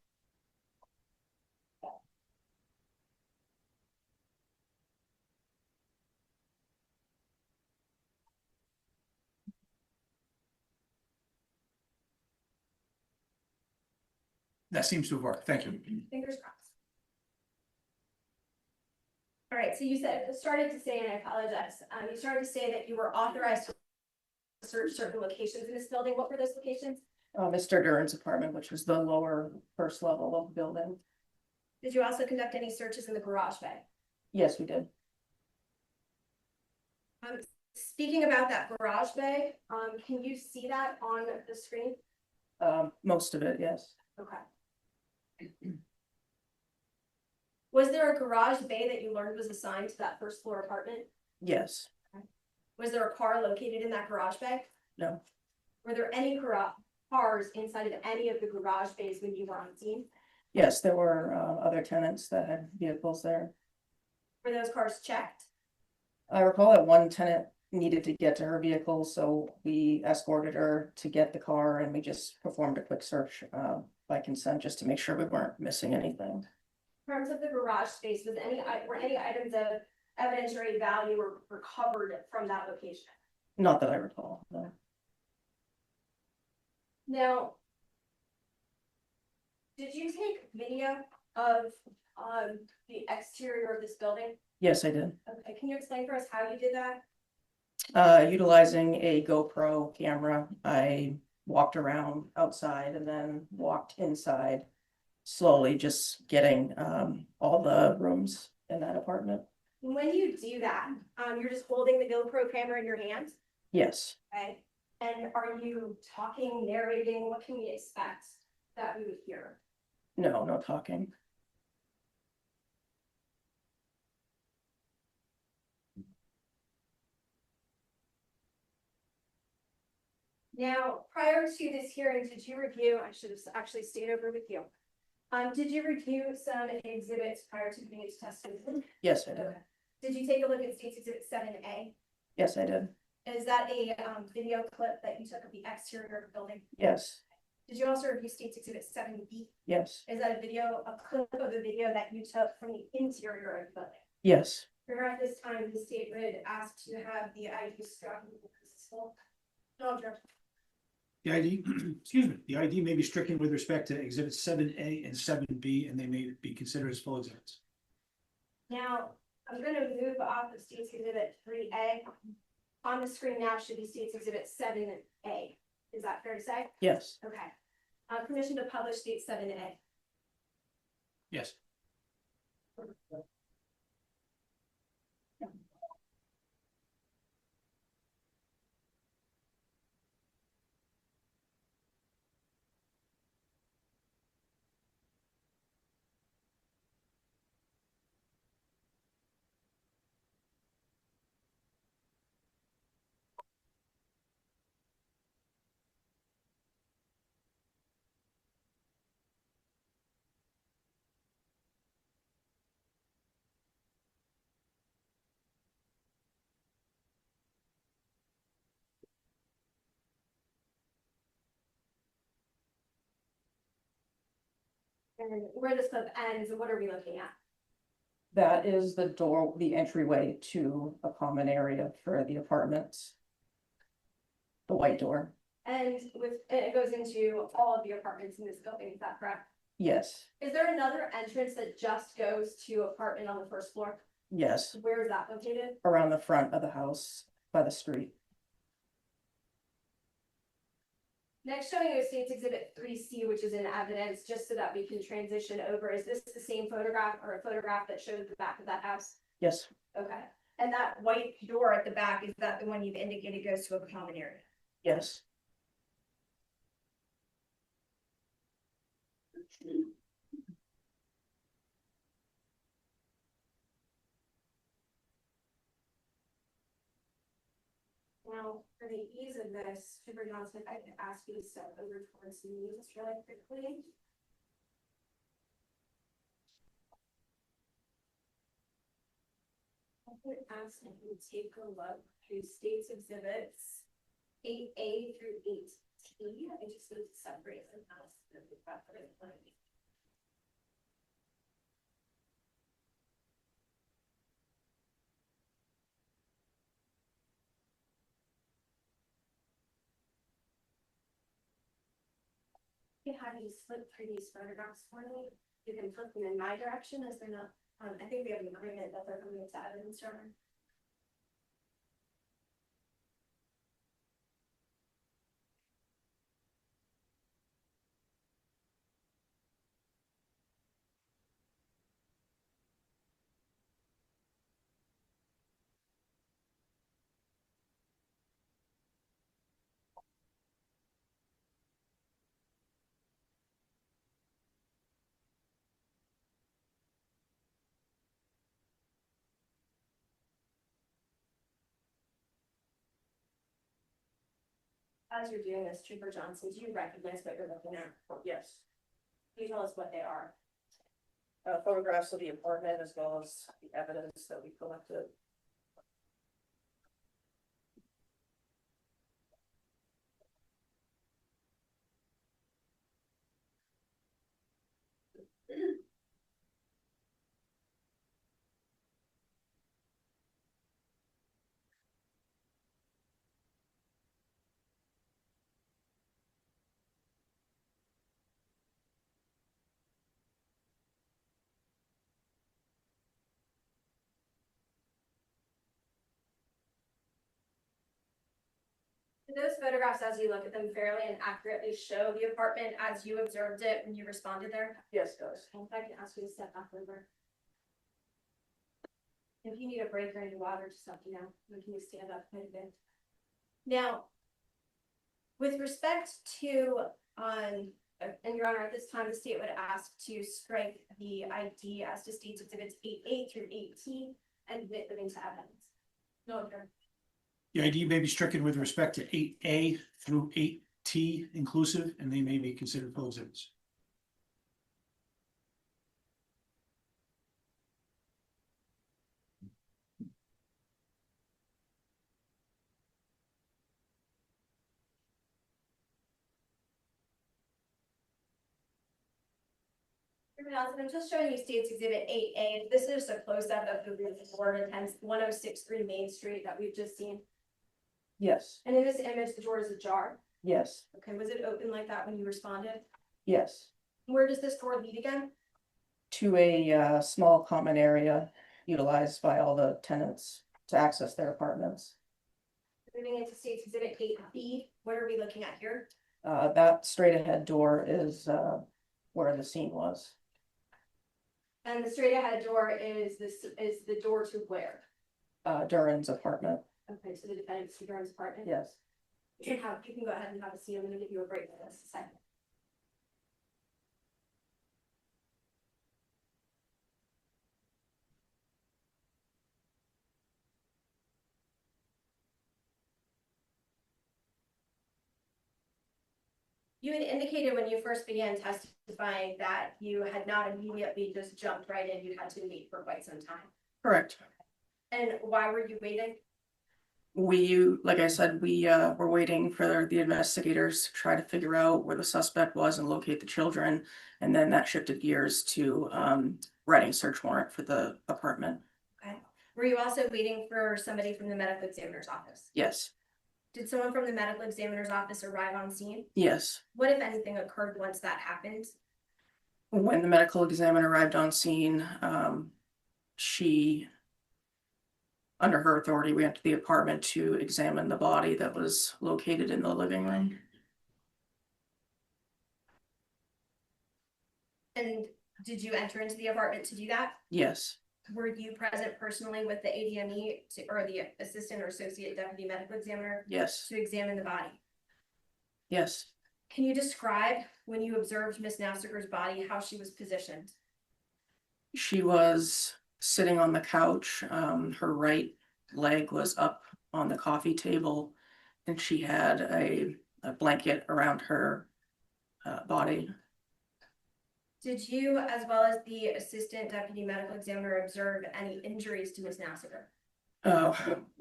That seems to have worked. Thank you. Fingers crossed. All right, so you started to say, and I apologize, you started to say that you were authorized to search certain locations in this building. What were those locations? Mr. Duren's apartment, which was the lower first level of the building. Did you also conduct any searches in the garage bay? Yes, we did. Speaking about that garage bay, can you see that on the screen? Most of it, yes. Okay. Was there a garage bay that you learned was assigned to that first floor apartment? Yes. Was there a car located in that garage bay? No. Were there any cars inside of any of the garage bays when you were on scene? Yes, there were other tenants that had vehicles there. Were those cars checked? I recall that one tenant needed to get to her vehicle, so we escorted her to get the car and we just performed a quick search by consent just to make sure we weren't missing anything. In terms of the garage space, were any items of evidentiary value were recovered from that location? Not that I recall, no. Now, did you take video of the exterior of this building? Yes, I did. Okay, can you explain for us how you did that? Utilizing a GoPro camera, I walked around outside and then walked inside, slowly just getting all the rooms in that apartment. When you do that, you're just holding the GoPro camera in your hand, Yes. okay? And are you talking, narrating? What can we expect that we would hear? No, no talking. Now, prior to this hearing, did you review, I should have actually stayed over with you. Did you review some exhibits prior to being into testimony? Yes, I did. Okay. Did you take a look at State's Exhibit 7A? Yes, I did. Is that a video clip that you took of the exterior of the building? Yes. Did you also review State's Exhibit 7B? Yes. Is that a clip of the video that you took from the interior of the building? Yes. At this time, the state would ask to have the ID struck. No objection. The ID, excuse me, the ID may be stricken with respect to exhibits 7A and 7B, and they may be considered as full exhibits. Now, I'm gonna move off of State's Exhibit 3A. On the screen now should be State's Exhibit 7A. Is that fair to say? Yes. Okay. Permission to publish State 7A. Yes. And where this clip ends, what are we looking at? That is the door, the entryway to a common area for the apartments. The white door. And it goes into all of the apartments in this building, is that correct? Yes. Is there another entrance that just goes to apartment on the first floor? Yes. Where is that located? Around the front of the house by the street. Next, showing you State's Exhibit 3C, which is in evidence, just so that we can transition over. Is this the same photograph or a photograph that shows the back of that house? Yes. Okay. And that white door at the back, is that the one you've indicated goes to a common area? Yes. Now, for the ease of this, Trooper Johnson, I could ask you to step over towards me just really quickly. I would ask if you take a look through State's Exhibits 8A through T, I just need to separate them out. How do you flip through these photographs for me? You can flip them in my direction as they're not, I think we have an agreement that they're coming into evidence, John. As you're doing this, Trooper Johnson, do you recognize what you're looking at? Yes. Can you tell us what they are? Photographs of the apartment as well as the evidence that we collected. Do those photographs, as you look at them, fairly and accurately show the apartment as you observed it when you responded there? Yes, it does. If I can ask you to step back over. If you need a break or any water, just let me know. We can stand up quite a bit. Now, with respect to, and Your Honor, at this time, the state would ask to strike the ID as to States Exhibits 8A through 8T and admit them into evidence. No, sir. The ID may be stricken with respect to 8A through 8T inclusive, and they may be considered full exhibits. I'm just showing you States Exhibit 8A. This is a close-up of the roof door and hence 1063 Main Street that we've just seen. Yes, And in this image, the door is ajar. yes, Okay, was it open like that when you responded? yes. Where does this door lead again? To a small common area utilized by all the tenants to access their apartments. Moving into States Exhibit 8B, what are we looking at here? That straight ahead door is where the scene was. And the straight ahead door is the door to where? Duren's apartment, Okay, so the defendant's Duren's apartment? yes. You can go ahead and have a seat. I'm gonna give you a break for this a second. You had indicated when you first began testifying that you had not immediately just jumped right in, you had to wait for quite some time. Correct. And why were you waiting? Like I said, we were waiting for the investigators to try to figure out where the suspect was and locate the children. And then that shifted gears to writing a search warrant for the apartment. Okay. Were you also waiting for somebody from the medical examiner's office? Yes, Did someone from the medical examiner's office arrive on scene? yes. What, if anything, occurred once that happened? When the medical examiner arrived on scene, she, under her authority, we went to the apartment to examine the body that was located in the living room. And did you enter into the apartment to do that? Yes, Were you present personally with the ADME or the assistant or associate deputy medical examiner yes, to examine the body? yes. Can you describe when you observed Miss Naffziger's body, how she was positioned? She was sitting on the couch. Her right leg was up on the coffee table, and she had a blanket around her body. Did you, as well as the assistant deputy medical examiner, observe any injuries to Miss Naffziger?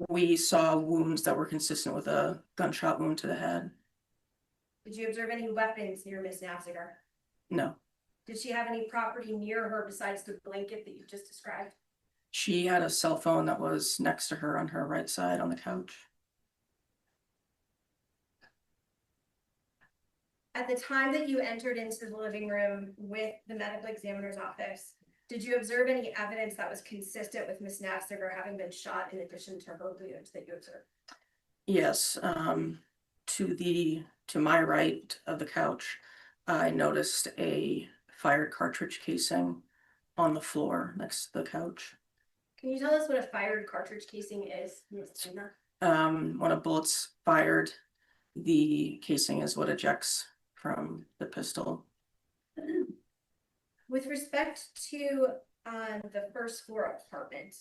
We saw wounds that were consistent with a gunshot wound to the head. Did you observe any weapons near Miss Naffziger? No. Did she have any property near her besides the blanket that you just described? She had a cell phone that was next to her on her right side on the couch. At the time that you entered into the living room with the medical examiner's office, did you observe any evidence that was consistent with Miss Naffziger having been shot in addition to her wounds that you observed? Yes, to my right of the couch, I noticed a fired cartridge casing on the floor next to the couch. Can you tell us what a fired cartridge casing is, Ms. Turner? When a bullet's fired, the casing is what ejects from the pistol. With respect to the first floor apartment,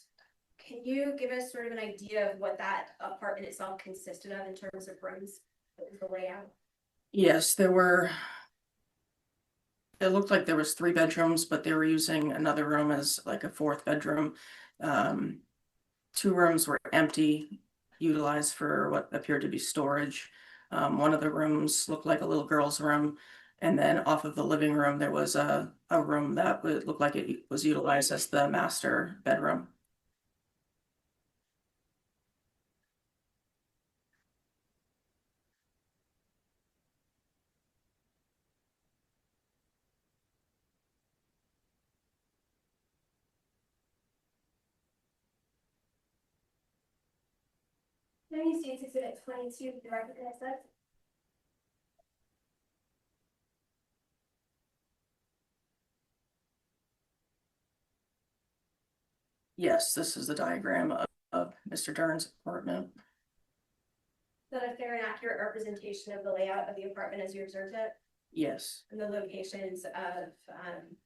can you give us sort of an idea of what that apartment itself consisted of in terms of rooms, the layout? Yes, it looked like there was 3 bedrooms, but they were using another room as like a 4th bedroom. 2 rooms were empty, utilized for what appeared to be storage. One of the rooms looked like a little girl's room. And then off of the living room, there was a room that would look like it was utilized as the master bedroom. Any states exhibit 22 directly as that? Yes, this is the diagram of Mr. Duren's apartment. Is that a fair and accurate representation of the layout of the apartment as you observed it? Yes, And the locations of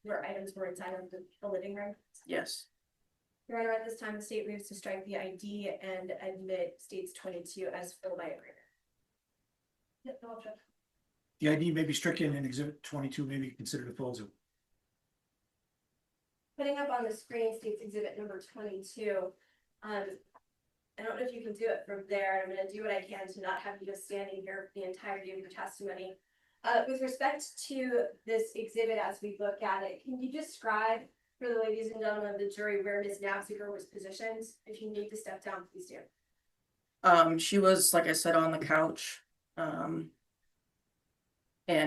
where items were inside of the living room? yes. Your Honor, at this time, the state moves to strike the ID and admit states 22 as full by agreement. Yep, no objection. The ID may be stricken and exhibit 22 may be considered a full exhibit. Putting up on the screen states exhibit number 22. I don't know if you can do it from there. I'm gonna do what I can to not have you just standing here for the entirety of your testimony. With respect to this exhibit as we look at it, can you describe for the ladies and gentlemen of the jury where Ms. Naffziger was positioned? If you need to step down, please do. She was, like I said, on the couch. And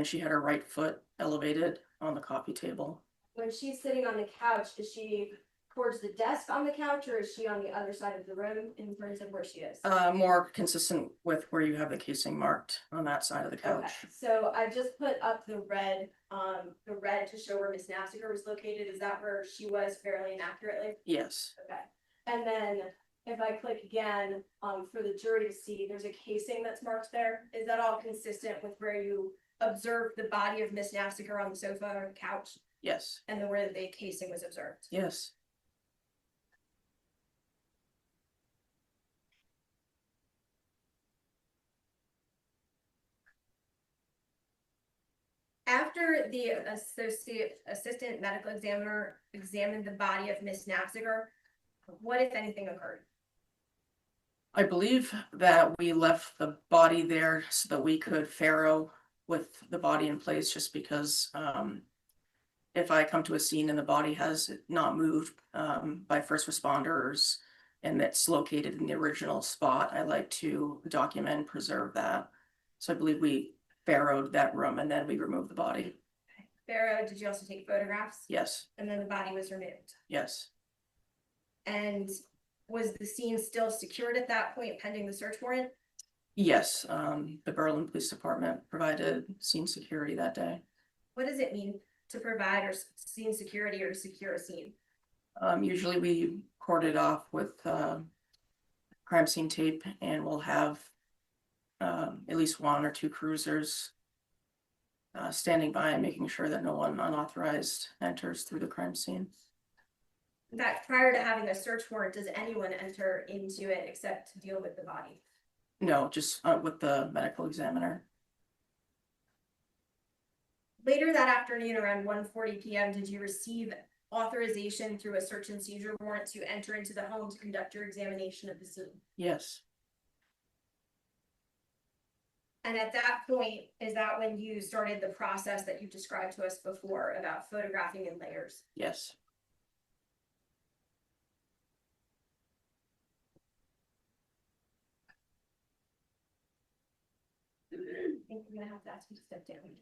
she had her right foot elevated on the coffee table. When she's sitting on the couch, is she towards the desk on the couch or is she on the other side of the room in terms of where she is? More consistent with where you have the casing marked on that side of the couch. Okay, so I just put up the red to show where Miss Naffziger was located. Is that where she was fairly and accurately? Yes, Okay, and then if I click again, for the jury to see, there's a casing that's marked there. Is that all consistent with where you observed the body of Miss Naffziger on the sofa or the couch yes, and then where the casing was observed? yes. After the assistant medical examiner examined the body of Miss Naffziger, what if anything occurred? I believe that we left the body there so that we could farrow with the body in place, just because if I come to a scene and the body has not moved by first responders and it's located in the original spot, I like to document and preserve that. So I believe we farrowed that room and then we removed the body. Farrow, did you also take photographs? Yes, And then the body was removed. yes, And was the scene still secured at that point pending the search warrant? yes. The Berlin Police Department provided scene security that day. What does it mean to provide or scene security or to secure a scene? Usually we corded off with crime scene tape, and we'll have at least 1 or 2 cruisers standing by and making sure that no one unauthorized enters through the crime scene. In fact, prior to having a search warrant, does anyone enter into it except to deal with the body? No, just with the medical examiner. Later that afternoon, around 1:40 p.m., did you receive authorization through a search and seizure warrant to enter into the home to conduct your examination of the scene? Yes, And at that point, is that when you started the process that you described to us before about photographing in layers? Yes. I think we're gonna have to ask you to step down.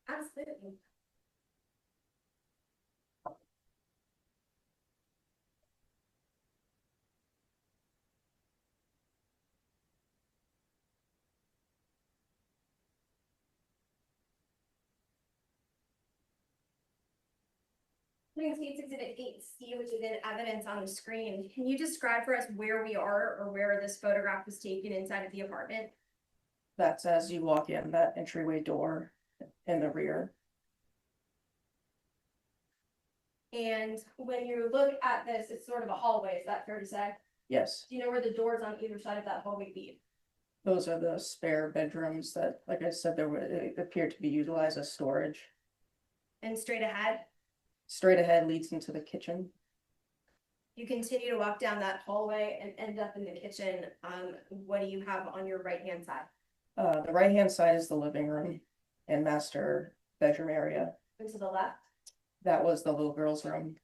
Absolutely. Putting State's Exhibit 8C, which is in evidence on the screen, can you describe for us where we are or where this photograph was taken inside of the apartment? That's as you walk in that entryway door in the rear. And when you look at this, it's sort of a hallway, is that fair to say? Yes, Do you know where the doors on either side of that hallway lead? those are the spare bedrooms that, like I said, it appeared to be utilized as storage. And straight ahead, Straight ahead leads into the kitchen. you continue to walk down that hallway and end up in the kitchen. What do you have on your right-hand side? The right-hand side is the living room and master bedroom area. And to the left? That was the little girl's room.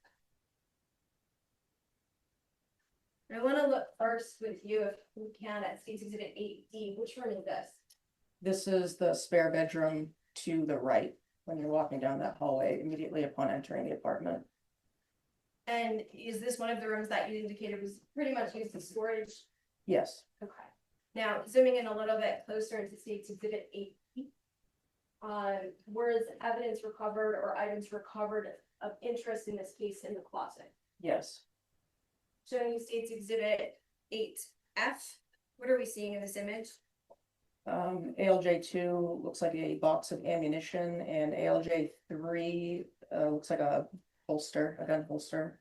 I want to look first with you, if we can, at State's Exhibit 8D. Which room is this? This is the spare bedroom to the right when you're walking down that hallway immediately upon entering the apartment. And is this one of the rooms that you indicated was pretty much used as storage? Yes, Okay. Now, zooming in a little bit closer into State's Exhibit 8D. Was evidence recovered or items recovered of interest in this case in the closet? yes. Showing you State's Exhibit 8F. What are we seeing in this image? ALJ2 looks like a box of ammunition, and ALJ3 looks like a holster, a gun holster.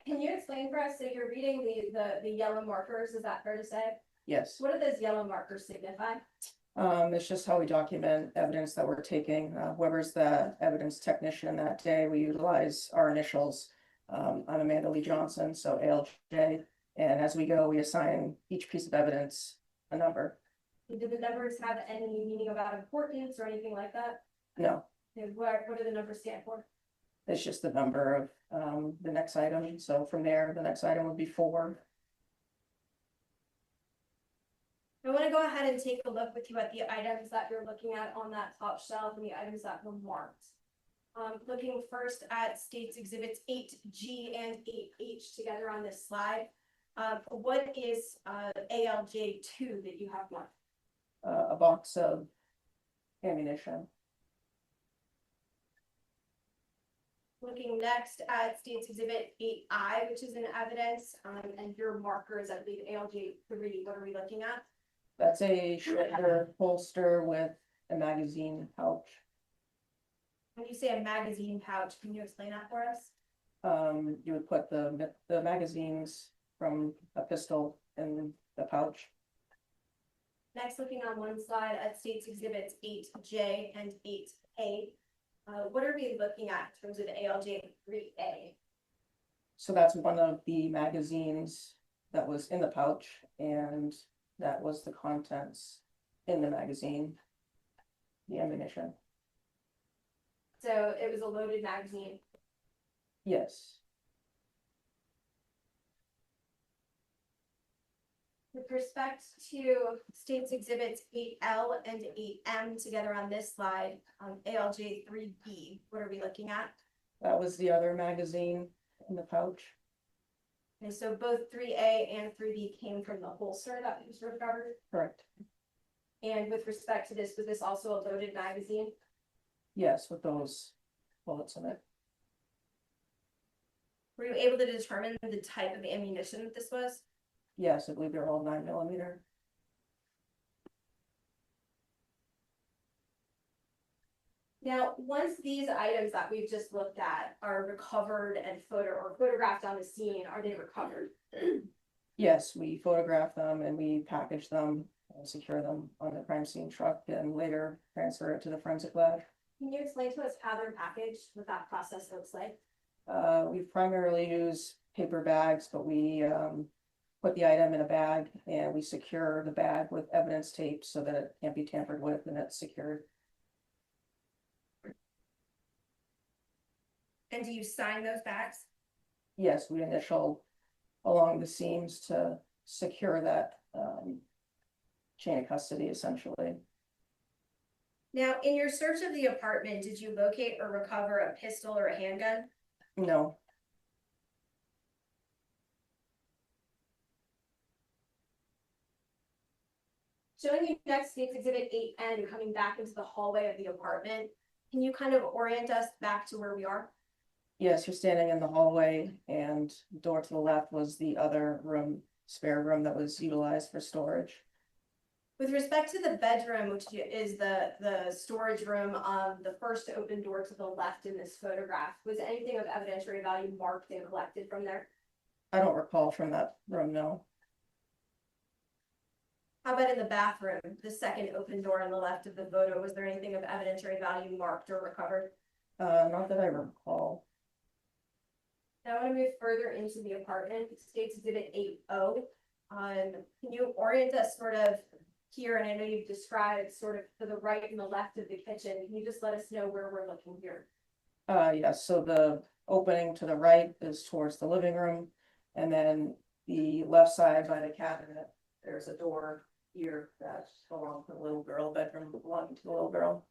Can you explain for us, so you're reading the yellow markers, is that fair to say? Yes. What do those yellow markers signify? It's just how we document evidence that we're taking. Whoever's the evidence technician that day, we utilize our initials. I'm Amanda Lee Johnson, so ALJ, and as we go, we assign each piece of evidence a number. Do the numbers have any meaning about importance or anything like that? No, And what do the numbers stand for? it's just the number of the next item. So from there, the next item would be 4. I want to go ahead and take a look with you at the items that you're looking at on that top shelf and the items that were marked. Looking first at State's Exhibits 8G and 8H together on this slide. What is ALJ2 that you have marked? A box of ammunition. Looking next at State's Exhibit 8I, which is in evidence, and your marker is, I believe, ALJ3. What are we looking at? That's a shoulder holster with a magazine pouch. When you say a magazine pouch, can you explain that for us? You would put the magazines from a pistol in the pouch. Next, looking on one side at State's Exhibits 8J and 8K. What are we looking at in terms of ALJ3A? So that's one of the magazines that was in the pouch, and that was the contents in the magazine, the ammunition. So it was a loaded magazine. Yes. With respect to State's Exhibits 8L and 8M together on this slide, ALJ3B, what are we looking at? That was the other magazine in the pouch. And so both 3A and 3B came from the holster that was recovered. Correct. And with respect to this, was this also a loaded magazine? Yes, with those bullets in it. Were you able to determine the type of ammunition that this was? Yes, I believe they're all 9mm. Now, once these items that we've just looked at are recovered and photographed on the scene, are they recovered? Yes, we photograph them and we package them and secure them on the crime scene truck and later transfer it to the forensic lab. Can you explain to us how they're packaged, what that process looks like? We primarily use paper bags, but we, put the item in a bag and we secure the bag with evidence tape so that it can't be tampered with and it's secured. And do you sign those bags? Yes, we initial along the seams to secure that, chain of custody essentially. Now, in your search of the apartment, did you locate or recover a pistol or a handgun? No, Showing you next to exhibit 8N coming back into the hallway of the apartment, can you kind of orient us back to where we are? yes, you're standing in the hallway and door to the left was the other room, spare room that was utilized for storage. With respect to the bedroom, which is the storage room, the first open door to the left in this photograph, was anything of evidentiary value marked and collected from there? I don't recall from that room, no. How about in the bathroom, the second open door on the left of the photo, was there anything of evidentiary value marked or recovered? Not that I recall. Now I want to move further into the apartment, states exhibit 8O. Can you orient us sort of here, and I know you've described sort of to the right and the left of the kitchen, can you just let us know where we're looking here? Yes, so the opening to the right is towards the living room, and then the left side by the cabinet, there's a door here that belongs to the little girl bedroom, belonging to the little girl.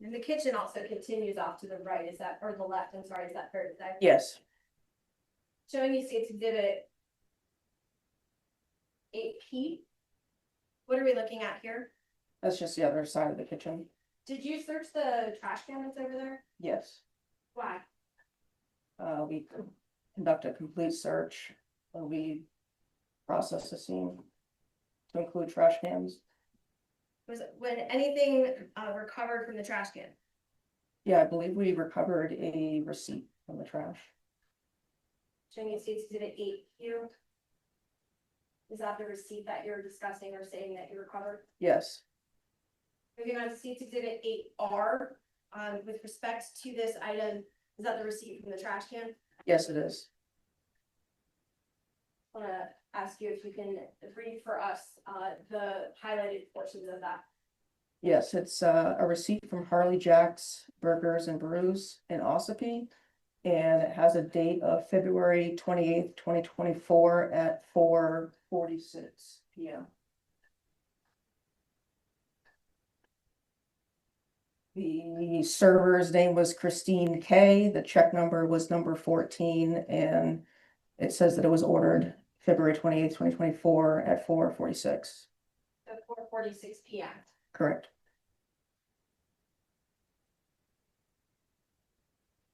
And the kitchen also continues off to the right, is that, or the left, I'm sorry, is that fair to say? Yes, Showing you states exhibit 8P. What are we looking at here? that's just the other side of the kitchen. Did you search the trash can that's over there? Yes, Why? we conduct a complete search. We process the scene to include trash cans. Was it when anything recovered from the trash can? Yeah, I believe we recovered a receipt from the trash. Showing you states exhibit 8Q. Is that the receipt that you're discussing or saying that you recovered? Yes, Moving on to states exhibit 8R. With respect to this item, is that the receipt from the trash can? yes, it is. I want to ask you if you can read for us the highlighted portions of that. Yes, it's a receipt from Harley Jack's Burgers and Brews in Ossipee. And it has a date of February 28th, 2024 at 4:46 p.m. The server's name was Christine K. The check number was number 14, and it says that it was ordered February 28th, 2024 at 4:46. At 4:46 p.m. Correct.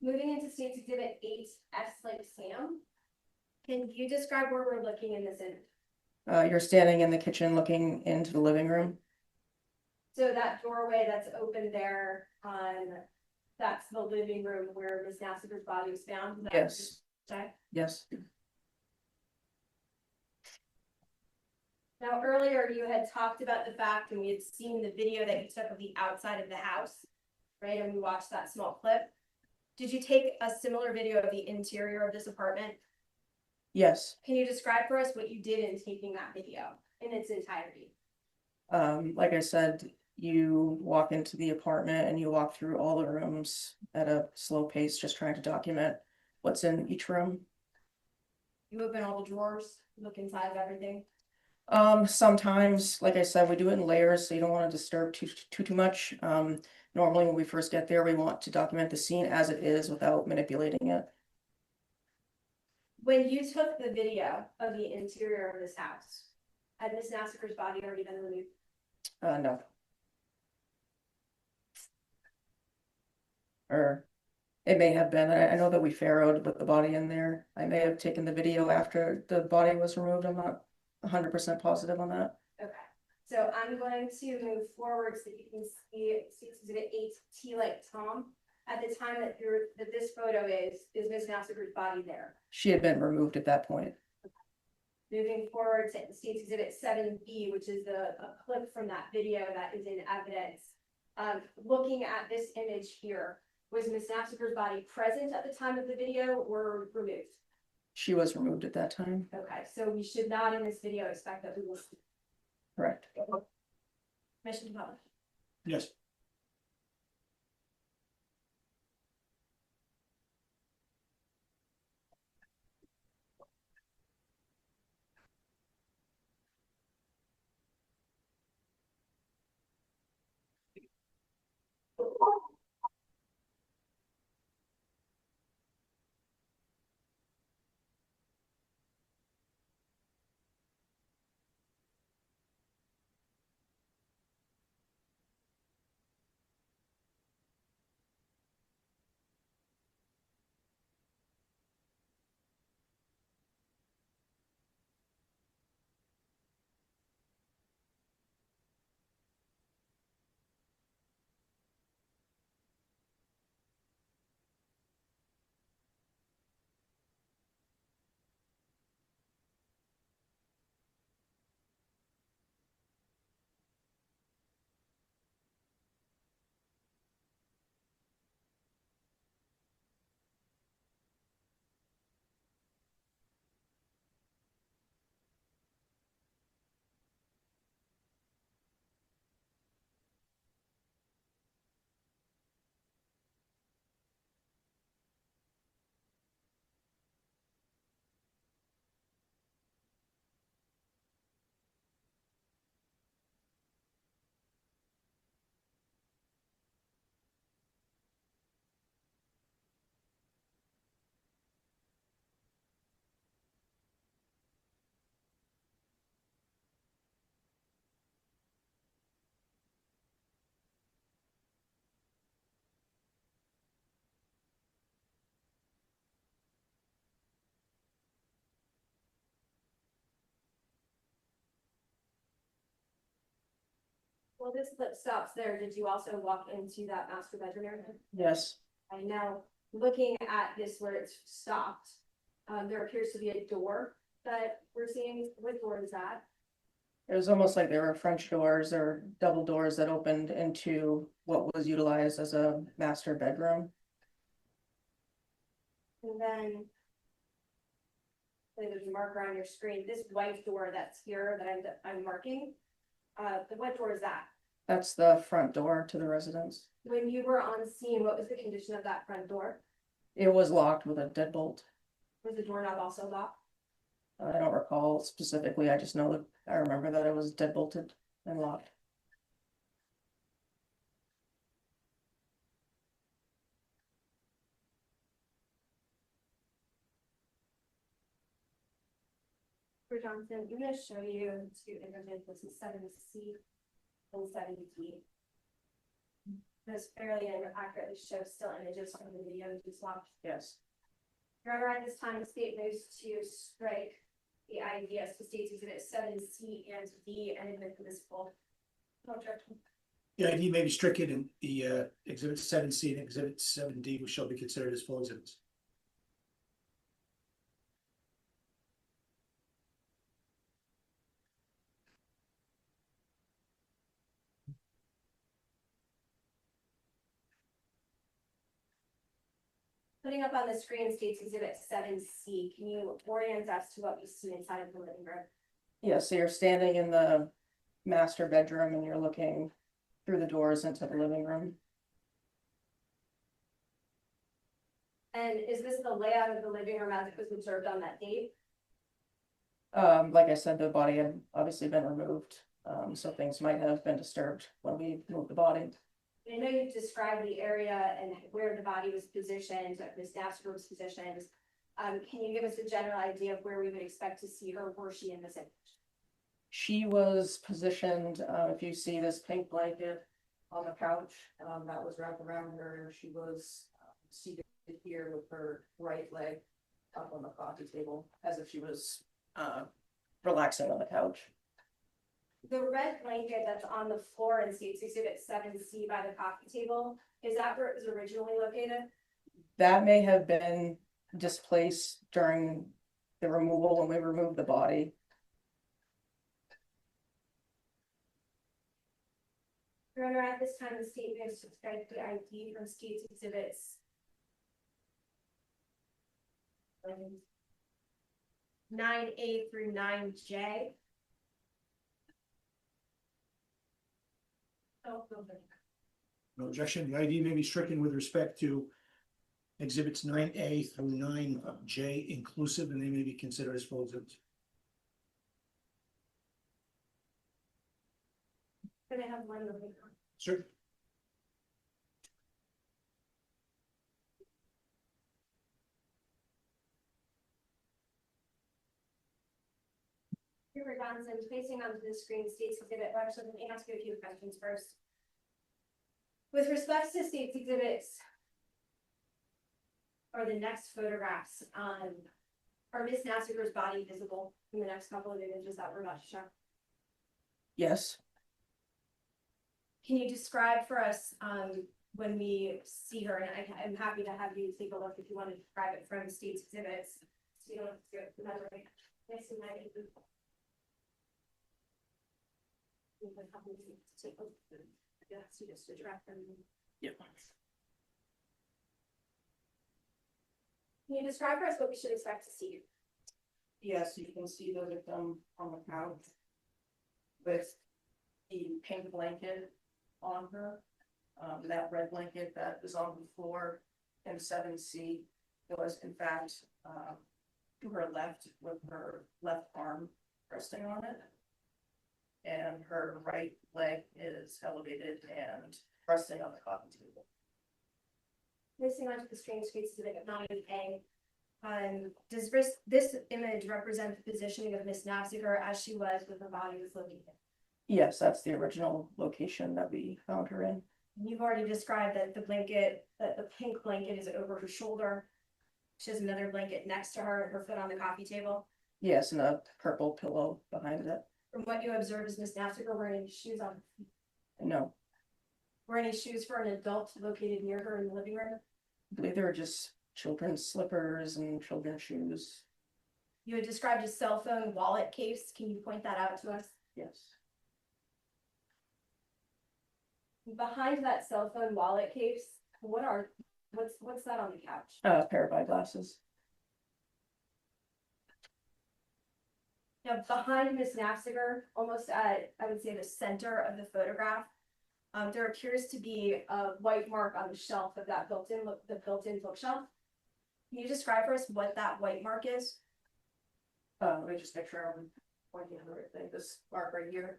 Moving into states exhibit 8S like Sam. Can you describe where we're looking in this image? You're standing in the kitchen looking into the living room. So that doorway that's open there, that's the living room where Ms. Naffziger's body was found? Is that what Yes. you're saying? Yes. Now, earlier you had talked about the fact, and we had seen the video that you took of the outside of the house, right? And we watched that small clip. Did you take a similar video of the interior of this apartment? Yes. Can you describe for us what you did in taking that video in its entirety? Like I said, you walk into the apartment and you walk through all the rooms at a slow pace, just trying to document what's in each room. You open all the drawers, look inside of everything. Sometimes, like I said, we do it in layers, so you don't want to disturb too much. Normally when we first get there, we want to document the scene as it is without manipulating it. When you took the video of the interior of this house, had Ms. Naffziger's body already been removed? No. Or it may have been. I know that we farrowed with the body in there. I may have taken the video after the body was removed. I'm not 100% positive on that. Okay, so I'm going to move forward so that you can see exhibit 8T like Tom. At the time that this photo is Ms. Naffziger's body there? She had been removed at that point. Moving forward to states exhibit 7B, which is a clip from that video that is in evidence. Looking at this image here, was Ms. Naffziger's body present at the time of the video or removed? She was removed at that time, Okay, so we should not in this video expect that we will see correct? permission to publish. Yes. Well, this clip stops there. Did you also walk into that master bedroom area? Yes, I know, looking at this where it's stopped, there appears to be a door that we're seeing. What door is that? it was almost like there were French doors or double doors that opened into what was utilized as a master bedroom. And then there's a marker on your screen, this white door that's here that I'm marking. What door is that? That's the front door to the residence. When you were on scene, what was the condition of that front door? It was locked with a deadbolt. Was the doorknob also locked? I don't recall specifically, I just know that I remember that it was deadbolted and locked. For Johnson, I'm gonna show you two images, this is 7C and 7D. This fairly accurately shows still images from the video you just watched. Yes. Your Honor, at this time, the state moves to strike the IDS to states exhibit 7C and D and admit to this full. No objection. The ID may be stricken and the exhibit 7C and exhibit 7D shall be considered as full exhibits. Putting up on the screen states exhibit 7C. Can you orient us to what we see inside of the living room? Yeah, so you're standing in the master bedroom and you're looking through the doors into the living room. And is this the layout of the living room as it was observed on that date? Like I said, the body had obviously been removed, so things might have been disturbed when we moved the body. I know you've described the area and where the body was positioned, like Ms. Naffziger was positioned. Can you give us a general idea of where we would expect to see her? Were she in this image? She was positioned, if you see this pink blanket on the couch, that was wrapped around her, and she was seated here with her right leg up on the coffee table, as if she was relaxing on the couch. The red blanket that's on the floor in states exhibit 7C by the coffee table, is that where it was originally located? That may have been displaced during the removal when we removed the body. Your Honor, at this time, the state moves to strike the ID from states exhibits 9A through 9J. Oh, No objection. The ID may be stricken with respect to exhibits 9A through 9J inclusive, and they may be considered as full exhibits. Can I have one more? Sure. Here, Johnson, facing onto the screen, states exhibit, well, actually, let me ask you a few questions first. With respect to states exhibits, or the next photographs, are Miss Naffziger's body visible in the next couple of images that we're about to show? Yes, Can you describe for us, when we see her, and I'm happy to have you take a look if you want to describe it from state's exhibits. So you don't have to do it from memory. Nice and nice. Yes, you just to direct them. Yep. Can you describe for us what we should expect to see? yes, you can see the victim on the couch with the pink blanket on her. That red blanket that is on the floor in 7C, it was in fact, to her left with her left arm resting on it. And her right leg is elevated and resting on the coffee table. Missing onto the screen streets to the 9A. Does this image represent the positioning of Miss Naffziger as she was when the body was located? Yes, that's the original location that we found her in. You've already described that the blanket, that the pink blanket is over her shoulder. She has another blanket next to her and her foot on the coffee table. Yes, and a purple pillow behind it. From what you observed, is Miss Naffziger wearing any shoes on? No, Were any shoes for an adult located near her in the living room? I believe they were just children's slippers and children's shoes. You had described a cell phone wallet case. Can you point that out to us? Yes. Behind that cell phone wallet case, what's that on the couch? A pair of eyeglasses. Now, behind Miss Naffziger, almost at, I would say, the center of the photograph, there appears to be a white mark on the shelf of that built-in bookshelf. Can you describe for us what that white mark is? Let me just picture I'm pointing at the right thing, this mark right here.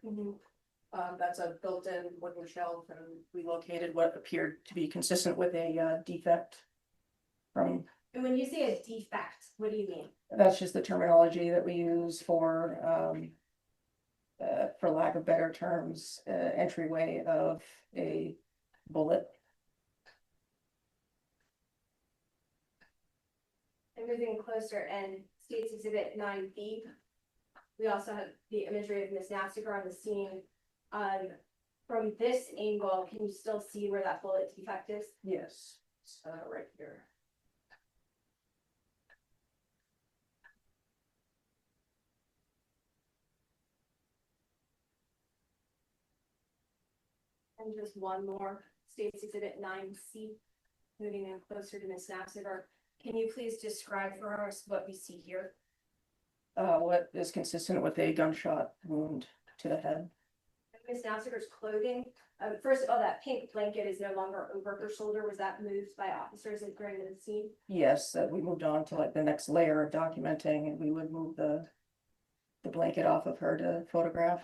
That's a built-in wooden shelf, and we located what appeared to be consistent with a defect from. And when you say a defect, what do you mean? That's just the terminology that we use for lack of better terms, entryway of a bullet. And moving closer, and States Exhibit 9B. We also have the imagery of Miss Naffziger on the scene. From this angle, can you still see where that bullet defect is? Yes, it's right here. And just one more, States Exhibit 9C, moving in closer to Miss Naffziger. Can you please describe for us what we see here? What is consistent with a gunshot wound to the head. Miss Naffziger's clothing, first of all, that pink blanket is no longer over her shoulder. Was that moved by officers during the scene? Yes, we moved on to like the next layer of documenting, and we would move the blanket off of her to photograph.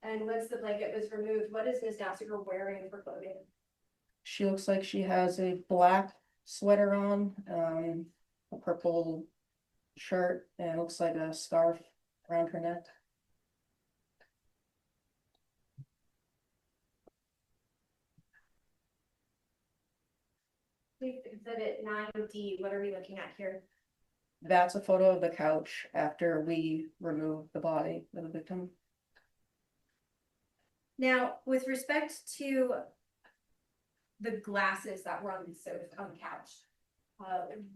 And once the blanket was removed, what is Miss Naffziger wearing for clothing? She looks like she has a black sweater on, a purple shirt, and it looks like a scarf around her neck. Please Exhibit 9D, what are we looking at here? That's a photo of the couch after we removed the body of the victim. Now, with respect to the glasses that were on the couch,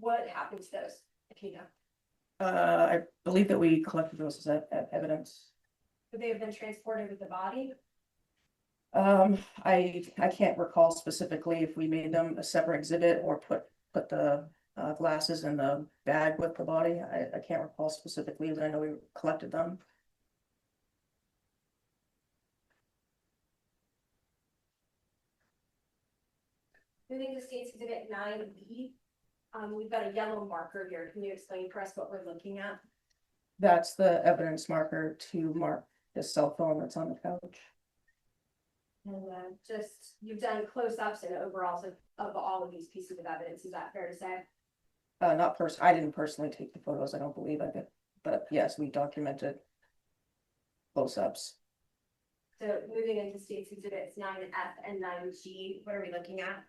what happened to those? Okay, no. I believe that we collected those as evidence. Would they have been transported with the body? I can't recall specifically if we made them a separate exhibit or put the glasses in the bag with the body. I can't recall specifically, but I know we collected them. Moving to State's Exhibit 9B, we've got a yellow marker here. Can you explain for us what we're looking at? That's the evidence marker to mark the cell phone that's on the couch. And just, you've done close-ups and overalls of all of these pieces of evidence, is that fair to say? I didn't personally take the photos, I don't believe I did, but yes, we documented close-ups. So moving into State's Exhibits 9F and 9G, what are we looking at?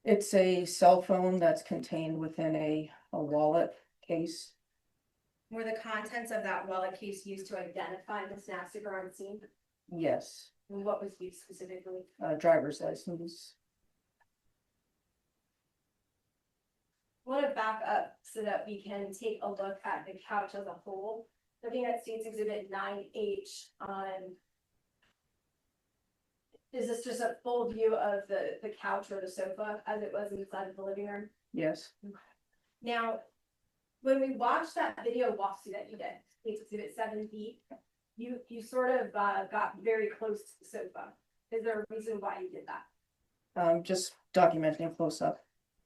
It's a cell phone that's contained within a wallet case. Were the contents of that wallet case used to identify Ms. Naffziger on scene? Yes, And what was used specifically? driver's license. I want to back up so that we can take a look at the couch as a whole. Looking at State's Exhibit 9H, is this just a full view of the couch or the sofa as it was inside of the living room? Yes, Now, when we watched that video walkthrough that you did, State's Exhibit 7B, you sort of got very close to the sofa. Is there a reason why you did that? just documenting close-up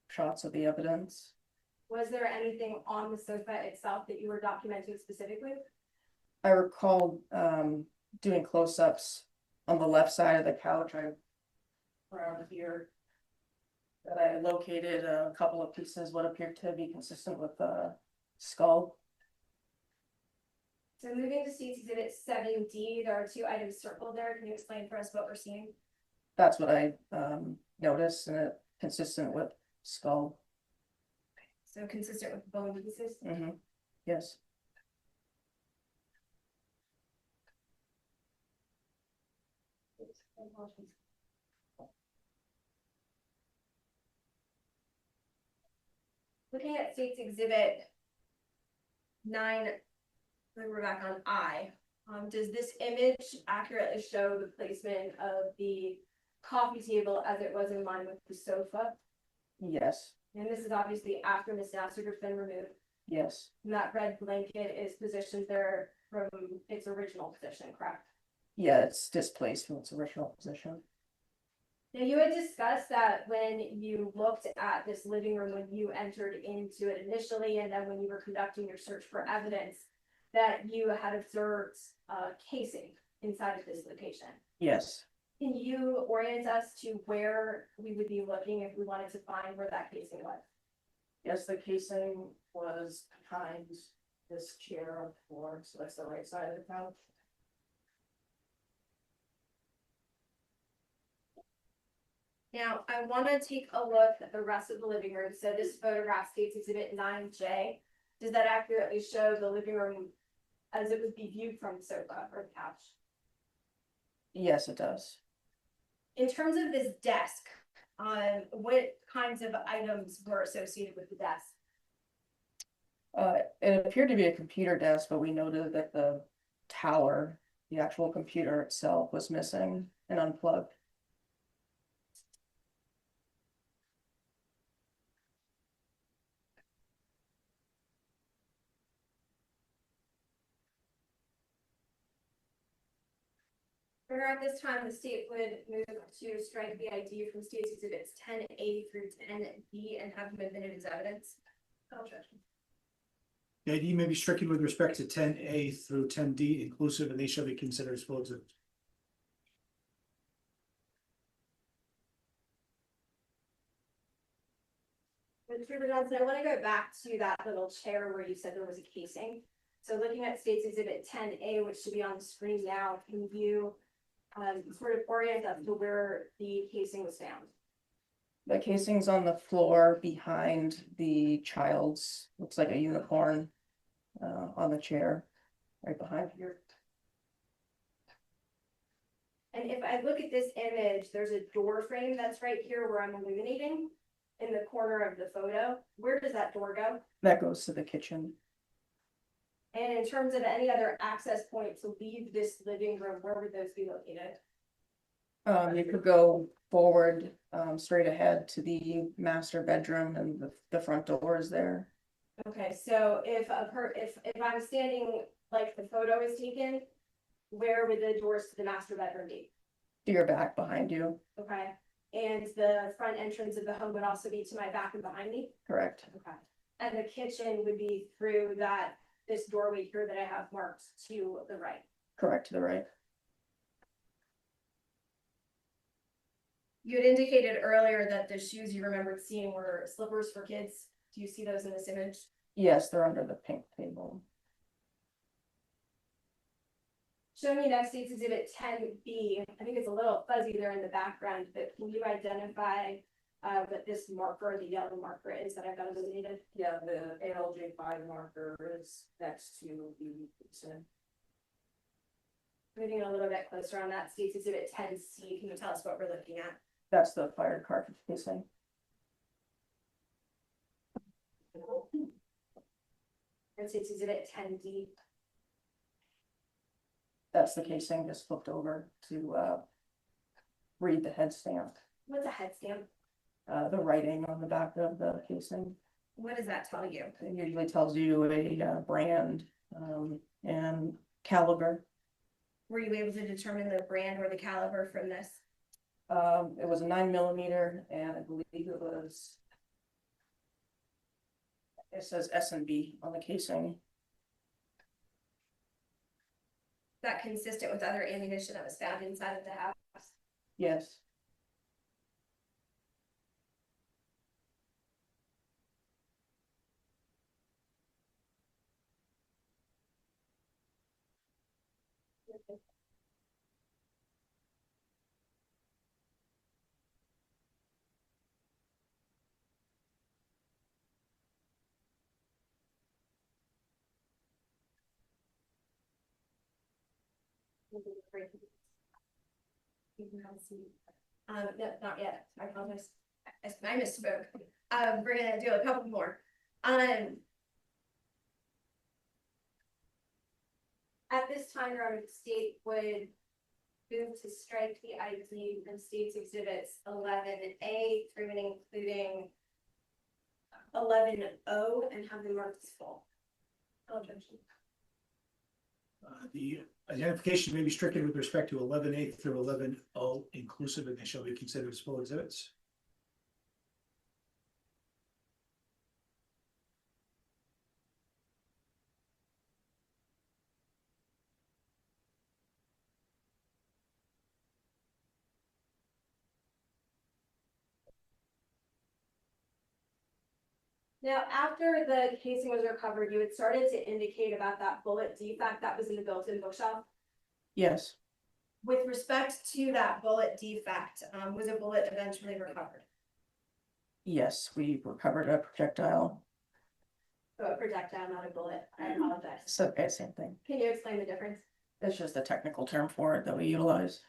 shots of the evidence. Was there anything on the sofa itself that you were documenting specifically? I recall doing close-ups on the left side of the couch, around here, that I located a couple of pieces, what appeared to be consistent with the skull. So moving to State's Exhibit 7D, there are 2 items circled there. Can you explain for us what we're seeing? That's what I noticed, and it consistent with skull. So consistent with bone pieces. Yes. Looking at State's Exhibit 9, we're back on I. Does this image accurately show the placement of the coffee table as it was in line with the sofa? Yes. And this is obviously after Ms. Naffziger's been removed. Yes. And that red blanket is positioned there from its original position, correct? Yeah, it's displaced from its original position. Now, you had discussed that when you looked at this living room, when you entered into it initially, and then when you were conducting your search for evidence, that you had observed casing inside of this location. Yes. Can you orient us to where we would be looking if we wanted to find where that casing was? Yes, the casing was behind this chair on the floor, so that's the right side of the couch. Now, I want to take a look at the rest of the living room. So this photograph State's Exhibit 9J. Does that accurately show the living room as it would be viewed from the sofa or the couch? Yes, it does. In terms of this desk, what kinds of items were associated with the desk? It appeared to be a computer desk, but we noted that the tower, the actual computer itself, was missing and unplugged. At this time, the state would move to strike the ID from State's Exhibits 10A through 10B and have them admitted as evidence. The ID may be stricken with respect to 10A through 10D inclusive, and they shall be considered as full exhibits. Mr. Johnson, I want to go back to that little chair where you said there was a casing. So looking at State's Exhibit 10A, which should be on the screen now, can you sort of orient us to where the casing was found? The casing's on the floor behind the child's, looks like a unicorn, on the chair, right behind here. And if I look at this image, there's a door frame that's right here where I'm illuminating in the corner of the photo. Where does that door go? That goes to the kitchen. And in terms of any other access points to leave this living room, where would those be located? You could go forward, straight ahead to the master bedroom and the front door is there. Okay, so if if I'm standing, like the photo is taken, where would the doors to the master bedroom be? To your back behind you, Okay, and the front entrance of the home would also be to my back and behind me? correct? Okay. And the kitchen would be through this doorway here that I have marked to the right. Correct, to the right. You had indicated earlier that the shoes you remembered seeing were slippers for kids. Do you see those in this image? Yes, they're under the pink table. Show me next state's exhibit 10B. I think it's a little fuzzy there in the background, but can you identify what this marker, the yellow marker is that I've got illuminated? Yeah, the ALJ5 marker is next to the consent. Moving a little bit closer on that state's exhibit 10C, can you tell us what we're looking at? That's the fire cartridge casing. And state's exhibit 10D. That's the casing just flipped over to read the head stamp. What's a head stamp? The writing on the back of the casing. What does that tell you? It usually tells you a brand and caliber. Were you able to determine the brand or the caliber from this? It was a 9mm and I believe it says S&B on the casing. Is that consistent with other ammunition that was found inside of the house? Yes. No, not yet. I apologize. I misspoke. We're gonna do a couple more. At this time, Your Honor, the state would move to strike the ID from state's exhibits 11A through and including 11O and have them marked as full. No objection. The identification may be stricken with respect to 11A through 11O inclusive, and they shall be considered as full exhibits. Now, after the casing was recovered, you had started to indicate about that bullet defect that was in the built-in bookshelf. Yes. With respect to that bullet defect, was a bullet eventually recovered? Yes, we recovered a projectile. So a projectile, not a bullet. I apologize. It's okay, same thing. Can you explain the difference? It's just a technical term for it that we utilize.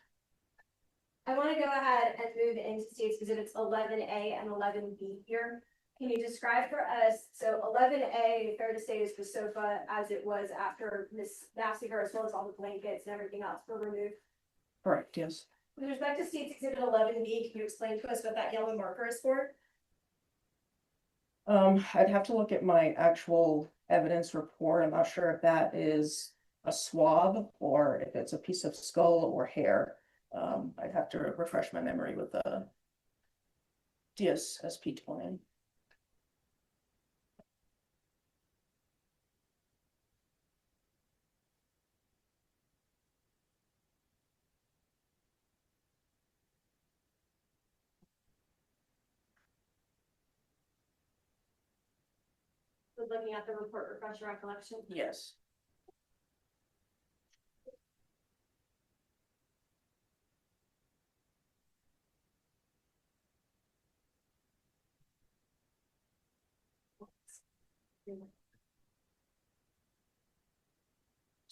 I want to go ahead and move into state's exhibits 11A and 11B here. Can you describe for us, so 11A, fair to say, is the sofa as it was after Ms. Naffziger, as well as all the blankets and everything else were removed? Correct, yes. With respect to state's exhibit 11B, can you explain to us what that yellow marker is for? I'd have to look at my actual evidence report. I'm not sure if that is a swab or if it's a piece of skull or hair. I'd have to refresh my memory with the DSSP 20. Looking at the report, refresh your recollection. Yes.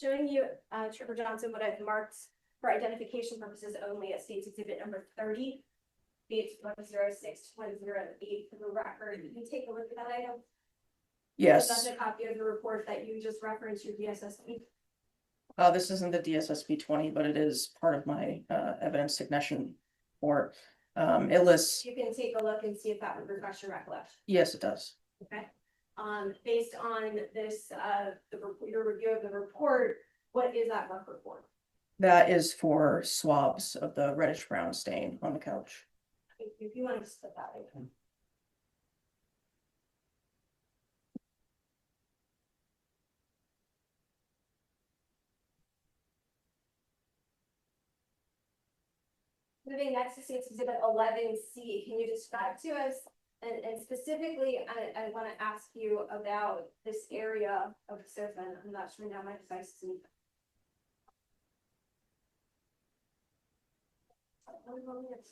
Showing you, Trooper Johnson, what I've marked for identification purposes only at state's exhibit number 30. It's 106-108 for the record. Can you take a look at that item? Yes. That's a copy of the report that you just referenced, your DSSP. This isn't the DSSP 20, but it is part of my evidence signature report. It lists, You can take a look and see if that would refresh your recollection. yes, it does. Okay, based on this, your review of the report, what is that work report? That is for swabs of the reddish brown stain on the couch. If you want to just put that in. Moving next to State's Exhibit 11C, can you describe to us, and specifically, I want to ask you about this area of the sofa, and I'm not sure now my device is in. One moment.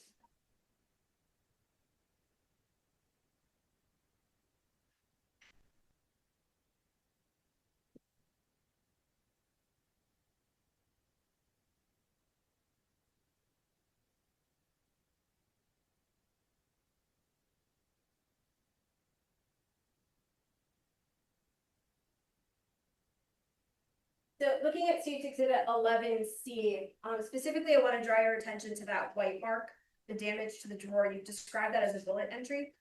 So looking at State's Exhibit 11C, specifically, I want to draw your attention to that white mark, the damage to the drawer. You've described that as a bullet entry.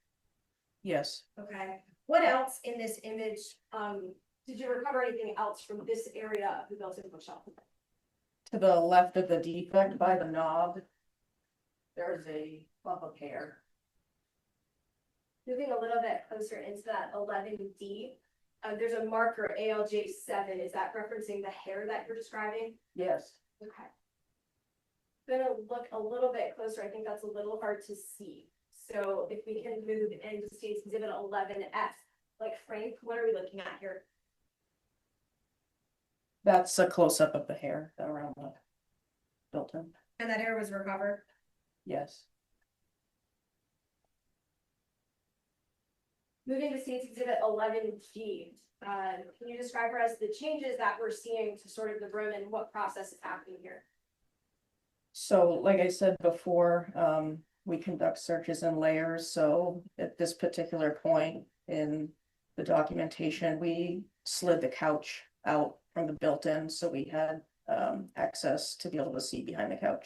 Yes. Okay. What else in this image, did you recover anything else from this area of the built-in bookshelf? To the left of the defect by the knob, there's a clump of hair. Moving a little bit closer into that 11D, there's a marker ALJ7. Is that referencing the hair that you're describing? Yes. Okay. I'm gonna look a little bit closer. I think that's a little hard to see. So if we can move into State's Exhibit 11F, like Frank, what are we looking at here? That's a close-up of the hair around the built-in. And that hair was recovered. Yes. Moving to State's Exhibit 11G, can you describe for us the changes that we're seeing to sort of the room and what process is happening here? So like I said before, we conduct searches in layers. So at this particular point in the documentation, we slid the couch out from the built-in, so we had access to be able to see behind the couch.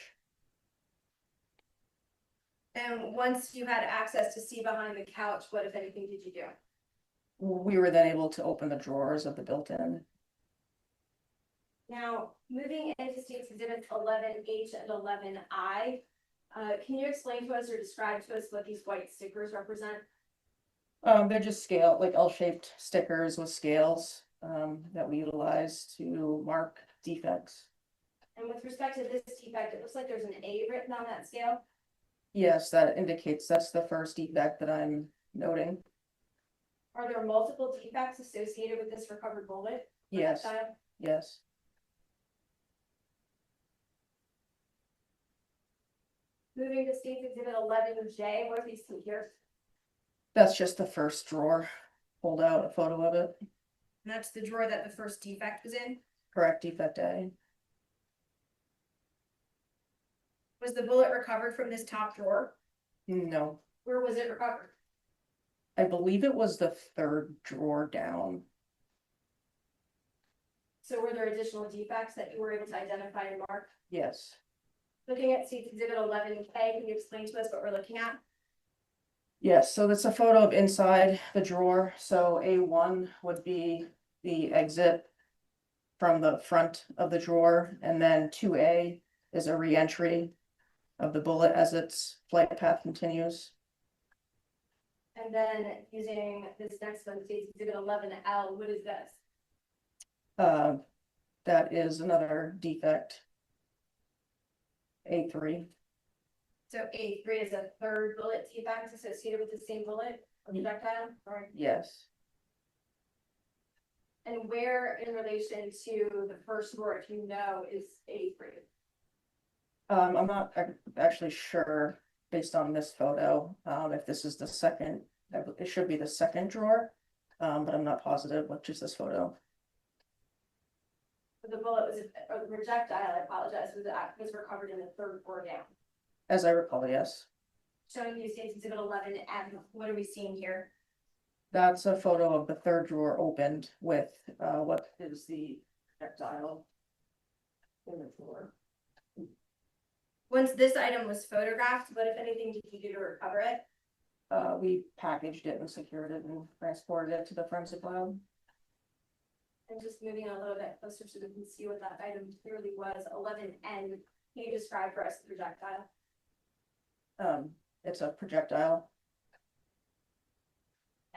And once you had access to see behind the couch, what, if anything, did you do? We were then able to open the drawers of the built-in. Now, moving into State's Exhibits 11H and 11I, can you explain to us or describe to us what these white stickers represent? They're just scale, like L-shaped stickers with scales that we utilize to mark defects. And with respect to this defect, it looks like there's an A written on that scale. Yes, that indicates that's the first defect that I'm noting. Are there multiple defects associated with this recovered bullet? Yes, yes. Moving to State's Exhibit 11J, what do we see here? That's just the first drawer. Pulled out a photo of it. And that's the drawer that the first defect was in. Correct, defect A. Was the bullet recovered from this top drawer? No, Where was it recovered? I believe it was the third drawer down. So were there additional defects that you were able to identify and mark? Yes. Looking at State's Exhibit 11K, can you explain to us what we're looking at? Yes, so that's a photo of inside the drawer. So A1 would be the exit from the front of the drawer, and then 2A is a re-entry of the bullet as its flight path continues. And then using this next one, State's Exhibit 11L, what is this? That is another defect. A3. So A3 is a third bullet defect associated with the same bullet or projectile? Or, Yes. and where in relation to the first drawer, if you know, is A3? I'm not actually sure based on this photo, if this is the second, it should be the second drawer, but I'm not positive, which is this photo. The bullet was, or the projectile, I apologize, was recovered in the third drawer down. As I recall, yes. Showing you State's Exhibit 11M, what are we seeing here? That's a photo of the third drawer opened with what is the projectile in the drawer. Once this item was photographed, what if anything did you do to recover it? We packaged it and secured it and transported it to the forensic lab. And just moving a little bit closer so we can see what that item clearly was, 11N. Can you describe for us the projectile? It's a projectile.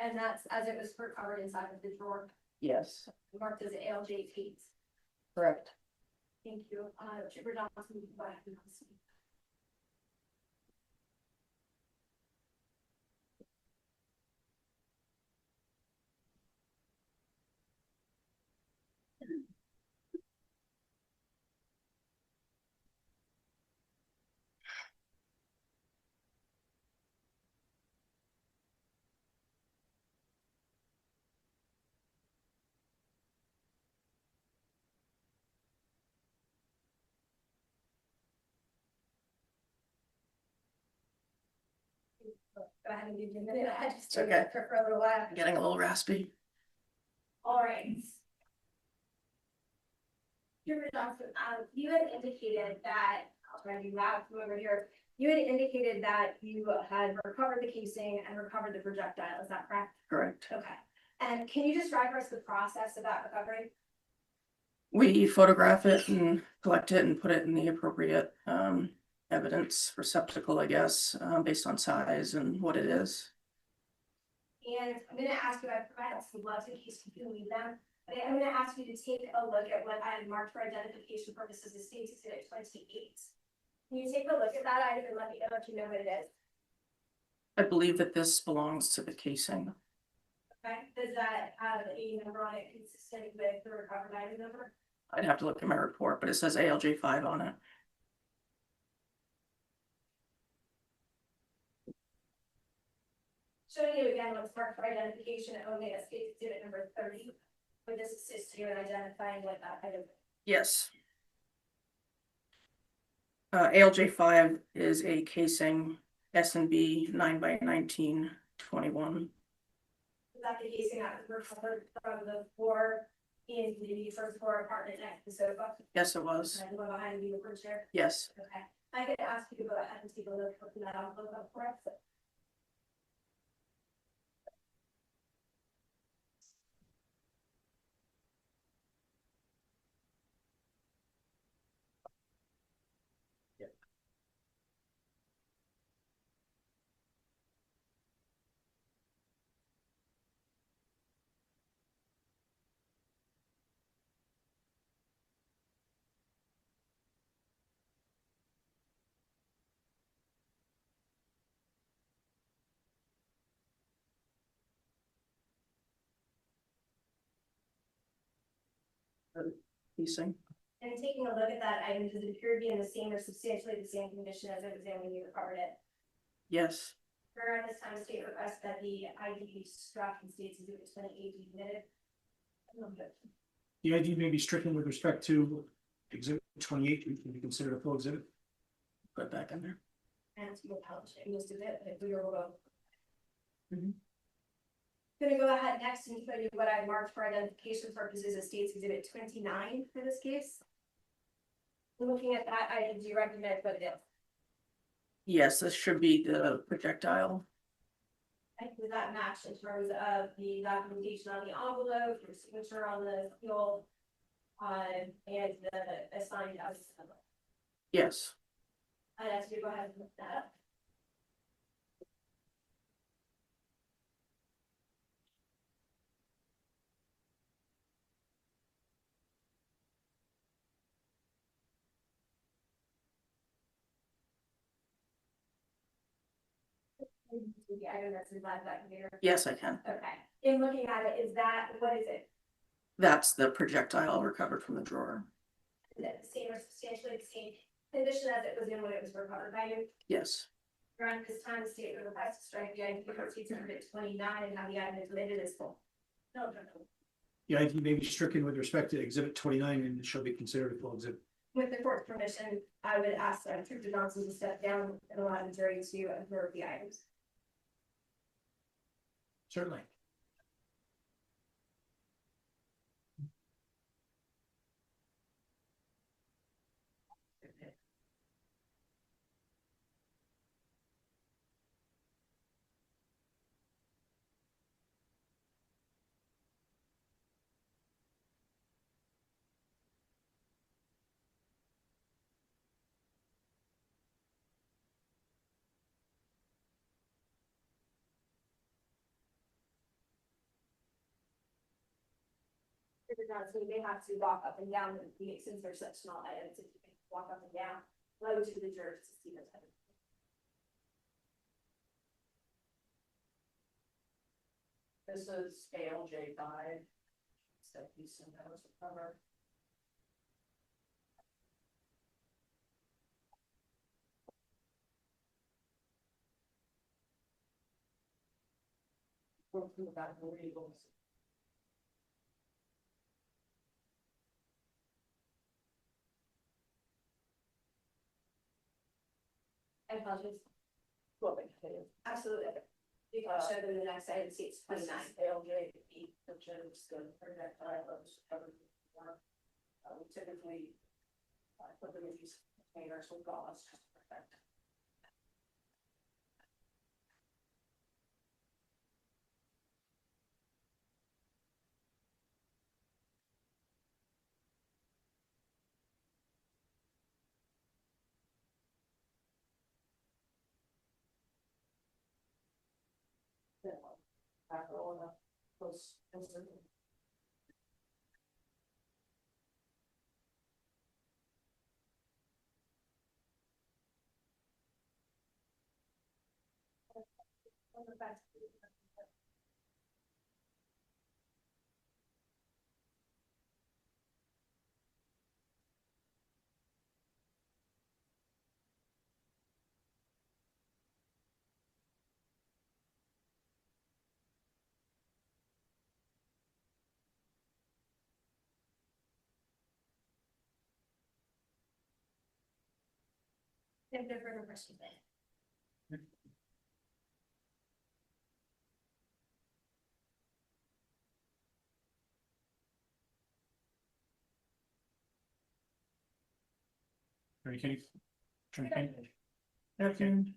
And that's as it was recovered inside of the drawer, Yes, marked as ALJ 8. correct. Thank you. Chipper Johnson, you can go ahead and proceed. Go ahead and give you a minute. I had to stay okay. for a little while. Getting a little raspy. All right. Chipper Johnson, you had indicated that, I'll try to do that from over here. You had indicated that you had recovered the casing and recovered the projectile. Is that correct? Correct. Okay. And can you describe for us the process of that recovery? We photograph it and collect it and put it in the appropriate evidence receptacle, I guess, based on size and what it is. And I'm gonna ask you, I've provided some gloves in case you can leave them. But I'm gonna ask you to take a look at what I had marked for identification purposes as State's Exhibit 28. Can you take a look at that item and let me know if you know what it is? I believe that this belongs to the casing. Okay, does that have a number on it consistent with the recovered item number? I'd have to look at my report, but it says ALJ 5 on it. Showing you again what's marked for identification only as State's Exhibit number 30. Would this assist you in identifying what that item is? Yes. ALJ 5 is a casing S&B 9x1921. Is that the casing that was recovered from the floor in the first floor apartment next to the sofa? Yes, it was. And the one behind the upper chair? Yes. Okay, I could ask you to go ahead and take a look, open that envelope up for us. Casing. And taking a look at that item, does it appear to be in the same or substantially the same condition as it was in when you recovered it? Yes. During this time, state requests that the ID be struck and State's Exhibit 28 be admitted. The ID may be stricken with respect to exhibit 28, which can be considered a full exhibit. Put it back in there. And to publish it, most of it, if we were going. Mhm. Gonna go ahead next and show you what I marked for identification purposes as State's Exhibit 29 for this case. Looking at that item, do you recognize what it is? Yes, this should be the projectile. Does that match in terms of the documentation on the envelope, your signature on the seal, and the assigned as? Yes. I'd ask you to go ahead and look that up. The item that's inside that container. Yes, I can. Okay, in looking at it, is that, what is it? That's the projectile recovered from the drawer. Is it the same or substantially the same condition as it was in when it was recovered by you? Yes. Around this time, the state would request to strike the ID for State's Exhibit 29 and have the item admitted as full. No. The ID may be stricken with respect to exhibit 29 and it shall be considered a full exhibit. With the court's permission, I would ask Trooper Johnson to step down and allow the jury to observe the items. Certainly. not, so you may have to walk up and down, since they're such small items, if you can walk up and down, low to the jurors to see those items. This is ALJ5. So you send that as a cover. Go through that labels. I apologize. Well, they can. Absolutely. You can show them the next item, see it's 29. ALJ, the judge, good projectile, we typically put them in these containers with gauze just to protect. After all the post. If they're further questions. Attorney Kenny? Attorney Kenny? Attorney Kenny?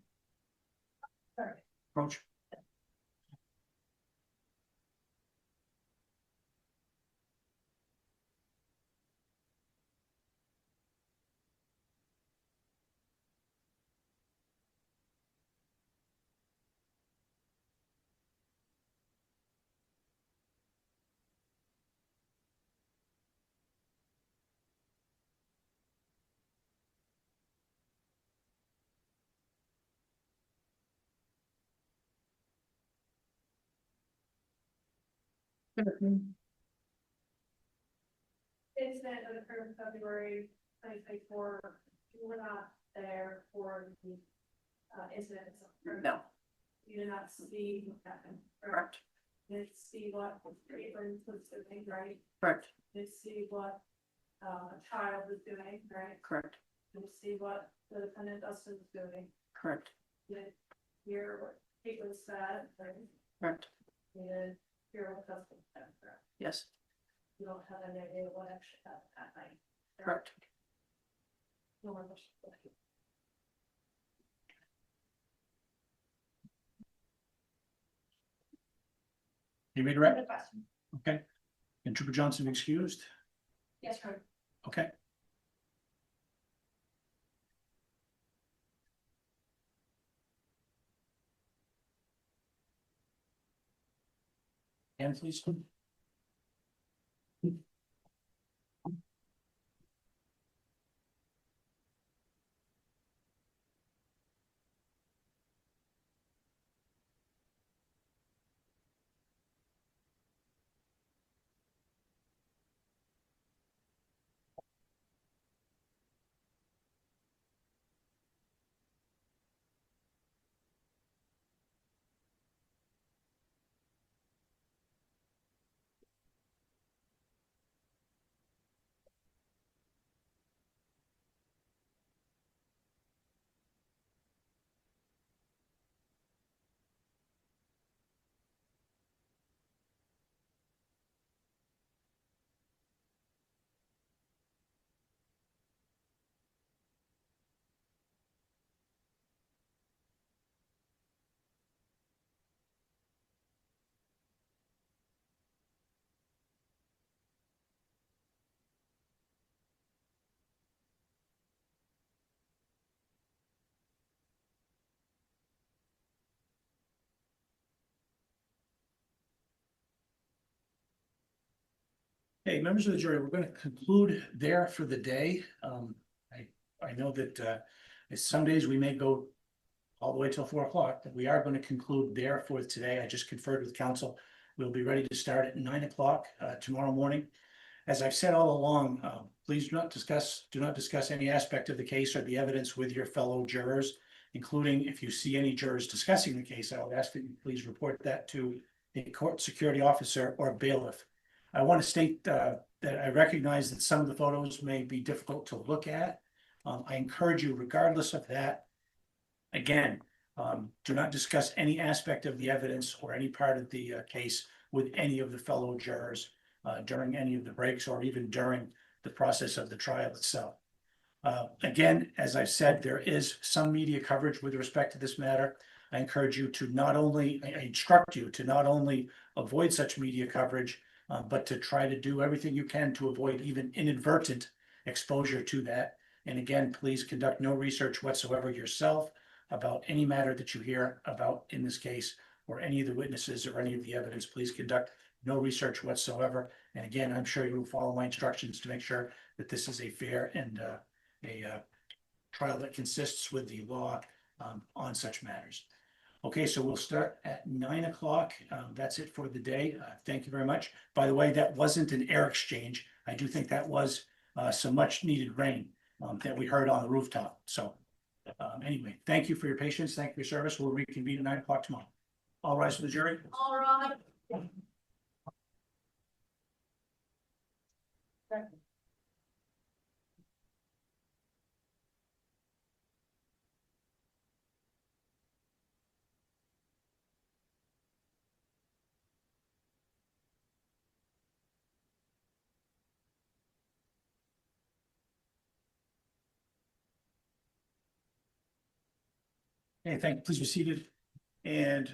Approach. Incident that occurred in February 2024, you were not there for the incident itself. No, You did not see what happened. correct, You didn't see what Caitlyn was doing, right? correct, You didn't see what a child was doing, right? correct, You didn't see what the defendant Dustin was doing. correct, You didn't hear what Caitlyn said, right? correct, You didn't hear what Dustin said, correct? yes, You don't have any idea what actually happened that night. correct. No more questions. You read right? Good question. Okay. And Trooper Johnson excused? Yes, sir. Okay. And please. Hey, members of the jury, we're going to conclude there for the day. I know that some days we may go all the way till 4 o'clock, but we are going to conclude there for today. I just conferred with counsel. We'll be ready to start at 9 o'clock tomorrow morning. As I've said all along, please do not discuss any aspect of the case or the evidence with your fellow jurors, including if you see any jurors discussing the case. I would ask that you please report that to a court security officer or bailiff. I want to state that I recognize that some of the photos may be difficult to look at. I encourage you, regardless of that, again, do not discuss any aspect of the evidence or any part of the case with any of the fellow jurors during any of the breaks or even during the process of the trial itself. Again, as I've said, there is some media coverage with respect to this matter. I encourage you to I instruct you to not only avoid such media coverage, but to try to do everything you can to avoid even inadvertent exposure to that. And again, please conduct no research whatsoever yourself about any matter that you hear about in this case, or any of the witnesses or any of the evidence. Please conduct no research whatsoever. And again, I'm sure you will follow my instructions to make sure that this is a fair and a trial that consists with the law on such matters. Okay, so we'll start at 9 o'clock. That's it for the day. Thank you very much. By the way, that wasn't an air exchange. I do think that was some much needed rain that we heard on the rooftop. So anyway, thank you for your patience. Thank you for your service. We'll reconvene at 9 o'clock tomorrow. All rise for the jury. All right. Okay, thank you. Please be seated. And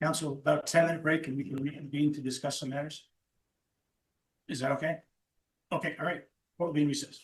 council, about 10-minute break and we can reconvene to discuss some matters. Is that okay? Okay, all right. Court will be in recess.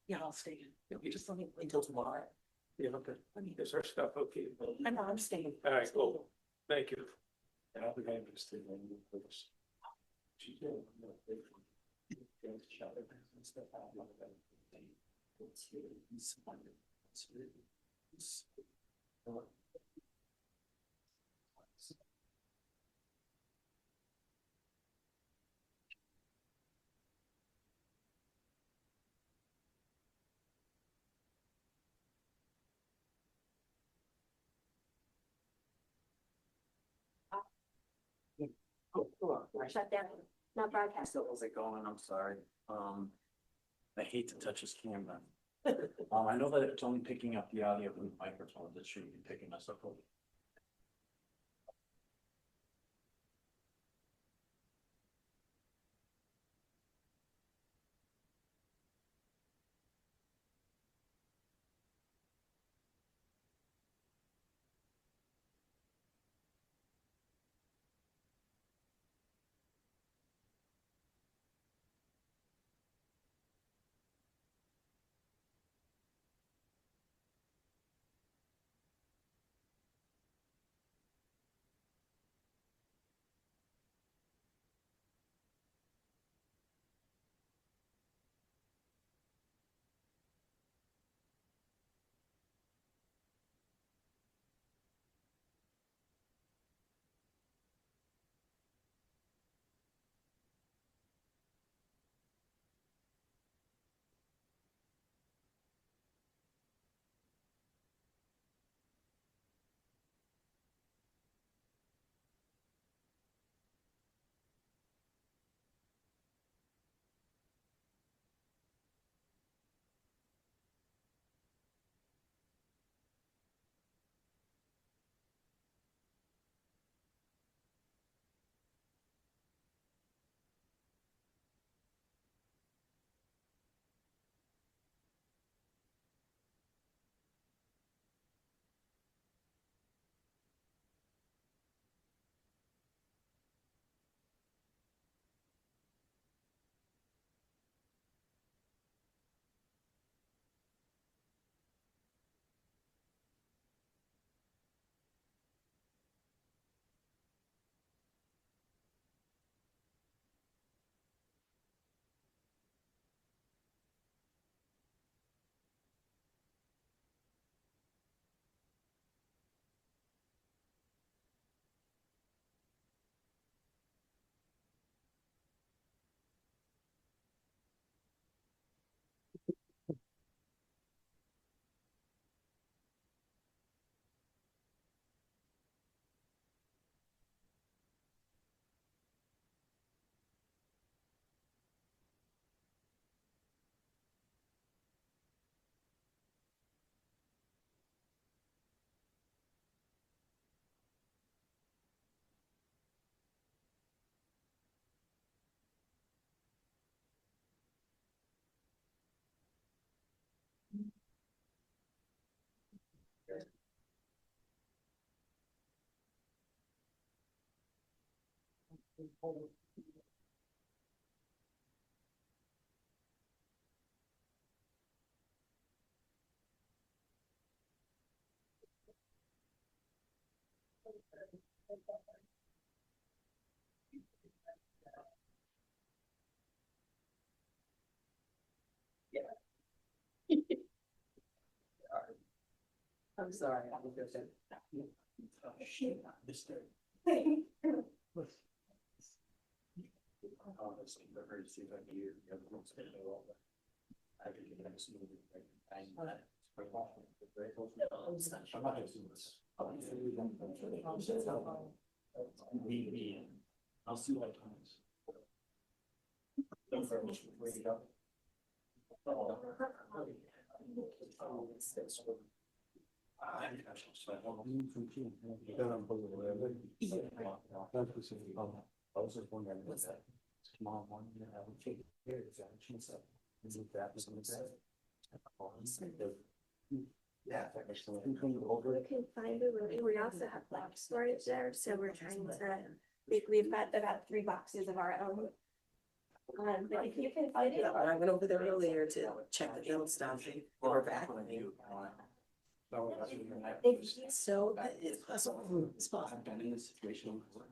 Yeah, I'll stay in. You just let me wait until tomorrow. Yeah, okay. Is our stuff okay? I know, I'm staying. All right, cool. Thank you. And I'll be very interested in this. Shut down, not broadcast. How's it going? I'm sorry. I hate to touch this camera. I know that it's only picking up the audio from the microphone. That shouldn't be picking us up. I'm sorry. I'll see what times. I was just wondering, what's that? Tomorrow morning, I would take care of that. Is it that? Yeah. We can find a room. We also have like storage there, so we're trying to, we've got about 3 boxes of our own. But if you can find it. I went over there earlier to check the bill stuff. We're back. So it's possible. It's possible. I've been in this situation before.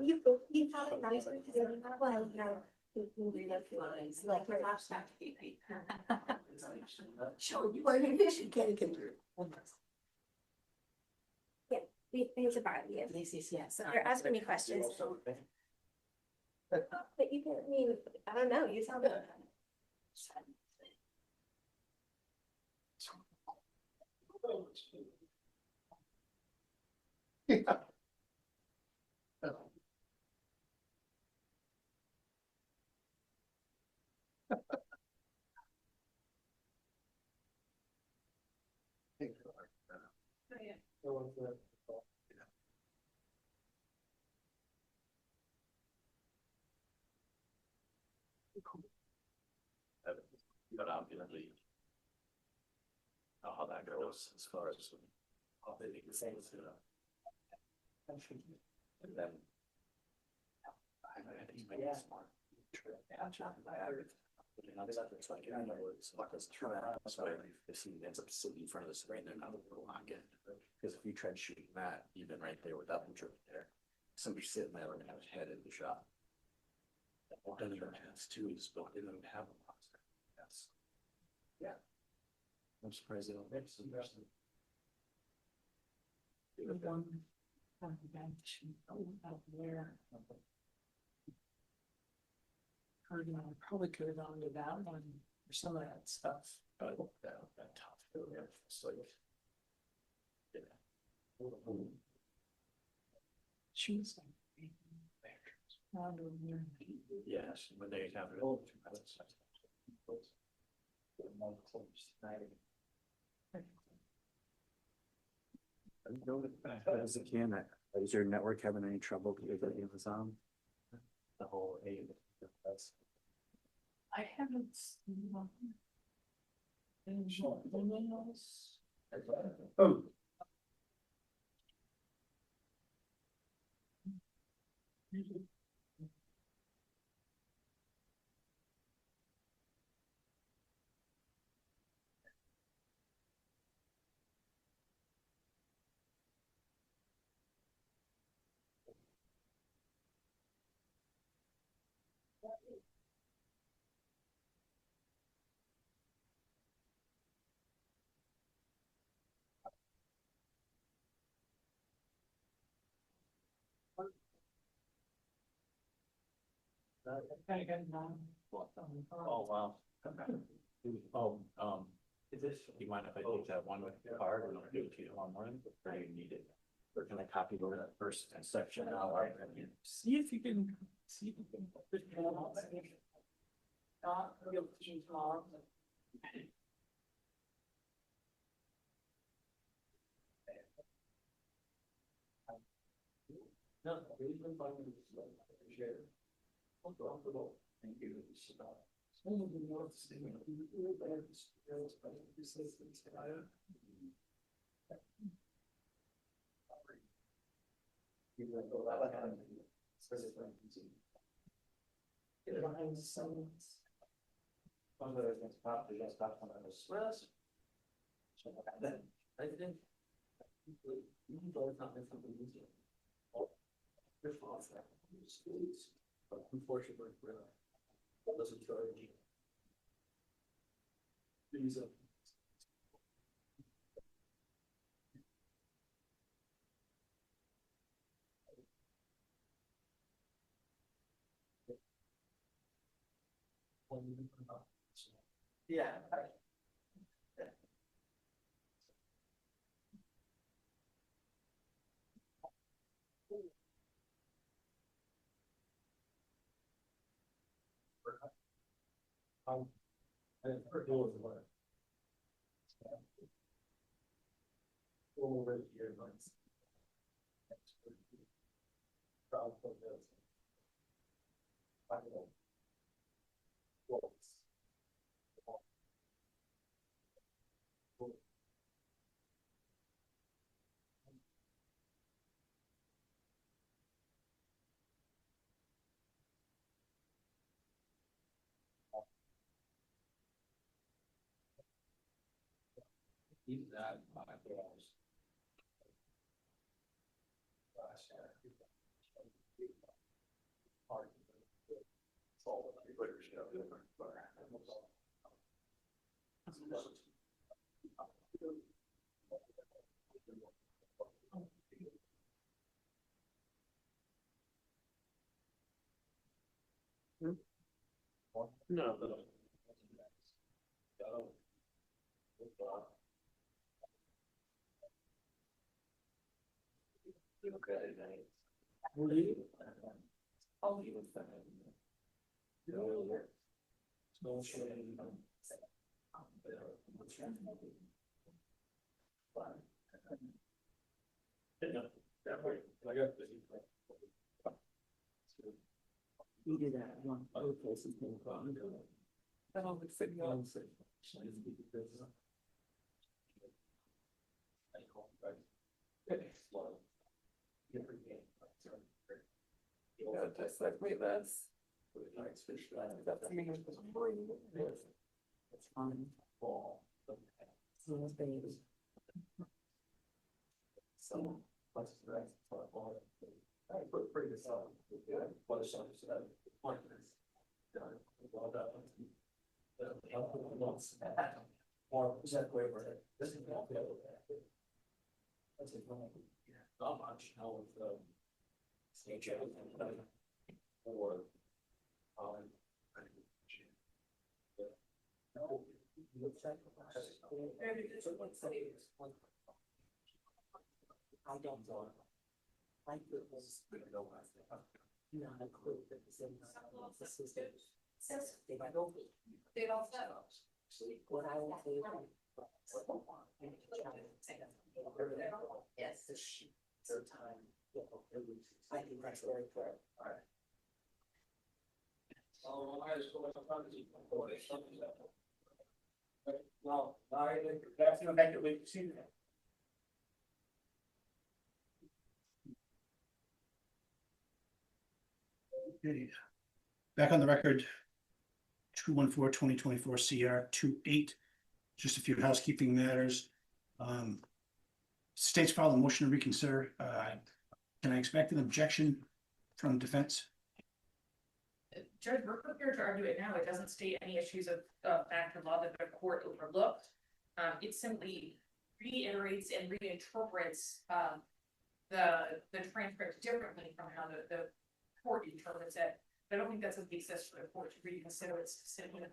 You found it nice because you're not well, you know. Like your laptop. Sure, you are in Michigan. Yeah, we need to borrow you. Yes. You're asking me questions. But you can, I mean, I don't know, you tell me. But obviously, know how that goes as far as how they make the things, and then I think you might be smart. It's like, I know it's like this turn around, so if he ends up sitting in front of the screen, they're not gonna lock it. Because if you tried shooting that, you've been right there with that one there. Somebody sitting there and have his head in the shot. One of their hands too is built, they don't even have a box. Yes. Yeah. I'm surprised they don't make some. One on the bench out there. Probably could have gone to that one or some of that stuff, but That tough, it's like. she was like. Yes, when they have it. As a can, is your network having any trouble with Amazon? The whole that's. I haven't seen one. Oh. Oh, wow. Oh, is this, do you mind if I take that one with the card and I'll give it to you tomorrow morning, or do you need it? Or can I copy over that first section now? See if you can, see if you can. Not real tomorrow. No, really been fun with this, appreciate it. Thank you. Some of the notes, they went through the bad skills, but this is inspired. Unfortunately, doesn't charge. These are. Yeah. Over here, Even that, $5. No. Will you? I'll leave it. No shame. We do that one. Just like me, that's me. It's fine. So it's baby. So, what's the rest for all? I put pretty good stuff. What is something that appointments? Well done. Or is that waiver? This is not. That's it. Not much, how with the. Stage or. I don't know. I think it was not a clue that was in the system. They might go. They don't know. What I will do. Yes. Time. I think that's very fair. Alright. So, I just go with something. No, that's gonna make it we see that. Okay. Back on the record. 214-2024 CR 28. Just a few housekeeping matters. State's filed a motion to reconsider. Can I expect an objection from defense? Judge, we're prepared to argue it now. It doesn't state any issues of fact or law that the court overlooked. It simply reiterates and reinterprets the transcript differently from how the court interprets it. I don't think that's a basis for the court to reconsider its decision.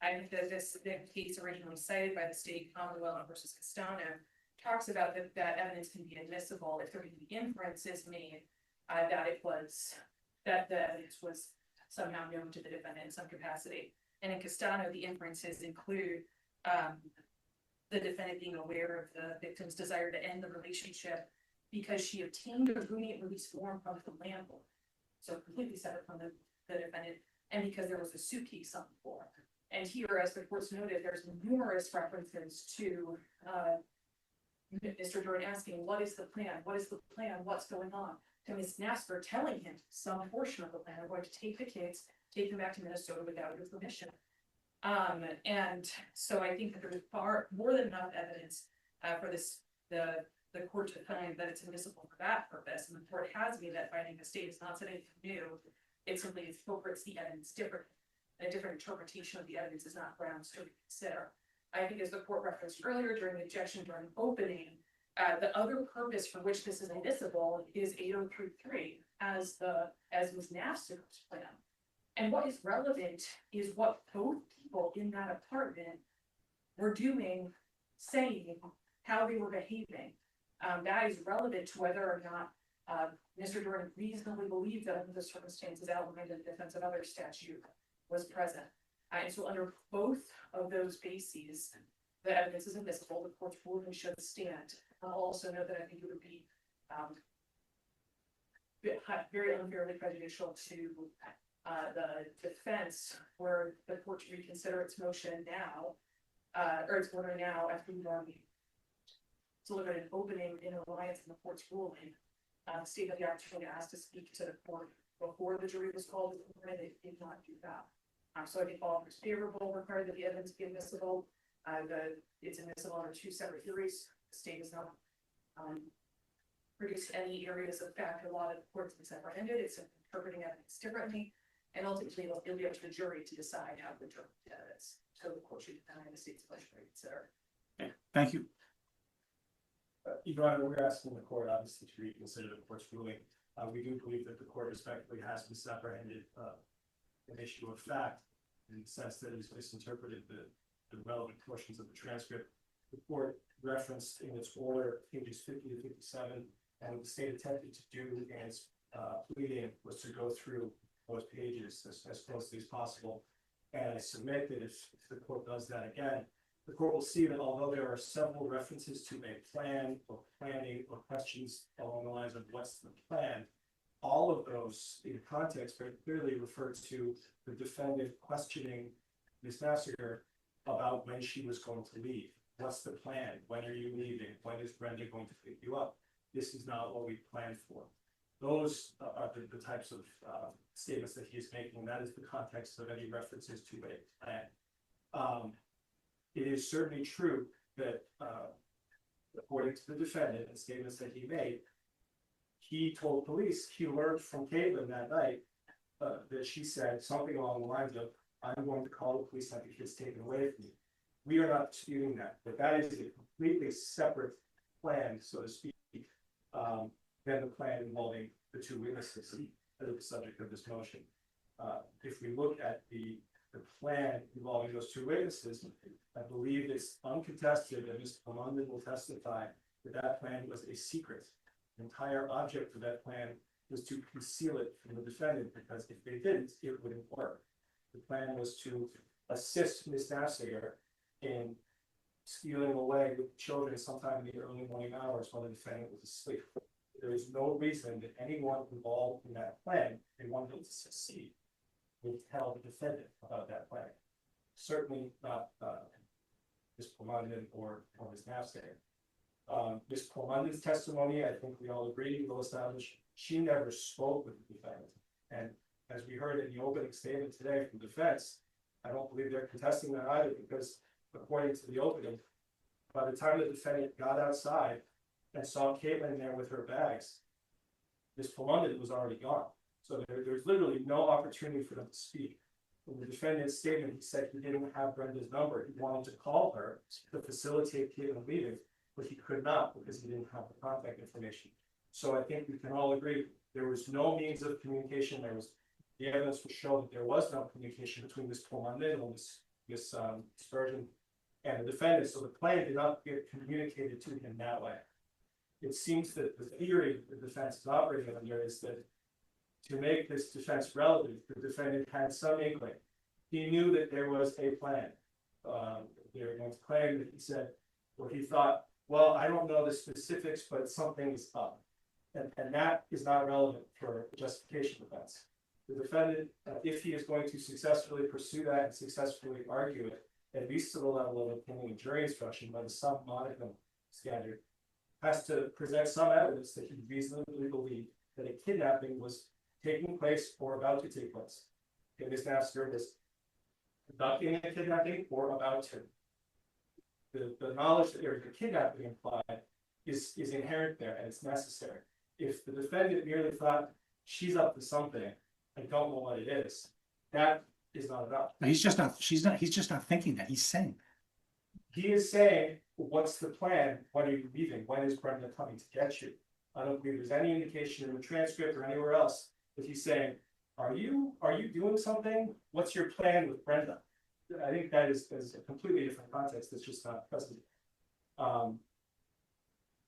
I think that the case originally cited by the state Commonwealth versus Castano talks about that evidence can be admissible if there can be inferences made that the evidence was somehow known to the defendant in some capacity. And in Castano, the inferences include the defendant being aware of the victim's desire to end the relationship because she obtained a roommate release form from the landlord. So completely separate from the defendant, and because there was a suitcase on the floor. And here, as the court's noted, there's numerous references to Mr. Duren asking, what is the plan? What is the plan? What's going on? to Ms. Naffziger telling him some portion of the plan, I'm going to take the kids, take them back to Minnesota without your permission. And so I think that there is far more than enough evidence for this, the court to find that it's admissible for that purpose, and the court has made that finding. The state is not said anything new. It simply incorporates the evidence differently. A different interpretation of the evidence is not grounds to consider. I think, as the court referenced earlier during the objection during opening, the other purpose for which this is admissible is 8033 as Ms. Naffziger's plan. And what is relevant is what both people in that apartment were doing, saying, how they were behaving. That is relevant to whether or not Mr. Duren reasonably believed that under the circumstances outlined in the Defense of Others statute was present. And so under both of those bases, the evidence is admissible. The court's ruling should stand. I'll also note that I think it would be very unfairly prejudicial to the defense were the court to reconsider its motion now, or its order now after we've already delivered an opening in reliance on the court's ruling. The state had the opportunity to ask to speak to the court before the jury was called, and they did not do that. So I think all is favorable, required that the evidence be admissible. It's admissible under two separate theories. The state has not produced any areas of fact or law that the court's misapprehended. It's interpreting evidence differently, and ultimately it'll be up to the jury to decide how to interpret the evidence. So the court should deny the state's pleasure to reconsider. Okay, thank you. Your Honor, we're asking the court obviously to reconsider the court's ruling. We do believe that the court respectfully has misapprehended an issue of fact in the sense that it has misinterpreted the relevant portions of the transcript. The court referenced in its order pages 50 to 57, and what the state attempted to do in its pleading was to go through those pages as closely as possible. And I submit that if the court does that again, the court will see that although there are several references to a plan or planning or questions along the lines of what's the plan, all of those in context very clearly refer to the defendant questioning Ms. Naffziger about when she was going to leave. What's the plan? When are you leaving? When is Brenda going to pick you up? This is not what we planned for. Those are the types of statements that he is making, and that is the context of any references to a plan. It is certainly true that according to the defendant and statements that he made, he told police he learned from Caytlyn that night that she said something along the lines of, I'm going to call the police and have the kids taken away from me. We are not disputing that, but that is a completely separate plan, so to speak, than the plan involving the two witnesses that are the subject of this motion. If we look at the plan involving those two witnesses, I believe it's uncontested, and Mr. London will testify that that plan was a secret. The entire object of that plan was to conceal it from the defendant, because if they didn't, it wouldn't work. The plan was to assist Ms. Naffziger in stealing away with children sometime in the early morning hours while the defendant was asleep. There is no reason that anyone involved in that plan, they wanted to succeed, would tell the defendant about that plan. Certainly not Ms. London or Ms. Naffziger. Ms. London's testimony, I think we all agree, will establish she never spoke with the defendant. And as we heard in the opening statement today from defense, I don't believe they're contesting that either, because according to the opening, by the time the defendant got outside and saw Caytlyn there with her bags, Ms. London was already gone. So there's literally no opportunity for them to speak. In the defendant's statement, he said he didn't have Brenda's number. He wanted to call her to facilitate Caytlyn leaving, but he could not because he didn't have the contact information. So I think we can all agree there was no means of communication. The evidence would show that there was no communication between Ms. London and Ms. Spurgeon and the defendant. So the plan did not get communicated to him that way. It seems that the theory the defense is operating under is that to make this defense relevant, the defendant had some inkling. He knew that there was a plan. They were going to claim that he said, or he thought, well, I don't know the specifics, but something is up. And that is not relevant for justification defense. The defendant, if he is going to successfully pursue that and successfully argue it, at least to the level of obtaining a jury instruction by the sub modicum standard, has to present some evidence that he reasonably believed that a kidnapping was taking place or about to take place. Okay, Ms. Naffziger was conducting a kidnapping or about to. The knowledge that there is a kidnapping implied is inherent there and it's necessary. If the defendant merely thought she's up to something, I don't know what it is, that is not enough. He's just not thinking that, he's saying. He is saying, what's the plan? When are you leaving? When is Brenda coming to get you? I don't believe there's any indication in the transcript or anywhere else that he's saying, are you doing something? What's your plan with Brenda? I think that is a completely different context that's just not present.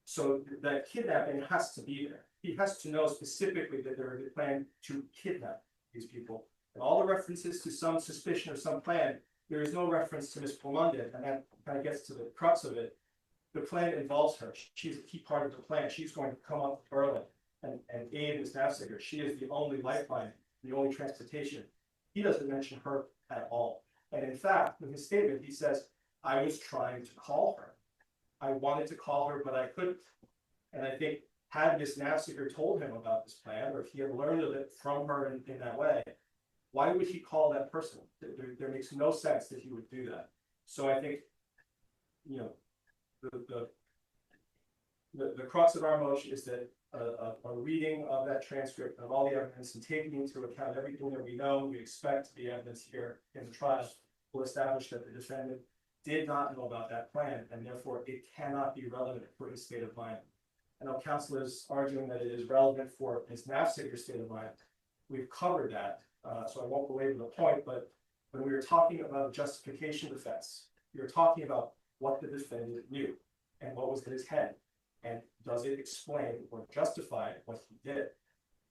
So that kidnapping has to be there. He has to know specifically that there is a plan to kidnap these people. And all the references to some suspicion or some plan, there is no reference to Ms. Plumondon, and that kind of gets to the crux of it. The plan involves her. She's a key part of the plan. She's going to come up to Berlin and aid Ms. Naffziger. She is the only lifeline, the only transportation. He doesn't mention her at all. And in fact, in his statement, he says, I was trying to call her. I wanted to call her, but I couldn't. And I think had Ms. Naffziger told him about this plan, or if he had learned of it from her in that way, why would he call that person? There makes no sense that he would do that. So I think, you know, the crux of our motion is that a reading of that transcript of all the evidence and taking into account everything that we know, we expect to be evidence here in the trial will establish that the defendant did not know about that plan, and therefore it cannot be relevant for his state of mind. I know counsel is arguing that it is relevant for Ms. Naffziger's state of mind. We've covered that, so I won't belabor the point, but when we were talking about justification defense, we were talking about what the defendant knew and what was in his head. And does it explain or justify what he did?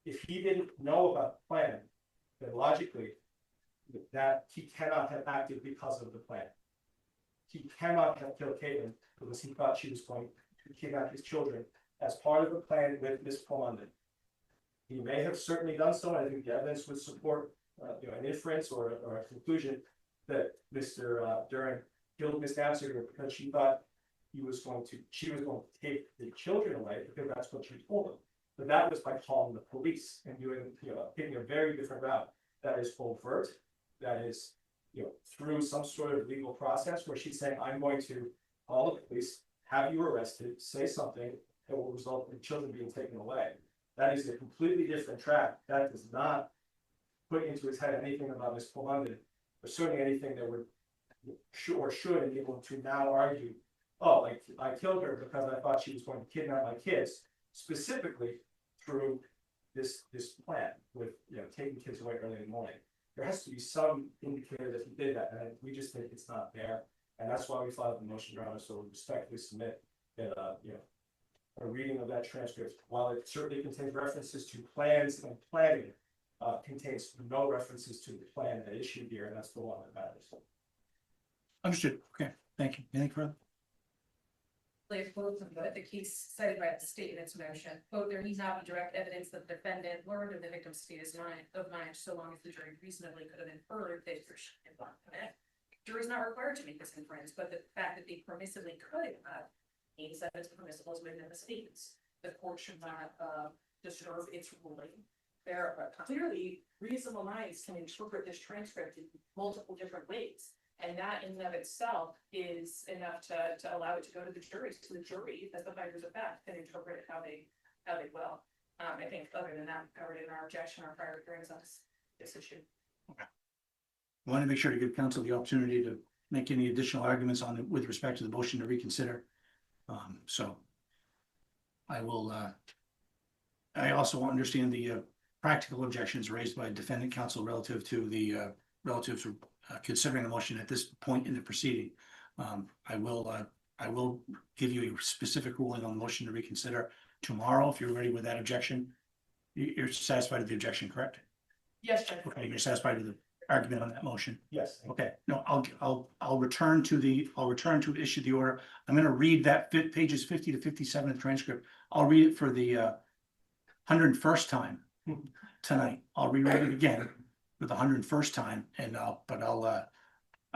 If he didn't know about the plan, then logically, that he cannot have acted because of the plan. He cannot have killed Caytlyn because he thought she was going to kidnap his children as part of the plan with Ms. Plumondon. He may have certainly done so, and I think the evidence would support an inference or a conclusion that Mr. Duren killed Ms. Naffziger because she thought she was going to take the children away because that's what she told him. But that was by calling the police and taking a very different route. That is overt. That is, through some sort of legal process where she's saying, I'm going to call the police, have you arrested, say something that will result in children being taken away. That is a completely different track. That does not put into his head anything about Ms. Plumondon, or certainly anything that would should enable him to now argue, oh, like I killed her because I thought she was going to kidnap my kids, specifically through this plan with taking kids away early in the morning. There has to be some indicator that he did that, and we just think it's not there, and that's why we filed the motion, Your Honor. So we respectfully submit that a reading of that transcript, while it certainly contains references to plans and planning, contains no references to the plan at issue here, and that's the one that matters. Understood. Okay, thank you. Anything further? Quote from the case cited by the state in its motion. Quote, there needs not be direct evidence that the defendant learned of the victim's state of mind so long as the jury reasonably could have inferred that she did not commit. The jury is not required to make this inference, but the fact that they permissibly could have means that it's permissible as written in the statements. The court should not disturb its ruling. There are clearly reasonable minds can interpret this transcript in multiple different ways. And that in and of itself is enough to allow it to go to the jury. So the jury, as the finders of fact, can interpret it how they will. I think other than that, we covered in our objection, our prior hearings on this issue. Okay. I want to make sure to give counsel the opportunity to make any additional arguments on it with respect to the motion to reconsider. So I will. I also understand the practical objections raised by defendant counsel relative to the considering the motion at this point in the proceeding. I will give you a specific ruling on the motion to reconsider tomorrow if you're ready with that objection. You're satisfied with the objection, correct? Yes, Judge. Okay, you're satisfied with the argument on that motion. Yes. Okay. No, I'll return to issue the order. I'm going to read that pages 50 to 57 of the transcript. I'll read it for the 101st time tonight. I'll reread it again for the 101st time, and I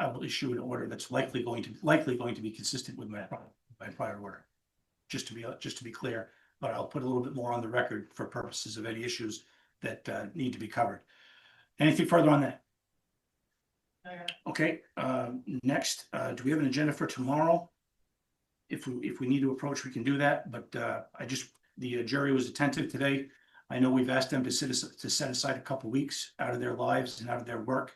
will issue an order that's likely going to be consistent with my prior order. Just to be clear, but I'll put a little bit more on the record for purposes of any issues that need to be covered. Anything further on that? Okay, next, do we have an agenda for tomorrow? If we need to approach, we can do that, but the jury was attentive today. I know we've asked them to set aside a couple weeks out of their lives and out of their work.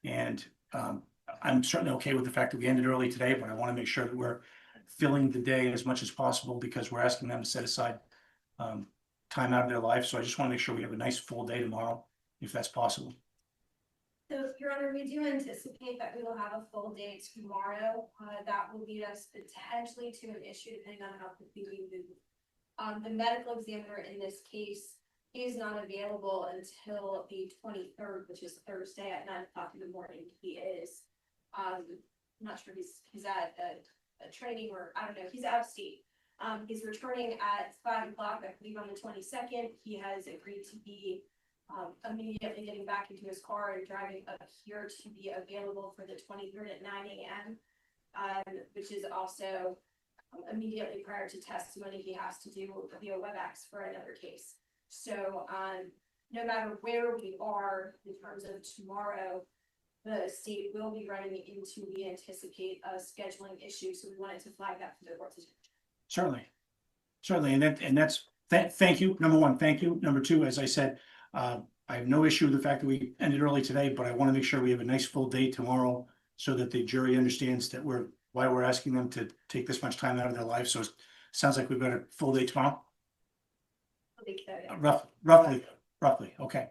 And I'm certainly okay with the fact that we ended early today, but I want to make sure that we're filling the day as much as possible because we're asking them to set aside time out of their life. So I just want to make sure we have a nice full day tomorrow, if that's possible. So, Your Honor, we do anticipate that we will have a full day tomorrow. That will lead us potentially to an issue depending on how quickly we move. The medical examiner in this case is not available until the 23rd, which is Thursday at 9 o'clock in the morning. He is, I'm not sure he's at a training or I don't know, he's out of state. He's returning at 5 o'clock, I believe on the 22nd. He has agreed to be immediately getting back into his car and driving up here to be available for the 23rd at 9 a.m. Which is also immediately prior to testimony he has to do via WebEx for another case. So no matter where we are in terms of tomorrow, the state will be running into, we anticipate, a scheduling issue. So we wanted to flag that for the court's attention. Certainly, thank you. Number one, thank you. Number two, as I said, I have no issue with the fact that we ended early today, but I want to make sure we have a nice full day tomorrow so that the jury understands that why we're asking them to take this much time out of their life. So it sounds like we've got a full day tomorrow. I think so, yeah. Roughly, okay.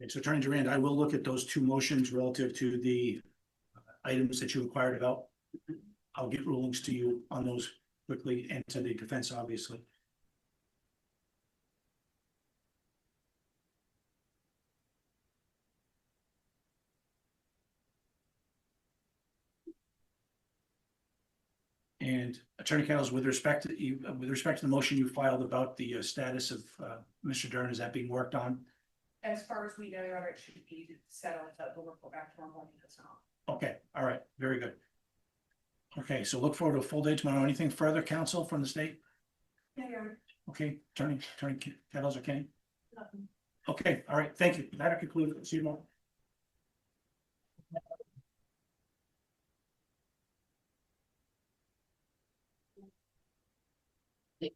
And so Attorney Durand, I will look at those two motions relative to the items that you inquired about. I'll get rulings to you on those quickly and to the defense, obviously. And Attorney Kettles, with respect to you, with respect to the motion you filed about the status of Mr. Duren, is that being worked on? As far as we know, Your Honor, it should be settled, that we'll report back tomorrow morning, that's not. Okay, all right, very good. Okay, so look forward to a full day tomorrow. Anything further, counsel, from the state? Yeah, Your Honor. Okay, Attorney Kettles or Kenny? Okay, all right, thank you. Matter concluded. See you tomorrow. You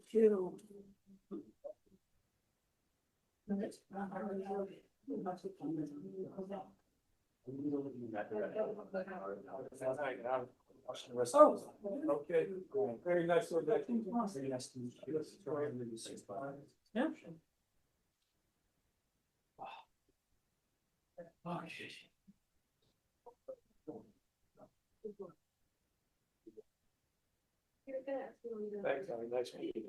too. Oh, okay, very nice. Very nice to meet you. Yeah. You're good. Thanks, nice to meet you.